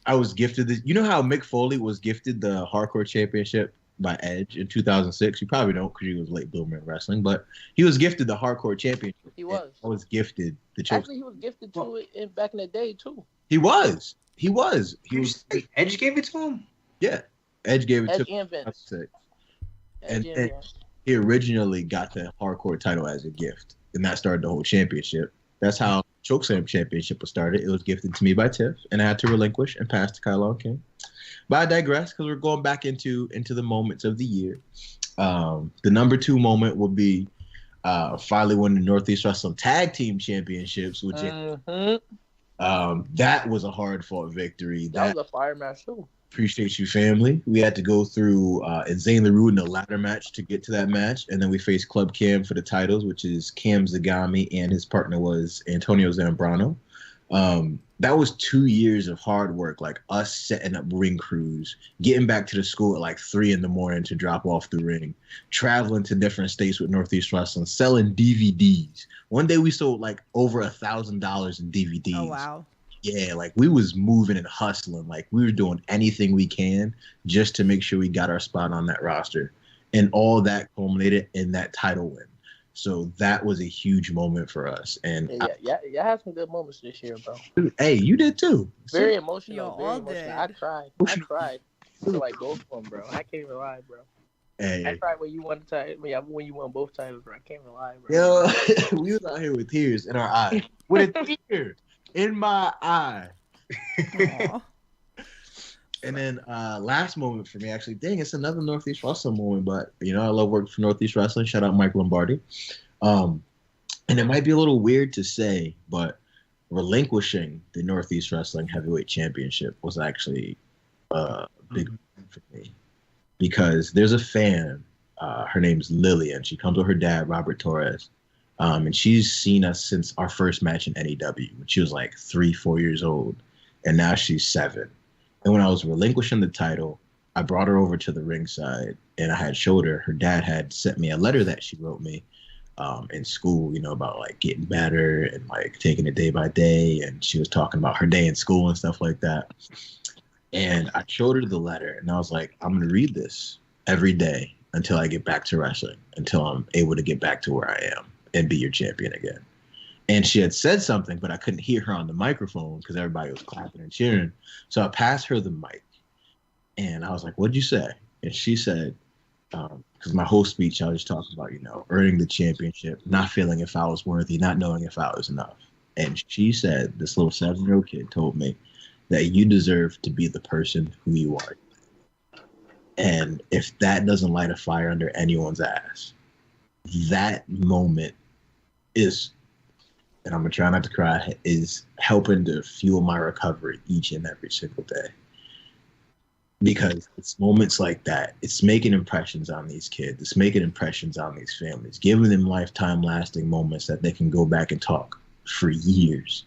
I was gifted this. You know how Mick Foley was gifted the Hardcore Championship by Edge in 2006? You probably don't because he was a late bloomer in wrestling, but he was gifted the Hardcore Championship. He was. I was gifted the Chokeslam. Actually, he was gifted to it back in the day, too. He was. He You was. say Edge gave it to him? Yeah. Edge gave it Edge to and Vince. 2006. Edge And- and Vince. He originally got the Hardcore title as a gift, and that started the whole championship. That's how Chokeslam Championship was started. It was gifted to me by Tiff, and I had to relinquish and pass to Kylon King. But I digress because we're going back into the moments of the year. The number 2 moment will be finally winning the Northeast Wrestling Tag Team Championships, which that was a hard-fought victory. That was a fire match, too. Appreciate you, family. We had to go through Zane LaRue in the ladder match to get to that match, and then we faced Club Cam for the titles, which is Cam Zagami, and his partner was Antonio Zambrano. That was 2 years of hard work, like us setting up ring crews, getting back to the school at like 3 a.m. to drop off the ring, traveling to different states with Northeast Wrestling, selling DVDs. One day we sold like over $1,000 in DVDs. Oh wow. Yeah, like we was moving and hustling. Like we were doing anything we can just to make sure we got our spot on that roster. And all that culminated in that title win. So that was a huge moment for us. And Yeah, had some good moments this year, bro. hey, you did too. Very emotional. Yo, very all emotional. did. I cried. For like both of them, bro. I can't even lie, bro. I Hey, cried when you won the title. When you won both titles, bro. I can't even lie, bro. yo, we was out here with tears in our eyes. With a tear in my eye. Aw. And then last moment for me, actually, dang, it's another Northeast Wrestling moment, but I love working for Northeast Wrestling. Shout out Mike Lombardi. And it might be a little weird to say, but relinquishing the Northeast Wrestling Heavyweight Championship was actually a big win for me, because there's a fan, her name's Lillian. She comes with her dad, Robert Torres, and she's seen us since our first match in NEW when she was like 3-4 years old, and now she's 7. And when I was relinquishing the title, I brought her over to the ringside, and I had showed her. Her dad had sent me a letter that she wrote me in school, about like getting better and like taking it day by day. And she was talking about her day in school and stuff like that. And I showed her the letter, and I was like, I'm going to read this every day until I get back to wrestling, until I'm able to get back to where I am and be your champion again. And she had said something, but I couldn't hear her on the microphone because everybody was clapping and cheering. So I passed her the mic, and I was like, what'd you say? And she said, because my whole speech, I was talking about, earning the championship, not feeling if I was worthy, not knowing if I was enough. And she said, this little 7-year-old kid told me that you deserve to be the person who you are. And if that doesn't light a fire under anyone's ass, that moment is, and I'm going to try not to cry, is helping to fuel my recovery each and every single day. Because it's moments like that, it's making impressions on these kids, it's making impressions on these families, giving them lifetime lasting moments that they can go back and talk for years.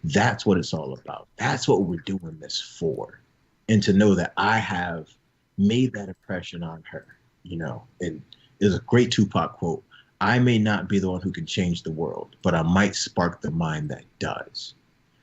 That's what it's all about. That's what we're doing this for. And to know that I have made that impression on her, and there's a great Tupac quote, I may not be the one who can change the world, but I might spark the mind that does.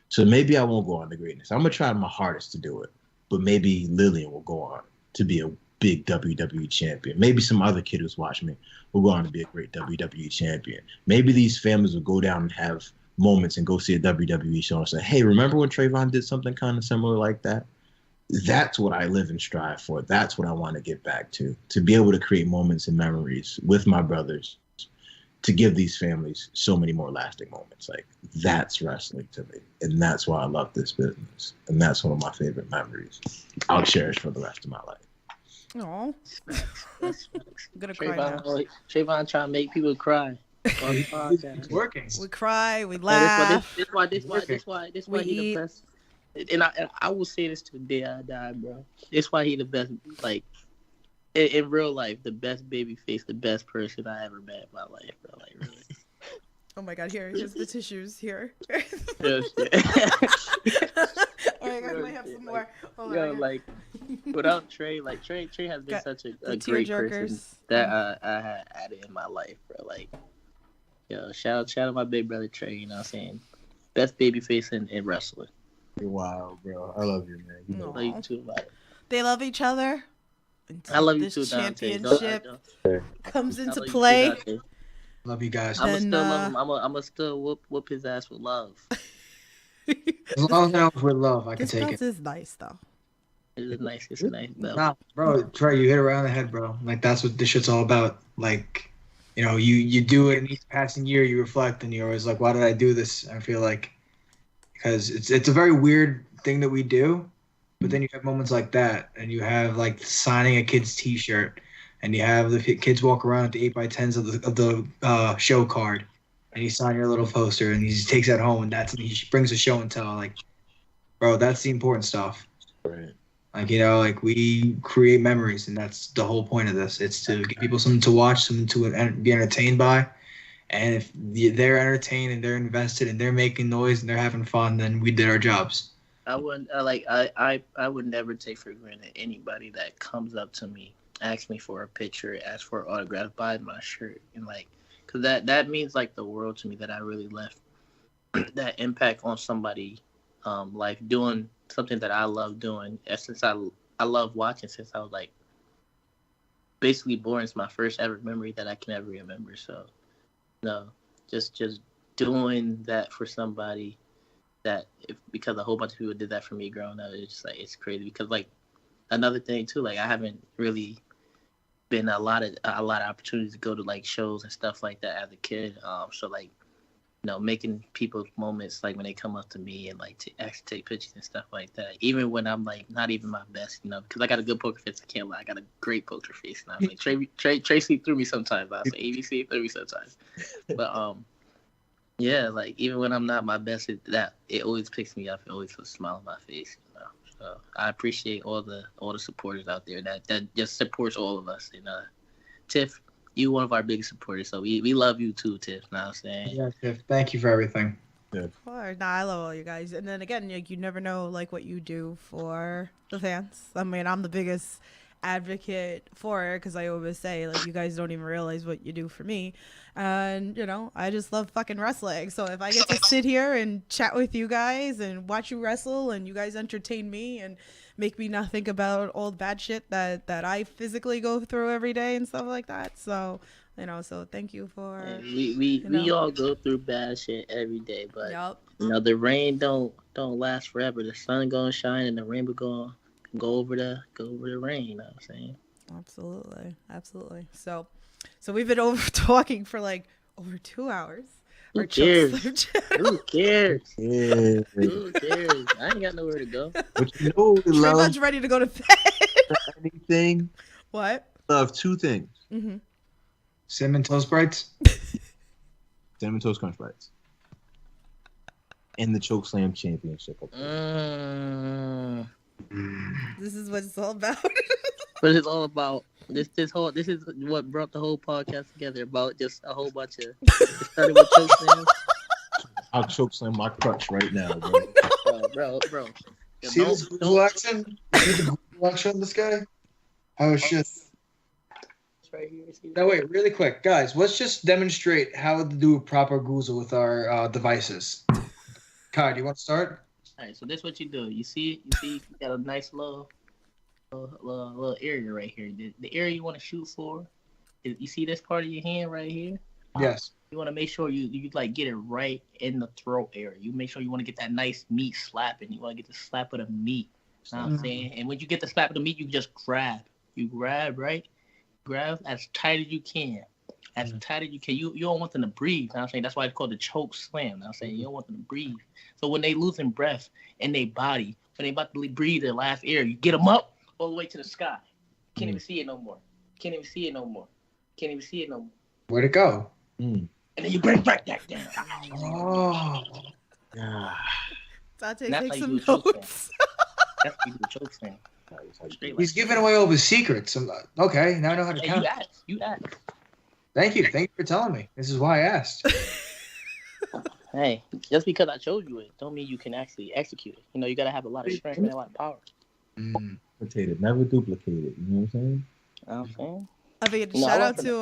So maybe I won't go on to greatness. I'm going to try my hardest to do it. But maybe Lillian will go on to be a big WWE champion. Maybe some other kid who's watching me will go on to be a great WWE champion. Maybe these families will go down and have moments and go see a WWE show and say, hey, remember when Traevon did something kind of similar like that? That's what I live and strive for. That's what I want to get back to be able to create moments and memories with my brothers, to give these families so many more lasting moments. Like, that's wrestling to me. And that's why I love this business. And that's one of my favorite memories I'll cherish for the rest of my life. Aw. I'm gonna cry now. Traevon trying to make people cry. It's working. We cry, we laugh. This why he the best. And I will say this to the day I die, bro. This why he the best, like, in real life, the best baby face, the best person I ever met in my life, bro. Like, really. Oh my god, here's the tissues here. Yes, Oh my god, I might have some more. Oh my Yo, god. like, without Trey, like, Trey has been Got such a the great tearjerkers. person that I had added in my life, bro. Like, yo, shout out my big brother Trey, you know what I'm saying? Best baby face in wrestling. You're wild, bro. I love you, man. You know Aw. Love you too, like, They love each other. I love you This too, Dante. championship comes I into love you too, play. Dante. Love you guys. I'ma Then, still love him. I'ma still whoop his ass with love. As long as I know with love, I can This take belt it. is nice though. It's a nice belt. Nah, bro, Trey, you hit it right on the head, bro. Like, that's what this shit's all about. Like, you do it, and each passing year you reflect, and you're always like, why did I do this? I feel like, because it's a very weird thing that we do, but then you have moments like that, and you have like signing a kid's T-shirt, and you have the kids walk around with the 8x10s of the show card, and you sign your little poster, and he just takes that home, and he brings a show and tell. Like, bro, that's the important stuff. Right. Like, like, we create memories, and that's the whole point of this. It's to give people something to watch, something to be entertained by. And if they're entertained and they're invested and they're making noise and they're having fun, then we did our jobs. I would never take for granted anybody that comes up to me, asks me for a picture, asks for an autograph, buys my shirt, and like, cause that means like the world to me, that I really left that impact on somebody, life, doing something that I love doing. Since I love watching since I was like basically born. It's my first ever memory that I can ever remember. So no, just doing that for somebody that, because a whole bunch of people did that for me growing up, it's just like, it's crazy. Because like, another thing too, like, I haven't really been a lot of opportunities to go to like shows and stuff like that as a kid. So like, making people's moments like when they come up to me and like to actually take pictures and stuff like that. Even when I'm like not even my best, because I got a good poker face. I can't lie. I got a great poker face. And I'm like Tracy threw me sometimes. I say ABC threw me sometimes. But yeah, like even when I'm not my best, it always picks me up. It always puts a smile on my face. So I appreciate all the supporters out there that just supports all of us. And Tiff, you one of our biggest supporters, so we love you too, Tiff. Know what I'm saying? Yeah, Tiff, thank you for everything. Of course. Nah, I love all you guys. And then again, like, you never know like what you do for the fans. I mean, I'm the biggest advocate for it because I always say like you guys don't even realize what you do for me. And I just love fucking wrestling. So if I get to sit here and chat with you guys and watch you wrestle and you guys entertain me and make me not think about all the bad shit that I physically go through every day and stuff like that. So so thank you for we all go through bad shit every day, but the rain don't last forever. The sun gonna shine and the rainbow gonna go over the rain. You know what I'm saying? Absolutely. So we've been over talking for like over 2 hours. Who cares? Who cares? Yeah. Who cares? I ain't got nowhere to go. But we love Traevon's ready to go to bed. anything. What? Love two things. Mm-hmm. Cinnamon Toast Bites. Cinnamon Toast Crunch Bites. And the Chokeslam Championship. This is what it's all about. What it's all about. This is what brought the whole podcast together, about just a whole bunch of it started with Chokeslam. I'll chokeslam my crutch right now, bro. Oh, no. Bro. See this Google action? See the Google action on this guy? Oh shit. Right here. No, wait, really quick. Guys, let's just demonstrate how to do a proper goozle with our devices. Kai, do you want to start? All right, so this is what you do. You see, you got a nice little area right here. The area you want to shoot for, you see this part of your hand right here? Yes. You want to make sure you like get it right in the throat area. You make sure you want to get that nice meat slapping. You want to get the slap of the meat. You know what I'm saying? And when you get the slap of the meat, you just grab. You grab, right? Grab as tight as you can. As tight as you can. You don't want them to breathe. You know what I'm saying? That's why it's called the choke slam. You know what I'm saying? You don't want them to breathe. So when they losing breath in their body, when they about to breathe their last air, you get them up all the way to the sky. Can't even see it no more. Where'd it go? And then you bring back that down. Oh. Dante, That's take how you some do a choke notes. That's how you do a choke slam. He's giving away all his secrets. Okay, now I know how to count. You asked. Thank you for telling me. This is why I asked. Hey, just because I showed you it, don't mean you can actually execute it. You got to have a lot of strength and a lot of power. Never duplicated. You know what I'm saying? I mean, shout out to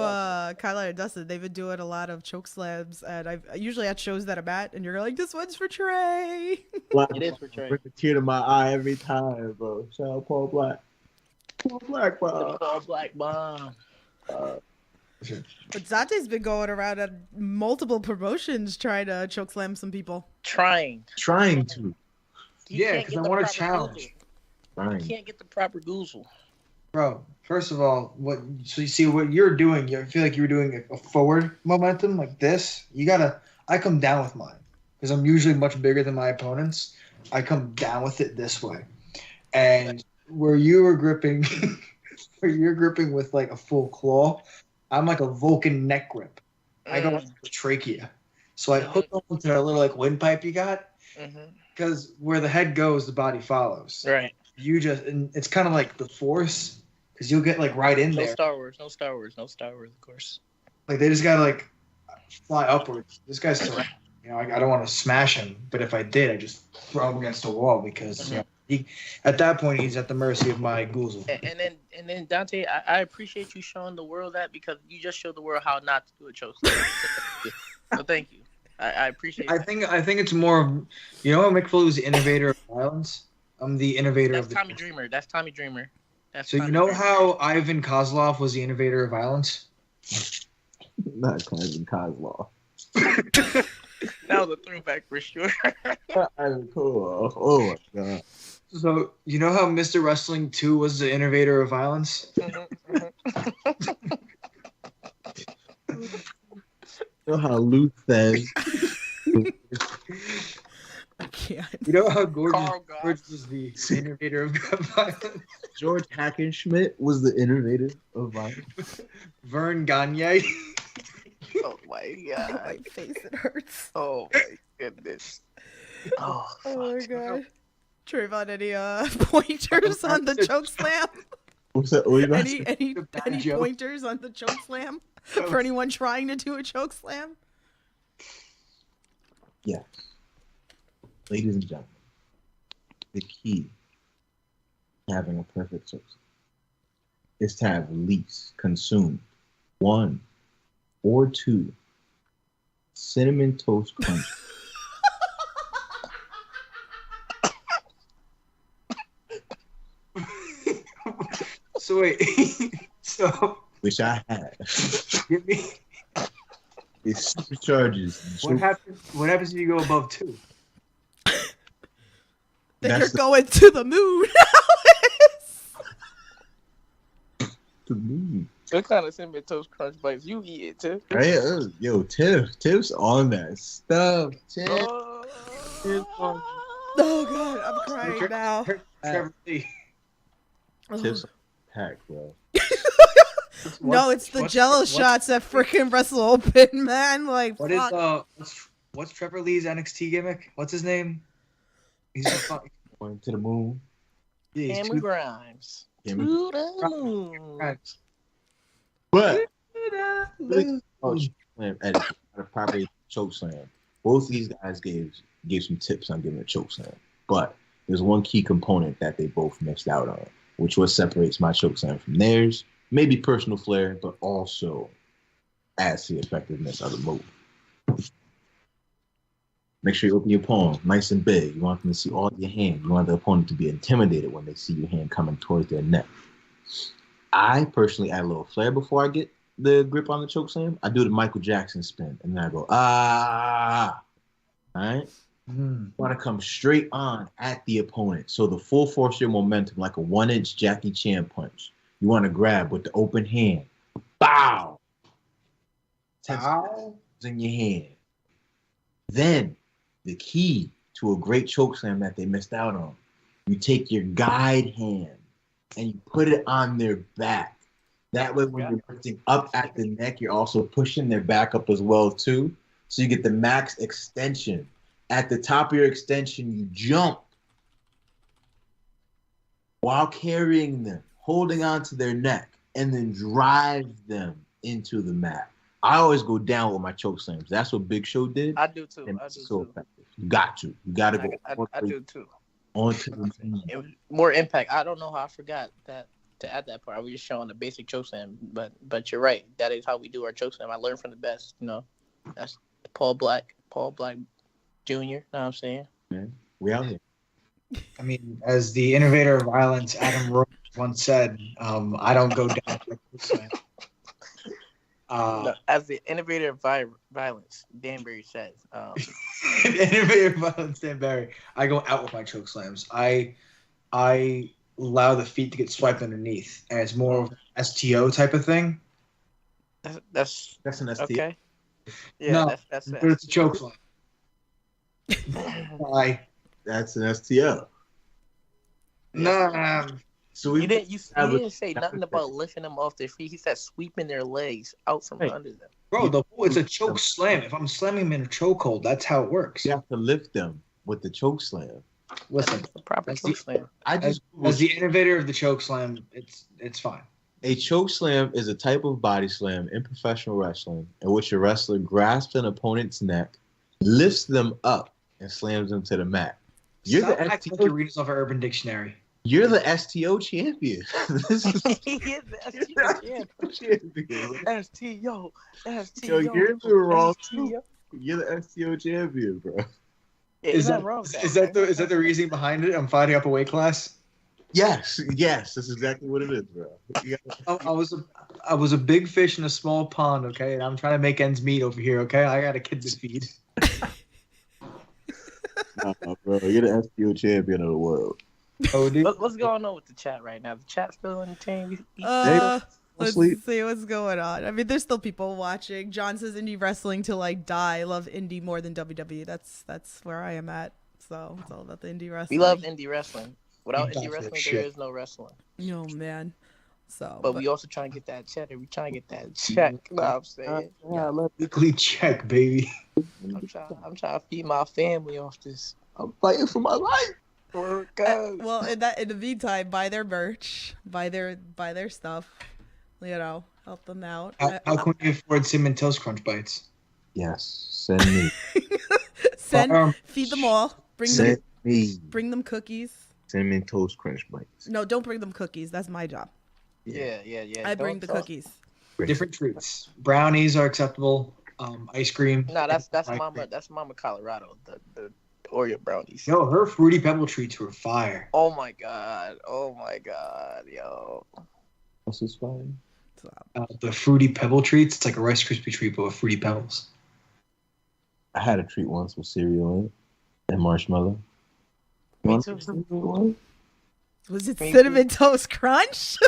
Kylon and Dustin. They've been doing a lot of choke slams, and I've usually at shows that I'm at, and you're like, "This one's for Trey." It is for Trey. Bring a tear to my eye every time, bro. Shout out Paul Black. Paul Black bomb. But Dante's been going around at multiple promotions trying to choke slam some people. Trying to. Yeah, because I want a challenge. You can't get the proper goozle. Bro, first of all, so you see what you're doing, I feel like you were doing a forward momentum like this. I come down with mine because I'm usually much bigger than my opponents. I come down with it this way. And where you're gripping with like a full claw, I'm like a Vulcan neck grip. I go into the trachea. So I hook on to that little like windpipe you got because where the head goes, the body follows. Right. And it's kind of like the Force, because you'll get like right in there. No Star Wars, of course. Like they just gotta like fly upwards. This guy's surrounded. I don't want to smash him, but if I did, I just throw him against the wall because at that point he's at the mercy of my goozle. And then Dante, I appreciate you showing the world that, because you just showed the world how not to do a choke slam. So thank you. I appreciate. I think it's more of, Mick Foley was the innovator of violence. I'm the innovator of the. Tommy Dreamer. That's Tommy Dreamer. So how Ivan Kozlov was the innovator of violence? Not Ivan Kozlov. That was a throwback for sure. Ivan Kozlov. Oh my god. So you know how Mr. Wrestling 2 was the innovator of violence? You know how Luke says I can't. You know how gorgeous Carl Goff. George was the innovator of gun violence? George Hackenschmidt was the innovator of violence. Vern Gagne. Oh my My god. face, it hurts. Oh my goodness. Oh, Oh my fuck. god. Trayvon, any pointers on the Chokeslam? What's that? What you got? Any joke. pointers on the Chokeslam for anyone trying to do a Chokeslam? Yes. Ladies and gentlemen, the key to having a perfect choke is to have at least consumed 1 or 2 cinnamon toast crunch. So wait. So Which I have. give me. It supercharges. What happens? What happens if you go above 2? Then That's you're the- going to the moon. to me. What kind of cinnamon toast crunch bites you eat it too? Right? Yo, Tiff's on that stuff. Tiff. Oh, Oh god, I'm crying now. Trevor Lee. Tiff's packed, bro. No, it's the Jello what's- shots that freaking Wrestle Open, man. Like, What is fuck. what's Trevor Lee's NXT gimmick? What's his name? He's a fuck. Going to the moon. Yeah, he's Cameron too- Grimes. Cameron- To the moon. But Chokeslam etiquette, how to properly chokeslam. Both of these guys gave some tips on giving a chokeslam, but there's one key component that they both missed out on, which what separates my chokeslam from theirs. Maybe personal flair, but also adds to the effectiveness of the move. Make sure you open your palm nice and big. You want them to see all of your hand. You want the opponent to be intimidated when they see your hand coming towards their neck. I personally add a little flair before I get the grip on the chokeslam. I do the Michael Jackson spin, and then I go, ah. All right? You want to come straight on at the opponent. So the full force of your momentum, like a 1-inch Jackie Chan punch. You want to grab with the open hand. Bow! 10 seconds in your hand. Then, the key to a great chokeslam that they missed out on, you take your guide hand and you put it on their back. That way, when you're lifting up at the neck, you're also pushing their back up as well, too. So you get the max extension. At the top of your extension, you jump while carrying them, holding onto their neck, and then drive them into the mat. I always go down with my chokeslams. That's what Big Show did. I do too. and I it's do so too. effective. You got to. You got to go I do too. onto the knee. It was more impact. I don't know how I forgot that to add that part. I was just showing the basic chokeslam, but you're right. That is how we do our chokeslam. I learned from the best. You know, that's Paul Black Jr. Know what I'm saying? We out here. I mean, as the innovator of violence, Adam Rose once said, I don't go down for a slam. No, as the innovator of violence, Danbury says. Innovator of violence, Dan Barry. I go out with my choke slams. I allow the feet to get swiped underneath, and it's more of an STO type of thing. That's That's an ST. okay. Yeah, No, that's but it's a choke slam. Why? That's an STL. Nah. So we You didn't say nothing about lifting them off their feet. He said sweeping their legs out from Hey. under them. Bro, it's a choke slam. If I'm slamming them in a chokehold, that's how it works. You have to lift them with the choke slam. Listen, The proper That's the- chokeslam. I as just the innovator of the choke slam, it's fine. A choke slam is a type of body slam in professional wrestling in which a wrestler grasps an opponent's neck, lifts them up, and slams them to the mat. You're Stop the acting like STO. you're reading this off of Urban Dictionary. You're the STO champion. This is He is the champion. STO. Yo, you're in the wrong too. You're the STO champion, bro. Yeah, Is nothing that wrong with is that the reasoning behind it? I'm fighting up a weight class. Yes, that's exactly what it is, bro. You gotta- I was a big fish in a small pond, okay, and I'm trying to make ends meet over here, okay. I got a kid to feed. Nah, bro, you're the STO champion of the world. Oh, dude. What's going on with the chat right now? The chat still in the team? Uh, Let's sleep. see what's going on. I mean, there's still people watching. John says indie wrestling till I die. I love indie more than WWE. That's where I am at. So it's all about the indie wrestling. We love indie wrestling. Without Indie indie wrestling, shit. there is no wrestling. Oh man. So, But we also trying to get that cheddar. We trying to get that check. You know what I'm saying? Yeah, I love Weekly check, baby. I'm trying to feed my family off this. I'm fighting for my life. For God. well, in the meantime, buy their merch, buy their stuff. You know, help them out. How can we afford Cinnamon Toast Crunch Bites? Yes, send me. Feed them all. Bring them cookies. Cinnamon Toast Crunch Bites. No, don't bring them cookies. That's my job. Yeah. I bring the cookies. Different treats. Brownies are acceptable. Ice cream. No, that's Mama Colorado. The Oreo brownies. Yo, her Fruity Pebble treats were fire. Oh my god, yo. What's this fine? The Fruity Pebble treats, it's like a Rice Krispie treat, but with Fruity Pebbles. I had a treat once with cereal in it and marshmallow. Me too. Was it Me Cinnamon Toast Crunch?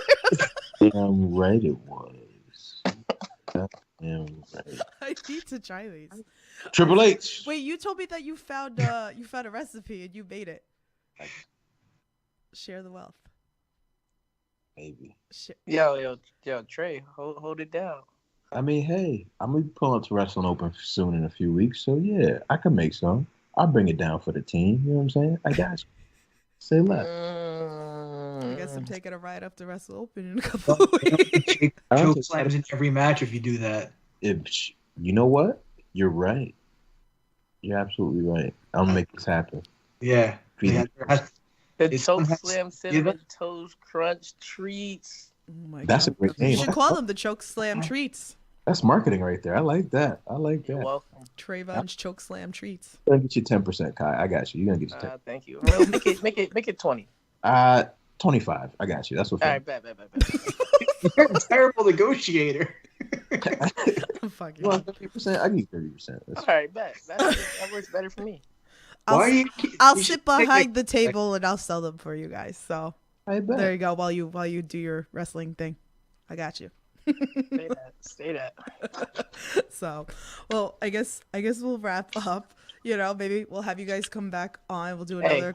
Damn right it was. Damn right. I need to try these. Triple H. Wait, you told me that you found a recipe and you made it. Share the wealth. Maybe. Yo, Trey, hold it down. I mean, hey, I'm gonna be pulling up to Wrestling Open soon in a few weeks, so yeah, I can make some. I'll bring it down for the team. You know what I'm saying? I got you. Say less. I guess I'm taking a ride up to Wrestle Open in a couple of weeks. Chokeslams in every match if you do that. You know what? You're right. You're absolutely right. I'm gonna make this happen. Yeah. Yeah. The It's Chokeslam Cinnamon Toast Crunch treats. Oh my That's a God. great You name. should call them the Chokeslam treats. That's marketing right there. I like that. You're welcome. Trayvon's Chokeslam treats. You're gonna get you 10%, Kai. I got you. You're gonna get you 10. Thank you. Well, make it 20. 25. I got you. That's what. All right, bet. You're a terrible negotiator. Fuck You want you. 30%? I give you 30%. All right, bet. That works better for me. I'll sit behind the table and I'll sell them for you guys. So I bet. there you go. While you do your wrestling thing, I got you. Stay that. So, well, I guess we'll wrap up. You know, maybe we'll have you guys come back on. We'll do another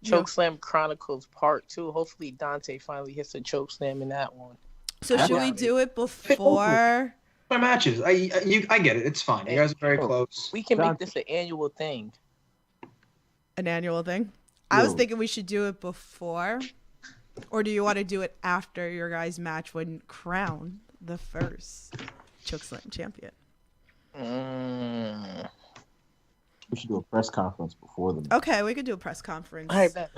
Chokeslam Chronicles Part 2. Hopefully Dante finally hits a chokeslam in that one. So should we do it before? My matches. I get it. It's fine. You guys are very close. We can make this an annual thing. An annual thing? I was thinking we should do it before. Or do you want to do it after your guys' match when crown the first Chokeslam champion? We should do a press conference before the. Okay, we could do a press conference All right, bet.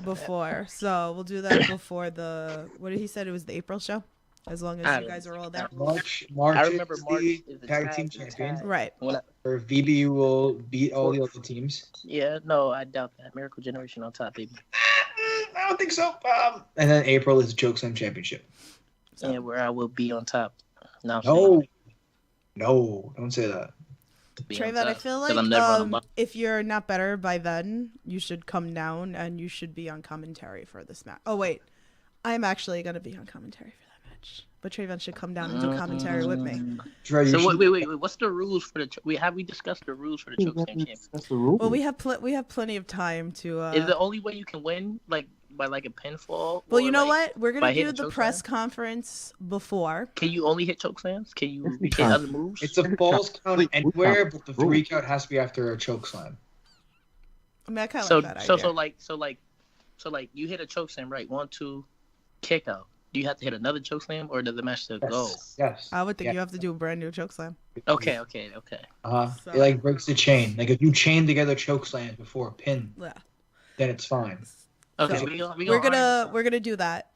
before. So we'll do that before the. What did he said? It was the April show. As long as you guys are all there. March I remember is March the is the tag team tag. champion. Right. Or VB will beat all the other teams. Yeah, no, I doubt that. Miracle Generation on top, baby. I don't think so. And then April is the Chokeslam championship. And where I will be on top. No, don't say that. Trayvon, I feel like if you're not better by then, you should come down and you should be on commentary for this match. Oh, wait. I'm actually going to be on commentary for that match. But Trayvon should come down and do commentary with me. So wait. What's the rules for the? Have we discussed the rules for the Chokeslam champion? That's the rule. Well, we have plenty of time to. Is the only way you can win by a pinfall? Well, you know what? We're gonna do the chokeslam? press conference before. Can you only hit chokeslams? Can you hit other moves? It's a falls count anywhere, but the 3 count has to be after a chokeslam. I mean, I kind of like that idea. So you hit a chokeslam, right? 1, 2, kick out. Do you have to hit another chokeslam, or does the match still go? Yes. I would think you have to do a brand new chokeslam. Okay. So- It like breaks the chain. Like if you chain together chokeslams before a pin, Yeah. then it's fine. Okay, So, we're gonna do that.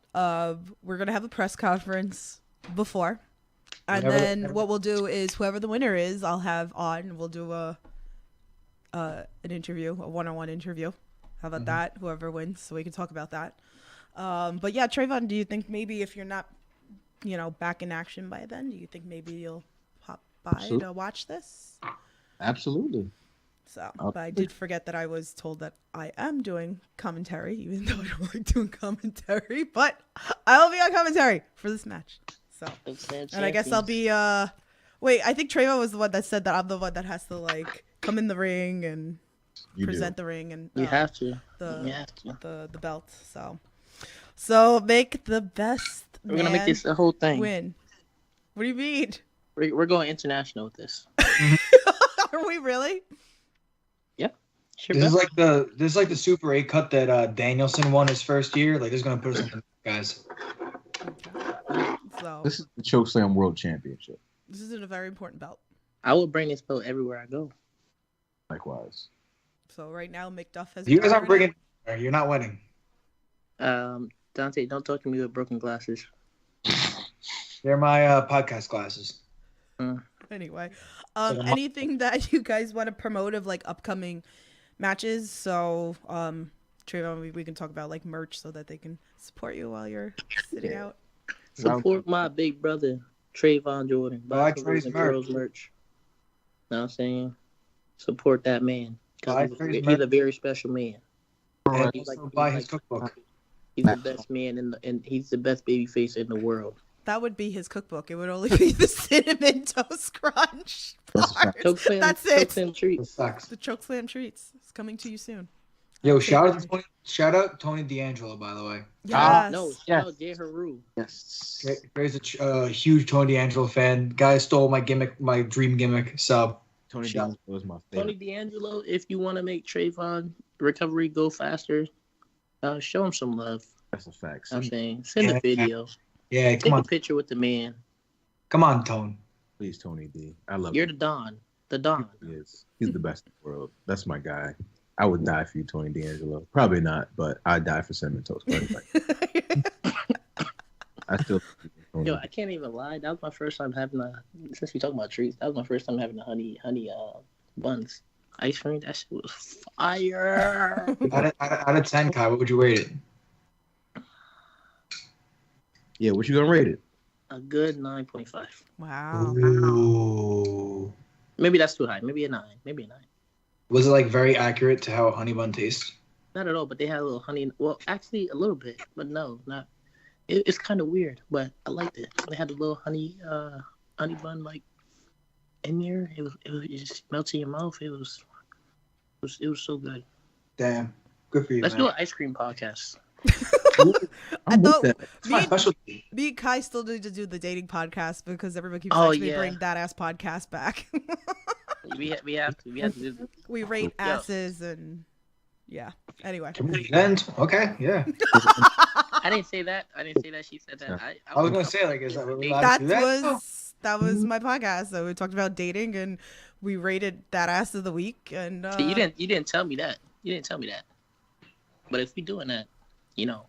We're gonna have a press conference before, and then what we'll do is whoever the winner is, I'll have on. We'll do an interview, a one-on-one interview. How about that? Whoever wins, so we can talk about that. But yeah, Traevon, do you think maybe if you're not, back in action by then, do you think maybe you'll pop by to watch this? Absolutely. So, but I did forget that I was told that I am doing commentary, even though I don't like doing commentary. But I will be on commentary for this match. So, Chokeslam and I guess I'll champions. be wait, I think Traevon was the one that said that I'm the one that has to like come in the ring and You present do. the ring and You have to. You the have to. the belt. So make the best We're gonna make this a whole thing. win. What do you mean? We're going international with this. Are we really? Yep. Sure. This is like the Super 8 cut that Danielson won his first year. Like, this is gonna put us on the guys. So This is the Chokeslam World Championship. this is a very important belt. I will bring this belt everywhere I go. Likewise. So right now, McDuff has. You guys aren't covered it. bringing. You're not winning. Dante, don't talk to me with broken glasses. They're my podcast glasses. Anyway, So- anything that you guys want to promote of like upcoming matches? So, Traevon, we can talk about like merch so that they can support you while you're sitting out. Support my big brother, Traevon Jordan. Buy Buy some Trey's and merch. girls merch. Know what I'm saying? Support that man. 'Cause Buy he's, Trey's he's merch. a very special man. And He's also like- buy he's his like- cookbook. He's the best man and he's the best baby face in the world. That would be his cookbook. It would only be the cinnamon toast crunch That's a fact. part. That's it. Chokeslam treats. Sucks. The Chokeslam treats. It's coming to you soon. Yo, shout out Tony D'Angelo, by the way. Yes. No, Yes. shout out Jay Haru. Yes. Trey's a huge Tony D'Angelo fan. Guy stole my gimmick, my dream gimmick. So Tony Shout- D'Angelo was my Tony favorite. D'Angelo, if you want to make Traevon recovery go faster, show him some love. That's a fact. I'm saying, send Yeah. a video, yeah, take come a on, picture with the man. come on, Tone. Please, Tony D. I love You're him. the Don, the Don. He is. He's the best in the world. That's my guy. I would die for you, Tony D'Angelo. Probably not, but I'd die for cinnamon toast crunch. I still. Yo, I can't even lie. That was my first time having since we talking about treats, that was my first time having the honey buns. Ice cream, that shit was fire. Out of 10, Kai, what would you rate it? Yeah, what you gonna rate it? A good 9.5. Wow. Ooh. Maybe that's too high. Maybe a 9. Maybe a 9. Was it like very accurate to how a honey bun tastes? Not at all, but they had a little honey. Well, actually, a little bit, but no, not. It's kind of weird, but I liked it. They had a little honey bun like in there. It just melts in your mouth. It was so good. Damn, good for you, Let's man. do an ice cream podcast. I I'm with thought that. It's my me, specialty. me and Kai still need to do the dating podcast because everyone keeps Oh, asking me to yeah. bring that ass podcast back. We have to do. We rate Yeah. asses and yeah. Anyway. And okay, yeah. I didn't say that. She said that. I was gonna say, like, is that what we're allowed That to do that? that was my podcast. So we talked about dating and we rated that ass of the week and See, you didn't tell me that. But if we doing that, you know.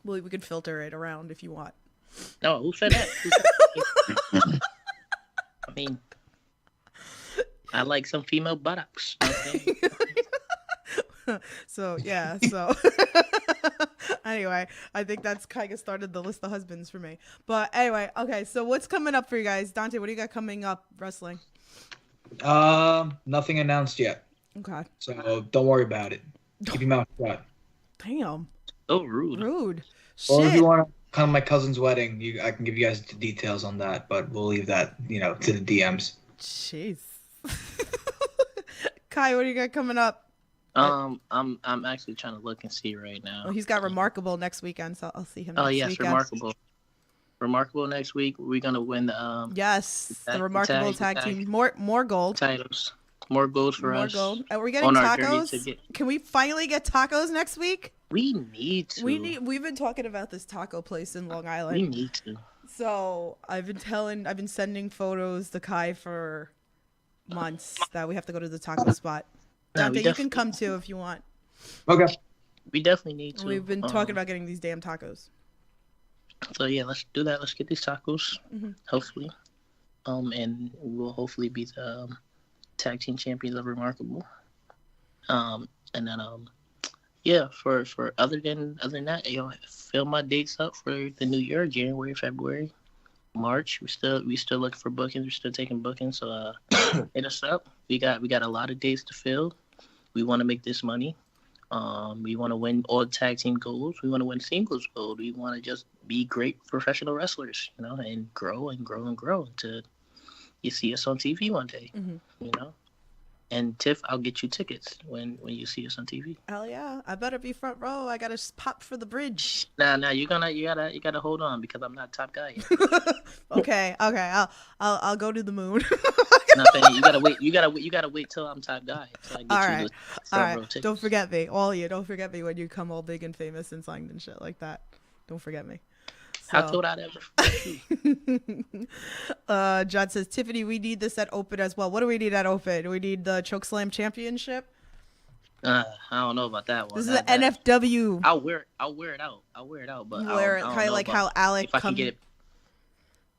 well, we could filter it around if you want. No, who said that? I mean, I like some female buttocks. Okay? So yeah, so anyway, I think that's kind of started the list of husbands for me. But anyway, okay, so what's coming up for you guys? Dante, what do you got coming up wrestling? Nothing announced yet, Okay. so don't worry about it. Keep your mouth shut. Damn. So rude. Rude. Or if Shit. you want to come to my cousin's wedding, I can give you guys the details on that, but we'll leave that, to the DMs. Jeez. Kai, what do you got coming up? I'm actually trying to look and see right now. Oh, he's got Remarkable next weekend, so I'll see him Oh next yes, weekend. Remarkable next week. We're gonna win the Yes, the Tag- Remarkable tag- tag team. More gold. titles. More goals for More us. gold. Are we getting on our journey tacos? to get- Can we finally get tacos next week? We need to. We've been talking about this taco place in Long Island. We need to. So I've been sending photos to Kai for months that we have to go to the taco spot. No, Dante, we you can come too if you want. Okay. We definitely need to. We've been talking about getting these damn tacos. So yeah, let's do that. Let's get these tacos. Mhm. Hopefully, and we'll hopefully be the tag team champions of Remarkable. And then yeah, for other than that, fill my dates up for the new year, January, February, March. We still looking for bookings. We're still taking bookings. So hit us up. We got a lot of dates to fill. We want to make this money. We want to win all tag team goals. We want to win singles gold. We want to just be great professional wrestlers, and grow and grow and grow until you see us on TV one day, And Tiff, I'll get you tickets when you see us on TV. Hell yeah! I better be front row. I gotta pop for the bridge. Nah, you gotta hold on because I'm not top guy yet. Okay. I'll go to the moon. Nothing. You gotta wait till I'm top guy. Till I get All you right. the front row tickets. Don't forget me, all of you. Don't forget me when you come all big and famous and signed and shit like that. Don't forget me. How could I ever forget you? John says, Tiffany, we need this at Open as well. What do we need at Open? We need the Chokeslam Championship. I don't know about that one. This is the NFW. I'll wear it out. But You wear it kind of like how Alec if I can get it.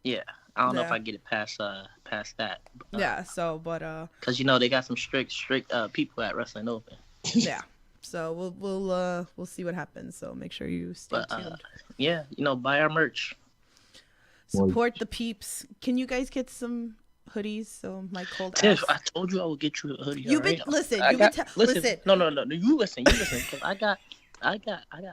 Yeah, I don't know if I get it past that. Yeah. So, but because they got some strict people at Wrestling Open. Yeah. So we'll see what happens. So make sure you stay tuned. Yeah, buy our merch. Support the peeps. Can you guys get some hoodies? So my cold Tiff, ass. I told you I would get you a hoodie. You've been listen. listen. No. You listen. Because I got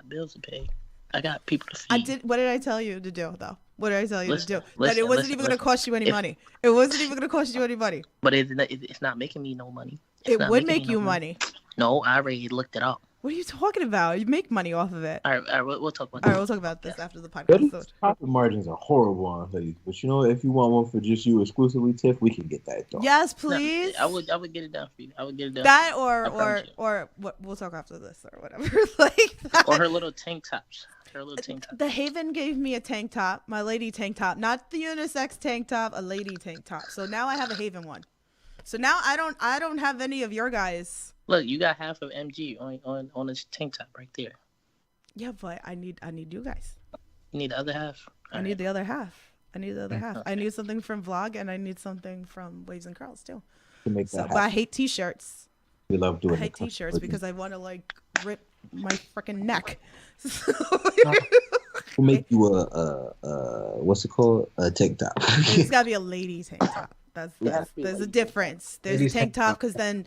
bills to pay. I got people to feed. What did I tell you to do though? What did I tell you to do? Listen, that it wasn't even going to cost you any money. It wasn't even going to cost you any money. But it's not making me no money. It would make you money. No, I already looked it up. What are you talking about? You make money off of it. All right, we'll talk about that. All right, we'll talk about this after the podcast. Hoodies profit margins are horrible on hoodies, but if you want one for just you exclusively, Tiff, we can get that done. Yes, please. No, I would get it done for you. I would get it done. That or what? We'll talk after this or whatever. Like that. Or her little tank tops. The Haven gave me a tank top, my lady tank top, not the unisex tank top, a lady tank top. So now I have a Haven one. So now I don't have any of your guys. Look, you got half of MG on this tank top right there. Yeah, but I need you guys. You need the other half. I need the other half. I need something from Vlog and I need something from Waves and Curls too. But I hate t-shirts. We love doing. I hate t-shirts because I want to like rip my freaking neck. We'll make you what's it called? A tank top. It's gotta be a lady tank top. There's a difference. There's a tank top because then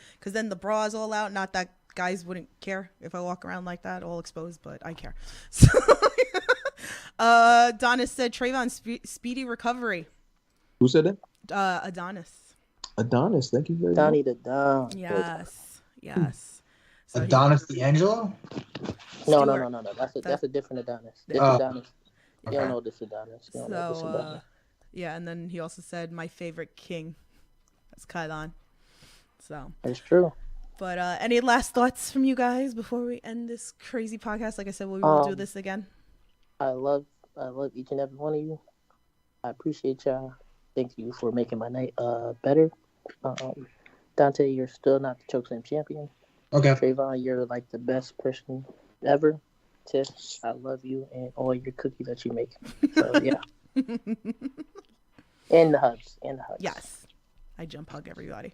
the bra is all out. Not that guys wouldn't care if I walk around like that, all exposed, but I care. So, Adonis said Traevon speedy recovery. Who said that? Adonis. Adonis, thank you very much. Donnie the Don. Yes. So Adonis D'Angelo? No. That's a different Adonis. This Adonis. You don't know this Adonis. You don't know this Adonis. Yeah, and then he also said my favorite king. That's Kylon. So it's true. But any last thoughts from you guys before we end this crazy podcast? Like I said, we will do this again. I love each and every one of you. I appreciate y'all. Thank you for making my night better. Dante, you're still not the Chokeslam champion. Okay. Traevon, you're like the best person ever. Tiff, I love you and all your cookies that you make. So yeah. And the hugs. Yes. I jump hug everybody.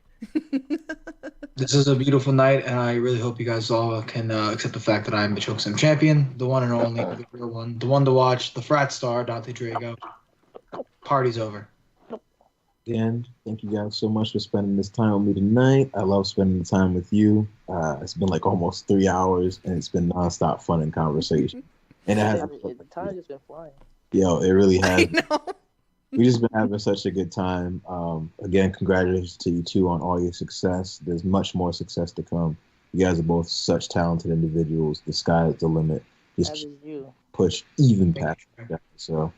This is a beautiful night, and I really hope you guys all can accept the fact that I am the Chokeslam champion, the one and only, the real one, the one to watch, the frat star, Dante Drago. Party's over. And thank you guys so much for spending this time with me tonight. I love spending the time with you. It's been like almost 3 hours, and it's been nonstop fun and conversation. And the time has been flying. Yo, it really has. I know. We've just been having such a good time. Again, congratulations to you two on all your success. There's much more success to come. You guys are both such talented individuals. The sky is the limit. Just push even past that. So,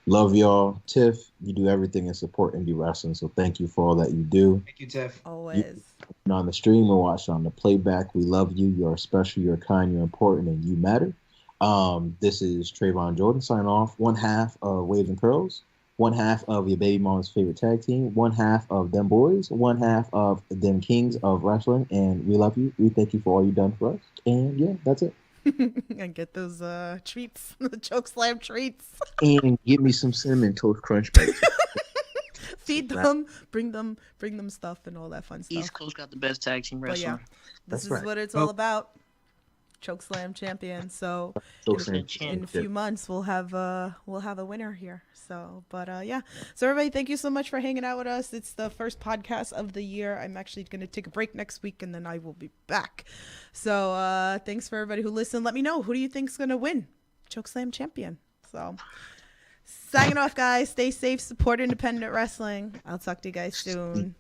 love y'all. Tiff, you do everything and support indie wrestling. So thank you for all that you do. Thank you, Tiff. Always. You on the stream or watching on the playback, we love you. You're special. You're kind. You're important, and you matter. This is Traevon Jordan signing off. One half of Waves and Curls. One half of your baby mama's favorite tag team. One half of them boys. One half of them kings of wrestling. And we love you. We thank you for all you've done for us. And yeah, that's it. And get those treats, the Chokeslam treats. And give me some cinnamon toast crunch bites. Feed them, bring them stuff and all that fun stuff. East Coast got the best tag team wrestling. But yeah, this is what it's all about. Chokeslam champion. So Chokeslam in a few months we'll have a winner here. So, but yeah. So everybody, thank you so much for hanging out with us. It's the first podcast of the year. I'm actually going to take a break next week, and then I will be back. So thanks for everybody who listened. Let me know, who do you think's going to win Chokeslam champion? So signing off, guys. Stay safe. Support independent wrestling. I'll talk to you guys soon.